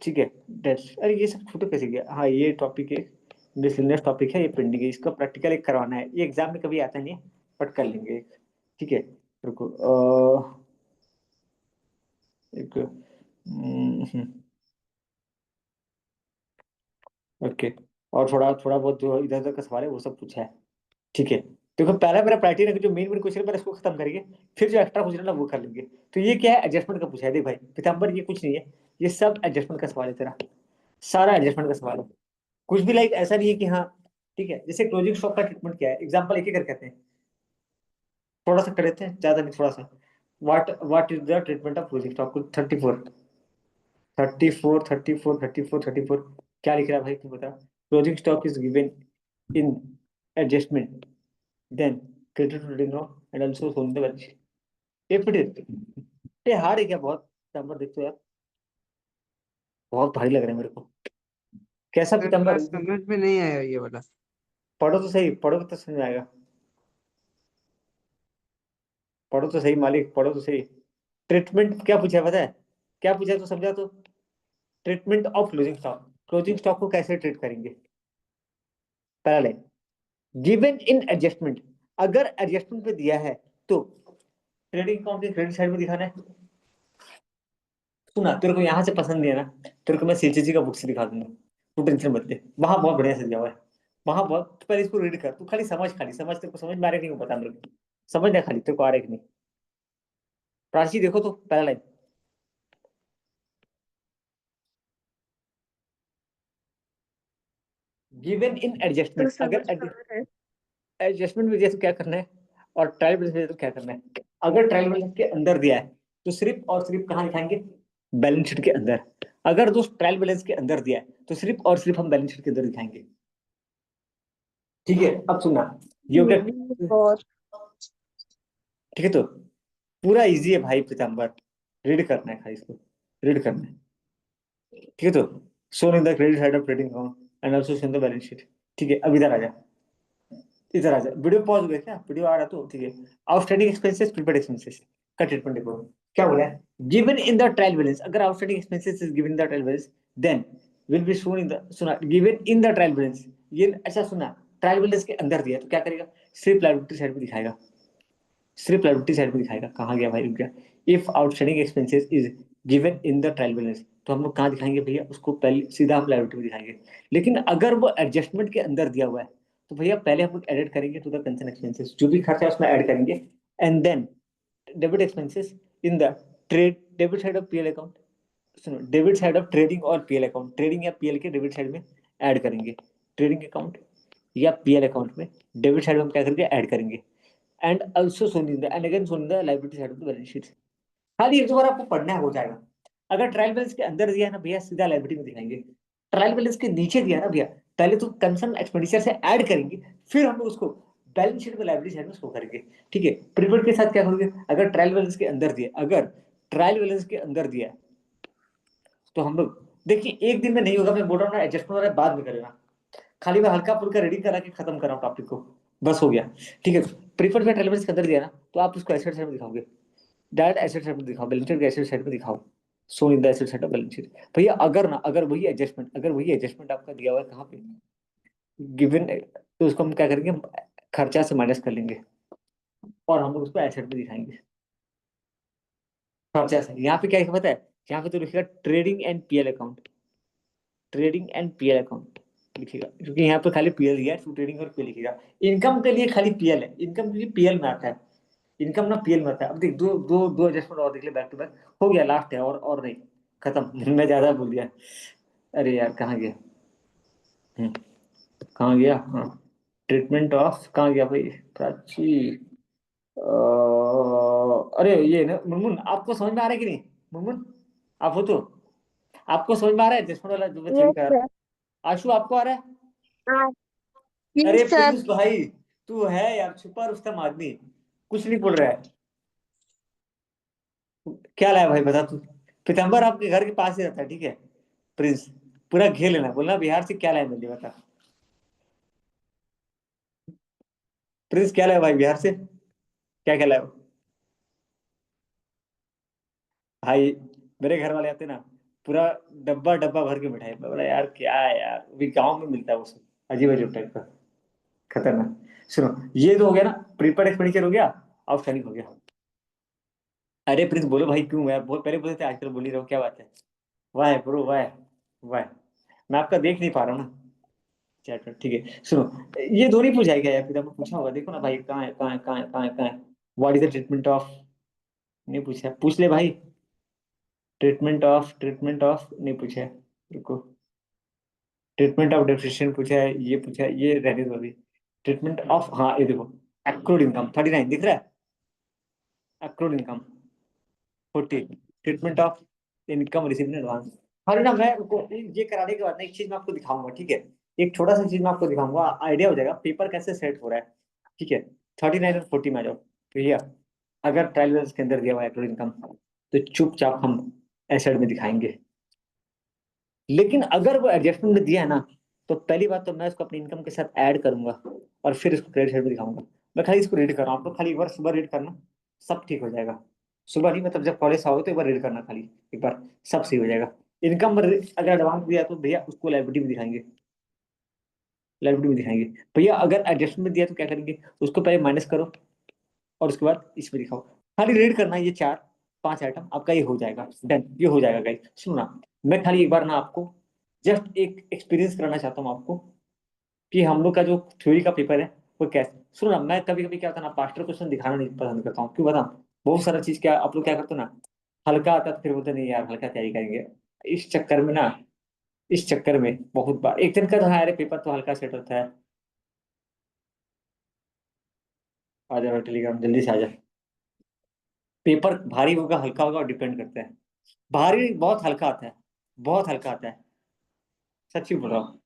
ठीक है, डेट्स, अरे ये सब छोटे कैसे गया, हाँ ये टॉपिक है, मिसलेनियस टॉपिक है, ये पेंडिंग है, इसका प्रैक्टिकल एक करवाना है, ये एग्जाम में कभी आता नहीं है, बट कर लेंगे एक। ठीक है, रुको एक ओके, और थोड़ा बहुत जो इधर उधर का सवाल है वो सब पूछा है। ठीक है, देखो पहला मेरा प्रायोरिटी है कि जो मेन क्वेश्चन है पहले इसको खत्म करेंगे, फिर जो एक्स्ट्रा क्वेश्चन है ना वो कर लेंगे। तो ये क्या है, एडजस्टमेंट का पूछा है, देख भाई पीताम्बर ये कुछ नहीं है, ये सब एडजस्टमेंट का सवाल है, तेरा सारा एडजस्टमेंट का सवाल है, कुछ भी लाइक ऐसा नहीं है कि हाँ। ठीक है, जैसे क्लोजिंग स्टॉक का ट्रीटमेंट क्या है, एग्जांपल एक एक करके कहते हैं, थोड़ा सा कर लेते हैं, ज्यादा नहीं, थोड़ा सा। What is the treatment of closing stock? 34 क्या लिख रहा है भाई तू बता? Closing stock is given in adjustment then credit to trading and also shown the balance sheet. ये हार्ड है क्या बहुत? नंबर देख तो यार, बहुत भारी लग रहा है मेरे को, कैसा सर थोड़ा पीताम्बर? समझ में नहीं आया ये वाला। पढ़ो तो सही, पढ़ोगे तो समझ आएगा, पढ़ो तो सही मालिक, पढ़ो तो सही। ट्रीटमेंट क्या पूछा है पता है, क्या पूछा है तो समझा तो? Treatment of closing stock, closing stock को कैसे ट्रीट करेंगे? पहला लाइन, गिवन इन एडजस्टमेंट, अगर एडजस्टमेंट पे दिया है तो ट्रेडिंग अकाउंट के क्रेडिट साइड में दिखाना है। सुना, तेरे को यहाँ से पसंद नहीं है ना, तेरे को मैं सीजीजी का बुक से दिखा दूंगा, तू टेंशन मत ले, वहां बहुत बढ़िया से दिया हुआ है, वहां बहुत, तू पहले इसको रीड कर, तू खाली समझ, तेरे को समझ में आ रहा है कि नहीं वो बता मेरे को, समझ ना खाली तेरे को आ रहा है कि नहीं। प्राची देखो तो पहला लाइन, गिवन इन तो एडजस्टमेंट, समझ अगर पा रहे हैं। एडजस्टमेंट में दिया तो क्या करना है, और ट्रायल बैलेंस में दिया तो क्या करना है। अगर ट्रायल बैलेंस के अंदर दिया है तो सिर्फ और सिर्फ कहाँ दिखाएंगे, बैलेंस शीट के अंदर। अगर दोस्त ट्रायल बैलेंस के अंदर दिया है तो सिर्फ और सिर्फ हम बैलेंस शीट के अंदर दिखाएंगे। ठीक है, अब सुनना, ये हो गया। और ठीक है, तो पूरा इजी है भाई पीताम्बर, रीड करना है खाली, इसको रीड करना है। ठीक है, तो shown in the credit side of trading account and also shown the balance sheet। ठीक है, अब इधर आ जा, इधर आ जा, वीडियो पॉज हो गया क्या, वीडियो आ रहा तो ठीक है। आउटस्टैंडिंग एक्सपेंसेस, प्रीपेड एक्सपेंसेस का ट्रीटमेंट देखो क्या बोला है, given in the trial balance, अगर outstanding expenses is given in the trial balance then will be shown in the, सुना, given in the trial balance, ये अच्छा सुना, ट्रायल बैलेंस के अंदर दिया तो क्या करेगा, सिर्फ लायबिलिटी साइड पे दिखाएगा, सिर्फ लायबिलिटी साइड पे दिखाएगा। कहाँ गया भाई, रुक गया। If outstanding expenses is given in the trial balance, तो हम लोग कहाँ दिखाएंगे भैया, उसको पहले सीधा हम लायबिलिटी में दिखाएंगे। लेकिन अगर वो एडजस्टमेंट के अंदर दिया हुआ है तो भैया पहले हम लोग एडिट करेंगे टू द कंसर्न एक्सपेंसेस, जो भी खर्चा है उसमें ऐड करेंगे, and then debit expenses in the trade debit side of PL account, सुनो, डेबिट साइड ऑफ ट्रेडिंग और पीएल अकाउंट, ट्रेडिंग या पीएल के डेबिट साइड में ऐड करेंगे, ट्रेडिंग अकाउंट या पीएल अकाउंट में डेबिट साइड में हम क्या करेंगे, ऐड करेंगे, and also shown in the and again shown in the liability side of the balance sheet। खाली एक दो बार आपको पढ़ना हो जाएगा। अगर ट्रायल बैलेंस के अंदर दिया है ना भैया, सीधा लायबिलिटी में दिखाएंगे। ट्रायल बैलेंस के नीचे दिया है ना भैया, पहले तो कंसर्न एक्सपेंडिचर से ऐड करेंगे, फिर हम लोग उसको बैलेंस शीट में लायबिलिटी साइड में शो करेंगे। ठीक है, प्रीपेड के साथ क्या करोगे, अगर ट्रायल बैलेंस के अंदर दिया, अगर ट्रायल बैलेंस के अंदर दिया है तो हम लोग देखिए, एक दिन में नहीं होगा, मैं बोल रहा हूँ ना, एडजस्टमेंट वाला बाद में करेगा, खाली मैं हल्का फुल्का रेडी करा के खत्म कर रहा हूँ टॉपिक को, बस हो गया। ठीक है, प्रीफर्ड में ट्रायल के अंदर दिया ना, तो आप उसको एसेट साइड में दिखाओगे, डायरेक्ट एसेट साइड में दिखाओ, बैलेंस शीट के एसेट साइड में दिखाओ, so in the asset side of balance sheet. भैया अगर ना, अगर वही एडजस्टमेंट, अगर वही एडजस्टमेंट आपका दिया हुआ है कहाँ पे, गिवन, तो उसको हम क्या करेंगे, खर्चा से माइनस कर लेंगे और हम लोग उसको एसेट में दिखाएंगे, खर्चा से। यहाँ पे क्या लिखा पता है, यहाँ पे तो लिखेगा trading and PL account, trading and PL account लिखेगा, क्योंकि यहाँ पे खाली पीएल दिया है, तो ट्रेडिंग और पीएल लिखेगा। इनकम के लिए खाली पीएल है, इनकम के लिए पीएल में आता है, इनकम ना पीएल में आता है। अब देख, दो दो दो एडजस्टमेंट और देख ले बैक टू बैक, हो गया, लास्ट है, और नहीं, खत्म। मैं ज्यादा बोल दिया, अरे यार कहाँ गया, कहाँ गया, हाँ, ट्रीटमेंट ऑफ, कहाँ गया भाई प्राची, अरे ये ना मुनमुन, आपको समझ में आ रहा है कि नहीं, मुनमुन आप हो तो, आपको समझ में आ रहा है एडजस्टमेंट वाला जो मैं थ्योरी यस करा रहा सर। हूँ? आशु आपको आ रहा है? अरे यस सर। प्रिंस भाई, तू है यार छुपा रुस्तम आदमी, कुछ नहीं बोल रहा है, क्या लाया भाई बता तू। पीताम्बर आपके घर के पास ही रहता है, ठीक है, प्रिंस पूरा घेर लेना, बोलना बिहार से क्या लाया मेरे लिए, बता प्रिंस, क्या लाया भाई बिहार से, क्या क्या लाया हो? भाई मेरे घर वाले आते ना, पूरा डब्बा डब्बा भर के मिठाई, मैं बोला यार क्या है यार, अभी गाँव में मिलता है वो सब, अजीब अजीब टाइप का, खतरनाक। सुनो, ये तो हो गया ना, प्रीपेड एक्सपेंडिचर हो गया, आउटस्टैंडिंग हो गया। अरे प्रिंस बोलो भाई, क्यों यार, बहुत पहले बोले थे, आजकल बोल ही रहे हो, क्या बात है, वाह है ब्रो, वाह है, वाह है। मैं आपका देख नहीं पा रहा हूँ ना चैट में। ठीक है, सुनो, ये दो नहीं पूछा है क्या यार, फिर आपको पूछा होगा, देखो ना भाई, कहाँ है, कहाँ है, कहाँ है, कहाँ है, कहाँ है, what is the treatment of, नहीं पूछा, पूछ ले भाई, ट्रीटमेंट ऑफ नहीं पूछा है, रुको, ट्रीटमेंट ऑफ डेप्रिसिएशन पूछा है, ये पूछा है, ये रहने दो अभी। ट्रीटमेंट ऑफ, हाँ ये देखो, एक्रूड इनकम 39 दिख रहा है, accrued income 40, treatment of income receive in advance. हाँ ना, मैं ये कराने के बाद ना एक चीज मैं आपको दिखाऊंगा, ठीक है, एक छोटा सा चीज मैं आपको दिखाऊंगा, आइडिया हो जाएगा पेपर कैसे सेट हो रहा है। ठीक है, 39 और 40 में आ जाओ भैया। अगर ट्रायल बैलेंस के अंदर दिया हुआ है एक्रूड इनकम, तो चुपचाप हम एसेट में दिखाएंगे। लेकिन अगर वो एडजस्टमेंट में दिया है ना, तो पहली बात तो मैं इसको अपनी इनकम के साथ ऐड करूंगा और फिर इसको क्रेडिट साइड में दिखाऊंगा। मैं खाली इसको रीड कर रहा हूँ, आप लोग खाली एक बार सुबह रीड करना, सब ठीक हो जाएगा। सुबह नहीं, मतलब जब कॉलेज आओ तो एक बार रीड करना खाली, एक बार सब सही हो जाएगा। इनकम अगर एडवांस दिया तो भैया उसको लायबिलिटी में दिखाएंगे, लायबिलिटी में दिखाएंगे। भैया अगर एडजस्टमेंट में दिया तो क्या करेंगे, उसको पहले माइनस करो और उसके बाद इसमें दिखाओ। खाली रीड करना, ये 4-5 आइटम आपका ये हो जाएगा, डन, ये हो जाएगा गाइस। सुनो ना, मैं खाली एक बार ना आपको जस्ट एक एक्सपीरियंस कराना चाहता हूँ आपको, कि हम लोग का जो थ्योरी का पेपर है वो कैसे। सुनो ना, मैं कभी कभी क्या होता है ना, पास्टर क्वेश्चन दिखाना नहीं पसंद करता हूँ, क्यों बताऊँ, बहुत सारा चीज क्या आप लोग क्या करते हो ना, हल्का आता तो फिर बोलते नहीं यार हल्का तैयारी करेंगे। इस चक्कर में ना, इस चक्कर में बहुत बार एक दिन का तो हाँ अरे पेपर तो हल्का सेट होता है। आ जाओ टेलीग्राम जल्दी से आ जाओ। पेपर भारी होगा हल्का होगा और डिपेंड करता है। भारी बहुत हल्का आता है, बहुत हल्का आता है, सच्ची बोल रहा हूँ।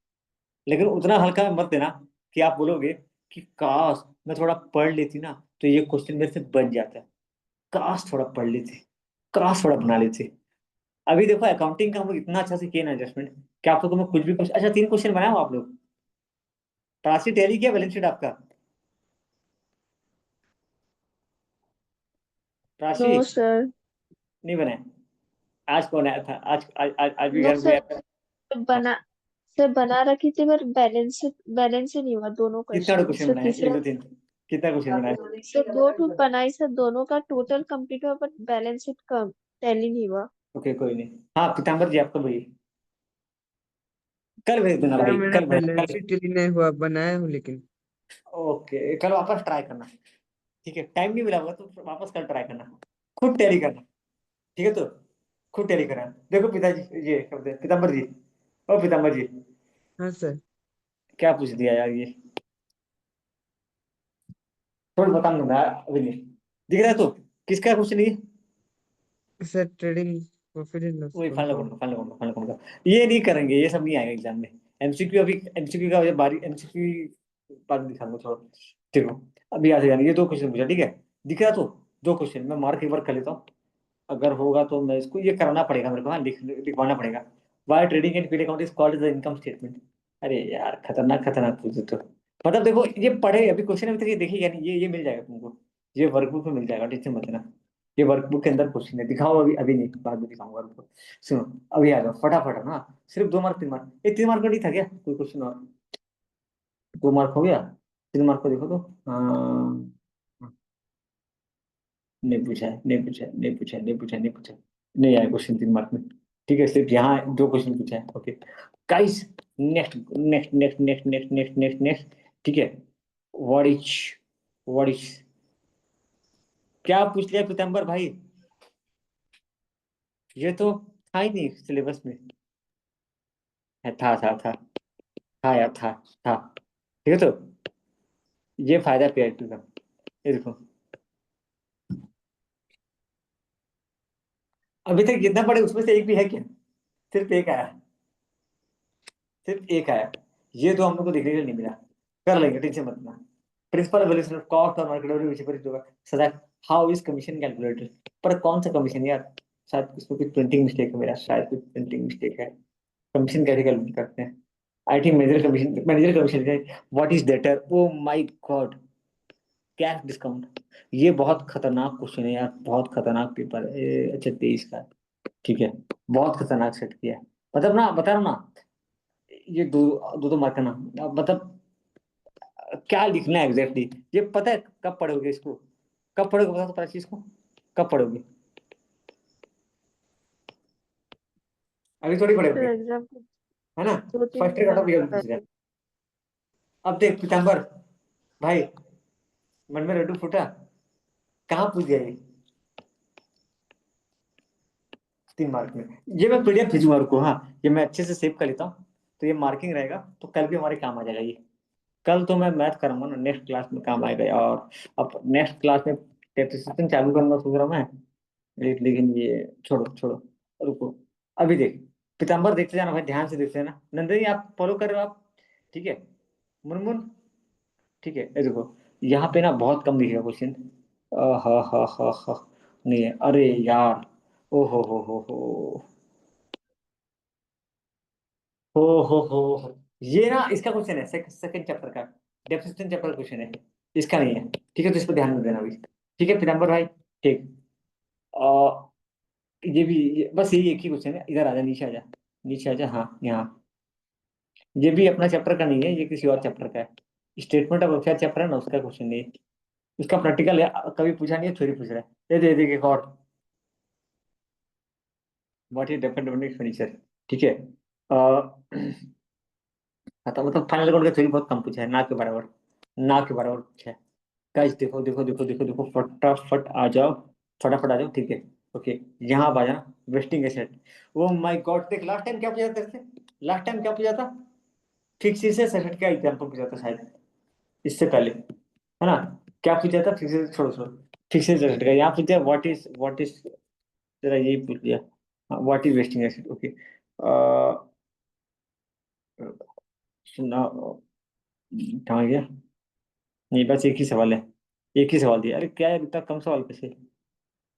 लेकिन उतना हल्का मत देना कि आप बोलोगे कि काश मैं थोड़ा पढ़ लेती ना तो ये क्वेश्चन मेरे से बन जाता है, काश थोड़ा पढ़ लेती, काश थोड़ा बना लेती। अभी देखो अकाउंटिंग का हम लोग इतना अच्छा से किए ना एडजस्टमेंट कि आप लोगों में कुछ भी कुछ अच्छा 3 क्वेश्चन बनाए हो आप लोग। ट्रांसलेट टैली किया बैलेंस शीट आपका? नो राशि सर। नहीं बनाए? आज कौन आया था? आज भी नो घर में सर, आया था। हाँ, बना सर बना रखी थी, पर बैलेंस से नहीं हुआ दोनों कितना क्वेश्चन। क्वेश्चन सर बनाए? एक तीसरा, दो तीन, कितना क्वेश्चन बनाए? सर दो टूट बनाई सर, दोनों का टोटल कंप्लीट हुआ, but balance sheet come tally नहीं हुआ। ओके कोई नहीं। हाँ पीताम्बर जी आपका भाई कल भेज देना सर भाई, मेरा कल भेज बैलेंस कल। शीट नहीं हुआ, बनाया हूँ लेकिन। ओके कल वापस ट्राई करना। ठीक है टाइम नहीं मिला होगा तो वापस कल ट्राई करना, खुद टैली करना। ठीक है तो खुद टैली करना। देखो पिताजी ये क्या बोलते हैं, पीताम्बर जी, ओ पीताम्बर जी, हाँ सर। क्या पूछ दिया यार ये, थोड़ा बता दूंगा अभी नहीं दिख रहा है तो किसका क्वेश्चन ये? Sir trading profit and loss वही अकाउंट का। फाइनल करूंगा। ये नहीं करेंगे, ये सब नहीं आएगा एग्जाम में। एमसीक्यू अभी, एमसीक्यू का बारी एमसीक्यू बाद में दिखाऊंगा थोड़ा। देखो अभी आ जाएगा, ये 2 क्वेश्चन पूछा ठीक है, दिख रहा तो 2 क्वेश्चन मैं मार्क एक बार कर लेता हूँ। अगर होगा तो मैं इसको ये कराना पड़ेगा मेरे को, हाँ लिखवाना पड़ेगा। वाई ट्रेडिंग एंड पीड account is called the income statement. अरे यार खतरनाक खतरनाक पूछे तो। मतलब देखो ये पढ़े अभी क्वेश्चन अभी तक ये देखेगा नहीं, ये मिल जाएगा तुमको, ये वर्कबुक में मिल जाएगा, टेंशन मत लेना। ये वर्कबुक के अंदर क्वेश्चन है, दिखाओ अभी, अभी नहीं बाद में दिखाऊंगा रुको। सुनो अभी आ जाओ फटाफट ना, सिर्फ 2 मार्क 3 मार्क, ये 3 मार्क का नहीं था क्या कोई क्वेश्चन और? 2 मार्क हो गया, 3 मार्क को देखो तो नहीं पूछा है, नहीं पूछा है, नहीं पूछा है, नहीं पूछा है, नहीं पूछा है। नहीं आया क्वेश्चन 3 मार्क में। ठीक है सिर्फ यहाँ 2 क्वेश्चन पूछा है। Okay guys, next next next next next next next next. ठीक है व्हाट इज, व्हाट इज, क्या पूछ लिया पीताम्बर भाई? ये तो था ही नहीं सिलेबस में। है, था यार था। ठीक है तो ये फायदा पीआईटी का, ये देखो अभी तक जितना पढ़े उसमें से एक भी है क्या? सिर्फ एक आया, सिर्फ एक आया। ये तो हम लोग को देखने के लिए नहीं मिला। कर लेंगे टेंशन मत लेना। प्रिंसिपल एवल्यूशन ऑफ कॉस्ट और मार्केट वैल्यू विषय पर होगा सदा। How is commission calculated? पर कौन सा कमीशन यार? शायद इसमें कुछ प्रिंटिंग मिस्टेक है मेरा, शायद कुछ प्रिंटिंग मिस्टेक है। कमीशन कैसे कैलकुलेट करते हैं? आई थिंक मैनेजर कमीशन है। What is debtor? Oh my God, cash discount. ये बहुत खतरनाक क्वेश्चन है यार, बहुत खतरनाक पेपर है अच्छा 23 का। ठीक है बहुत खतरनाक सेट किया है। मतलब ना बता रहा हूं ना, ये दो मार्क का ना, मतलब क्या लिखना है एग्जैक्टली ये पता है कब पढ़ोगे इसको? कब पढ़ोगे बता तो पता चीज को, कब पढ़ोगे? अभी थोड़ी पढ़ोगे, सर एग्जाम है ना? दो तीन फर्स्ट ईयर का महीने टॉपिक पूछ रहा है। पहले। अब देख पीताम्बर भाई, मन में लड्डू फूटा, कहाँ पूछ गया ये? 3 मार्क में। ये मैं पीडीएफ भेजूंगा रुको, हाँ ये मैं अच्छे से सेव कर लेता हूँ तो ये मार्किंग रहेगा, तो कल भी हमारे काम आ जाएगा ये। कल तो मैं मैथ कराऊंगा ना, नेक्स्ट क्लास में काम आएगा। और अब नेक्स्ट क्लास में डेप्रिसिएशन चालू करूंगा सोच रहा हूँ मैं। लेकिन ये छोड़ो छोड़ो, रुको। अभी देख पीताम्बर देखते जाना भाई, ध्यान से देखते जाना। नंदनी आप फॉलो कर रहे हो आप? ठीक है मुनमुन, ठीक है ये देखो यहाँ पे ना बहुत कम दिखेगा क्वेश्चन। हा हा हा हा, नहीं है अरे यार, ओ हो, ये ना इसका क्वेश्चन है सेकंड चैप्टर का, डेफिनेशन चैप्टर का क्वेश्चन है, इसका नहीं है। ठीक है तो इस पर ध्यान देना अभी। ठीक है पीताम्बर भाई, ठीक। और बस यही एक ही क्वेश्चन है, इधर आ जा, नीचे आ जा, नीचे आ जा, हाँ यहाँ। ये भी अपना चैप्टर का नहीं है, ये किसी और चैप्टर का है। स्टेटमेंट ऑफ अफेयर चैप्टर है ना, उसका क्वेश्चन नहीं है। उसका प्रैक्टिकल है, कभी पूछा नहीं है, थ्योरी पूछ रहा है। ये दे एक और, व्हाट इज डेफिनेट एक्सपेंडिचर। ठीक है मतलब फाइनल अकाउंट का थ्योरी बहुत कम पूछा है, ना के बराबर, ना के बराबर पूछा है। गाइस देखो देखो देखो देखो देखो फटाफट आ जाओ। फटाफट आ जाओ, ठीक है। ओके, यहाँ आप आ जाना, wasting asset. Oh my God, देख लास्ट टाइम क्या पूछा था तेरे से, लास्ट टाइम क्या पूछा था, फिक्सेस एसेट का एग्जांपल पूछा था शायद, इससे पहले, है ना? क्या पूछा था, फिक्सेस, छोड़ो छोड़ो, फिक्सेस एसेट का। यहाँ पूछा व्हाट इज तेरा, यही पूछ लिया, what is wasting asset. Okay, सुना, कहाँ गया? नहीं, बस एक ही सवाल है, एक ही सवाल दिया। अरे क्या है, इतना कम सवाल कैसे,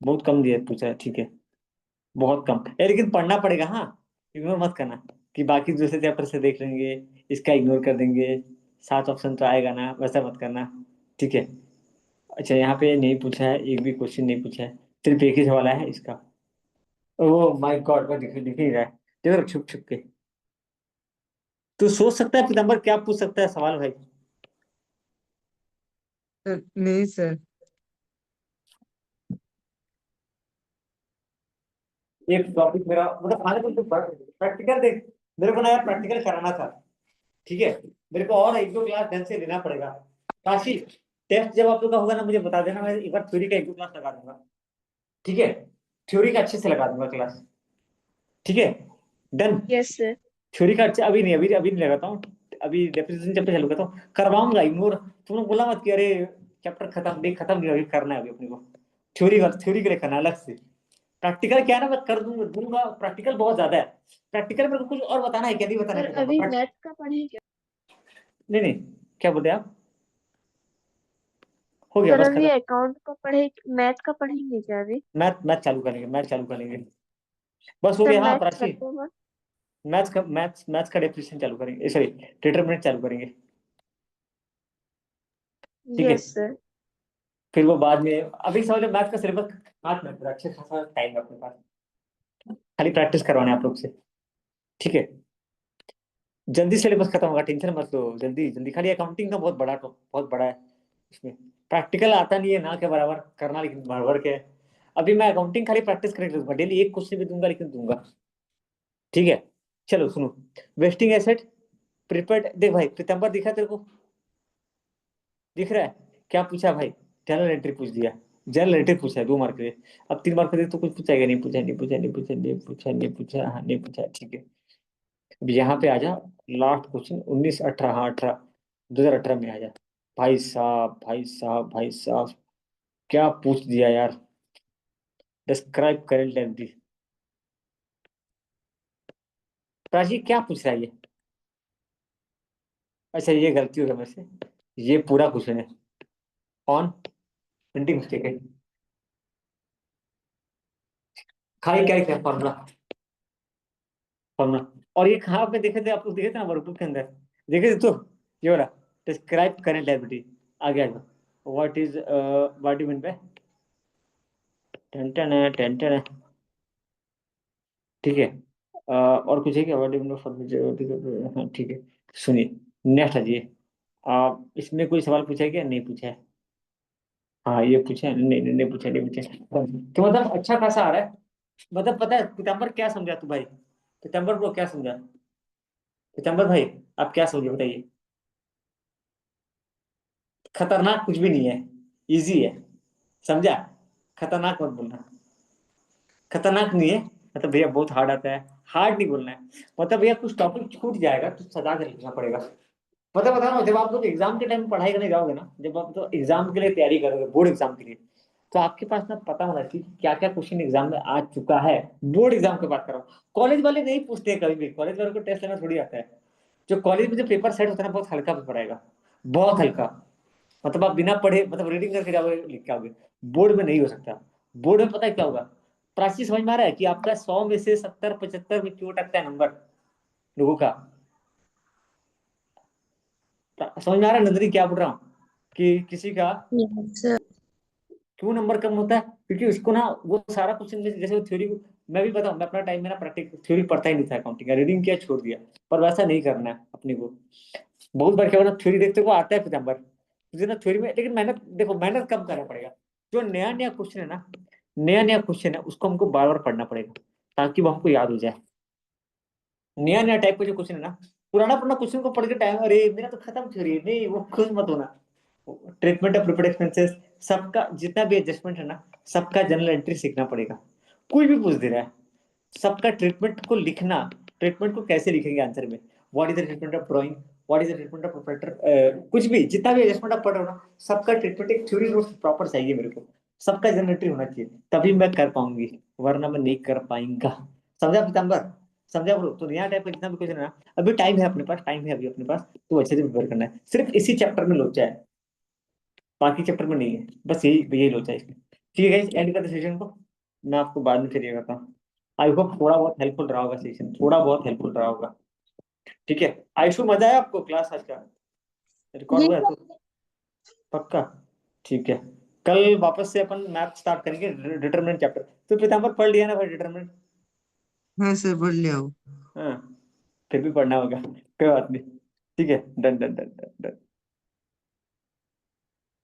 बहुत कम दिया पूछा है, ठीक है, बहुत कम है, लेकिन पढ़ना पड़ेगा, हाँ, इग्नोर मत करना कि बाकी दूसरे चैप्टर से देख लेंगे, इसका इग्नोर कर देंगे, 7 ऑप्शन तो आएगा ना, वैसा मत करना, ठीक है। अच्छा, यहाँ पे नहीं पूछा है, एक भी क्वेश्चन नहीं पूछा है, सिर्फ एक ही सवाल आया है इसका। ओह माय गॉड, मैं दिख ही रहा है, देखो छुप छुप के। तू सोच सकता है पीताम्बर क्या पूछ सकता है सवाल भाई? नहीं सर। एक टॉपिक मेरा मतलब आने तो प्रैक्टिकल देख, मेरे को ना यार प्रैक्टिकल कराना था, ठीक है। मेरे को और 1-2 क्लास ढंग से लेना पड़ेगा। काशी, टेस्ट जब आप लोग का होगा ना, मुझे बता देना, मैं एक बार थ्योरी का 1-2 क्लास लगा दूंगा, ठीक है। थ्योरी का अच्छे से लगा दूंगा क्लास, ठीक है, डन। Yes sir. थ्योरी का अच्छा, अभी नहीं लगाता हूँ, अभी डेफिनेशन चैप्टर चालू करता हूँ, करवाऊंगा इग्नोर। तुम लोग बोला मत कि अरे चैप्टर खत्म, देख खत्म नहीं, अभी करना है, अभी अपने को थ्योरी के लिए करना है अलग से। प्रैक्टिकल क्या है ना, मैं कर दूंगा, प्रैक्टिकल बहुत ज्यादा है। प्रैक्टिकल मेरे को कुछ और बताना है क्या, नहीं बताना सर है अभी क्या? मैथ का पढ़े क्या? नहीं नहीं, क्या बोलते आप, हो गया सर बस अभी खत्म। अकाउंट का पढ़े, मैथ का पढ़ेंगे क्या अभी? मैथ मैथ चालू करेंगे, मैथ चालू करेंगे, बस हो सर गया। हाँ मैथ प्राची, करते वक्त मैथ्स का डेफिनेशन चालू करेंगे, सॉरी डिटरमिनेंट चालू करेंगे, ठीक है। Yes sir. फिर वो बाद में, अभी समझ लो मैथ का सिलेबस हाथ में पूरा अच्छे खासा टाइम है अपने पास, खाली प्रैक्टिस करवाने आप लोग से, ठीक है। जल्दी सिलेबस खत्म होगा, टेंशन मत लो, जल्दी जल्दी, खाली अकाउंटिंग का बहुत बड़ा है, इसमें प्रैक्टिकल आता नहीं है ना के बराबर करना, लेकिन भर भर के अभी मैं अकाउंटिंग खाली प्रैक्टिस करके दूंगा, डेली एक क्वेश्चन भी दूंगा, लेकिन दूंगा, ठीक है। चलो सुनो, वेस्टिंग एसेट, प्रिपेयर्ड, देख भाई सितंबर दिखा तेरे को, दिख रहा है? क्या पूछा भाई, जनरल एंट्री पूछ दिया, जनरल एंट्री पूछा है 2 मार्क के लिए। अब 3 मार्क के लिए तो कुछ पूछाएगा, नहीं पूछा, नहीं पूछा, नहीं पूछा, नहीं पूछा, नहीं पूछा, हाँ नहीं पूछा, ठीक है। अब यहाँ पे आ जा, लास्ट क्वेश्चन 19-18, हाँ 18, 2018 में आ जा। भाई साहब, भाई साहब, भाई साहब, क्या पूछ दिया यार, डिस्क्राइब करेंट एनर्जी। प्राची क्या पूछ रहा है ये? अच्छा, ये गलती हो गया मेरे से, ये पूरा क्वेश्चन है ऑन प्रिंटिंग मिस्टेक है, खाली क्या लिखा है, फॉर्मूला, फॉर्मूला। और ये कहाँ पे देखे थे आप लोग, देखे थे ना वर्कबुक के अंदर, देखे थे तो, ये वाला डिस्क्राइब करेंट लायबिलिटी, आ गया। व्हाट यू मीन पे, टेंशन है, टेंशन है, ठीक है। और कुछ है क्या, व्हाट यू मीन फॉर, हाँ ठीक है। सुनिए, नेक्स्ट है जी, इसमें कोई सवाल पूछा है क्या, नहीं पूछा है? हाँ ये पूछा है, नहीं नहीं नहीं पूछा, नहीं पूछा, तो मतलब अच्छा खासा आ रहा है। मतलब पता है पीताम्बर क्या समझा तू भाई, पीताम्बर ब्रो क्या समझा, पीताम्बर भाई आप क्या समझे बताइए? खतरनाक कुछ भी नहीं है, इजी है, समझा? खतरनाक मत बोलना, खतरनाक नहीं है, मतलब भैया बहुत हार्ड आता है, हार्ड नहीं बोलना है, मतलब भैया कुछ टॉपिक छूट जाएगा तो सजा कर लिखना पड़ेगा। पता बता रहा हूँ, जब आप लोग एग्जाम के टाइम पढ़ाई करने जाओगे ना, जब आप तो एग्जाम के लिए तैयारी करोगे, बोर्ड एग्जाम के लिए, तो आपके पास ना पता होना चाहिए कि क्या क्या क्वेश्चन एग्जाम में आ चुका है, बोर्ड एग्जाम की बात कर रहा हूँ। कॉलेज वाले नहीं पूछते कभी भी, कॉलेज वालों को टेस्ट लेना थोड़ी आता है। जो कॉलेज में जो पेपर सेट होता है ना, बहुत हल्का पेपर आएगा, बहुत हल्का, मतलब आप बिना पढ़े मतलब रीडिंग करके जाओगे, लिख के आओगे। बोर्ड में नहीं हो सकता, बोर्ड में पता है क्या होगा, प्राची समझ में आ रहा है कि आपका 100 में से 70-75 में क्यों अटकता है नंबर लोगों का? समझ में आ रहा है नंदनी क्या बोल रहा हूँ, कि किसी का यस सर। क्यों नंबर कम होता है, क्योंकि उसको ना वो सारा क्वेश्चन में जैसे थ्योरी, मैं भी बताऊं, मैं अपना टाइम में ना प्रैक्टिस थ्योरी पढ़ता ही नहीं था, अकाउंटिंग का रीडिंग किया छोड़ दिया, पर वैसा नहीं करना है अपने को। बहुत बार क्या होता है, थ्योरी देखते को आता है पीताम्बर, तुझे ना थ्योरी में, लेकिन मेहनत देखो, मेहनत कम करना पड़ेगा। जो नया नया क्वेश्चन है ना, नया नया क्वेश्चन है, उसको हमको बार बार पढ़ना पड़ेगा, ताकि वो हमको याद हो जाए। नया नया टाइप का जो क्वेश्चन है ना, पुराना पुराना क्वेश्चन को पढ़ के टाइम, अरे मेरा तो खत्म थ्योरी नहीं, वो खुश मत होना। ट्रीटमेंट ऑफ प्रीपेड एक्सपेंसेस, सबका जितना भी एडजस्टमेंट है ना, सबका जनरल एंट्री सीखना पड़ेगा। कोई भी पूछ दे रहा है, सबका ट्रीटमेंट को लिखना, ट्रीटमेंट को कैसे लिखेंगे आंसर में, what is the treatment of drawing, what is the treatment of proprietor, कुछ भी जितना भी एडजस्टमेंट आप पढ़ रहे हो ना, सबका ट्रीटमेंट एक थ्योरी नोट प्रॉपर चाहिए मेरे को, सबका जनरल एंट्री होना चाहिए, तभी मैं कर पाऊंगी, वरना मैं नहीं कर पाएंगा। समझा पीताम्बर? समझा ब्रो? तो नया टाइप का जितना भी क्वेश्चन है ना, अभी टाइम है अपने पास, टाइम है अभी अपने पास, तो अच्छे से प्रिपेयर करना है। सिर्फ इसी चैप्टर में लोचा है, बाकी चैप्टर में नहीं है, बस यही लोचा है इसमें। ठीक है गाइस, एंड करते सेशन को, मैं आपको बाद में फिर ये करता हूँ। आई होप थोड़ा बहुत हेल्पफुल रहा होगा सेशन, थोड़ा बहुत हेल्पफुल रहा होगा। ठीक है आयुषु, मजा आया आपको क्लास आज का? रिकॉर्ड हुआ है तो पक्का? ठीक है, कल वापस से अपन मैथ स्टार्ट करेंगे, डिटरमिनेंट चैप्टर। तो पीताम्बर पढ़ लिया ना भाई डिटरमिनेंट? हाँ सर, पढ़ लिया हूँ। हाँ, फिर भी पढ़ना होगा, कोई बात नहीं। ठीक है, done done done done done.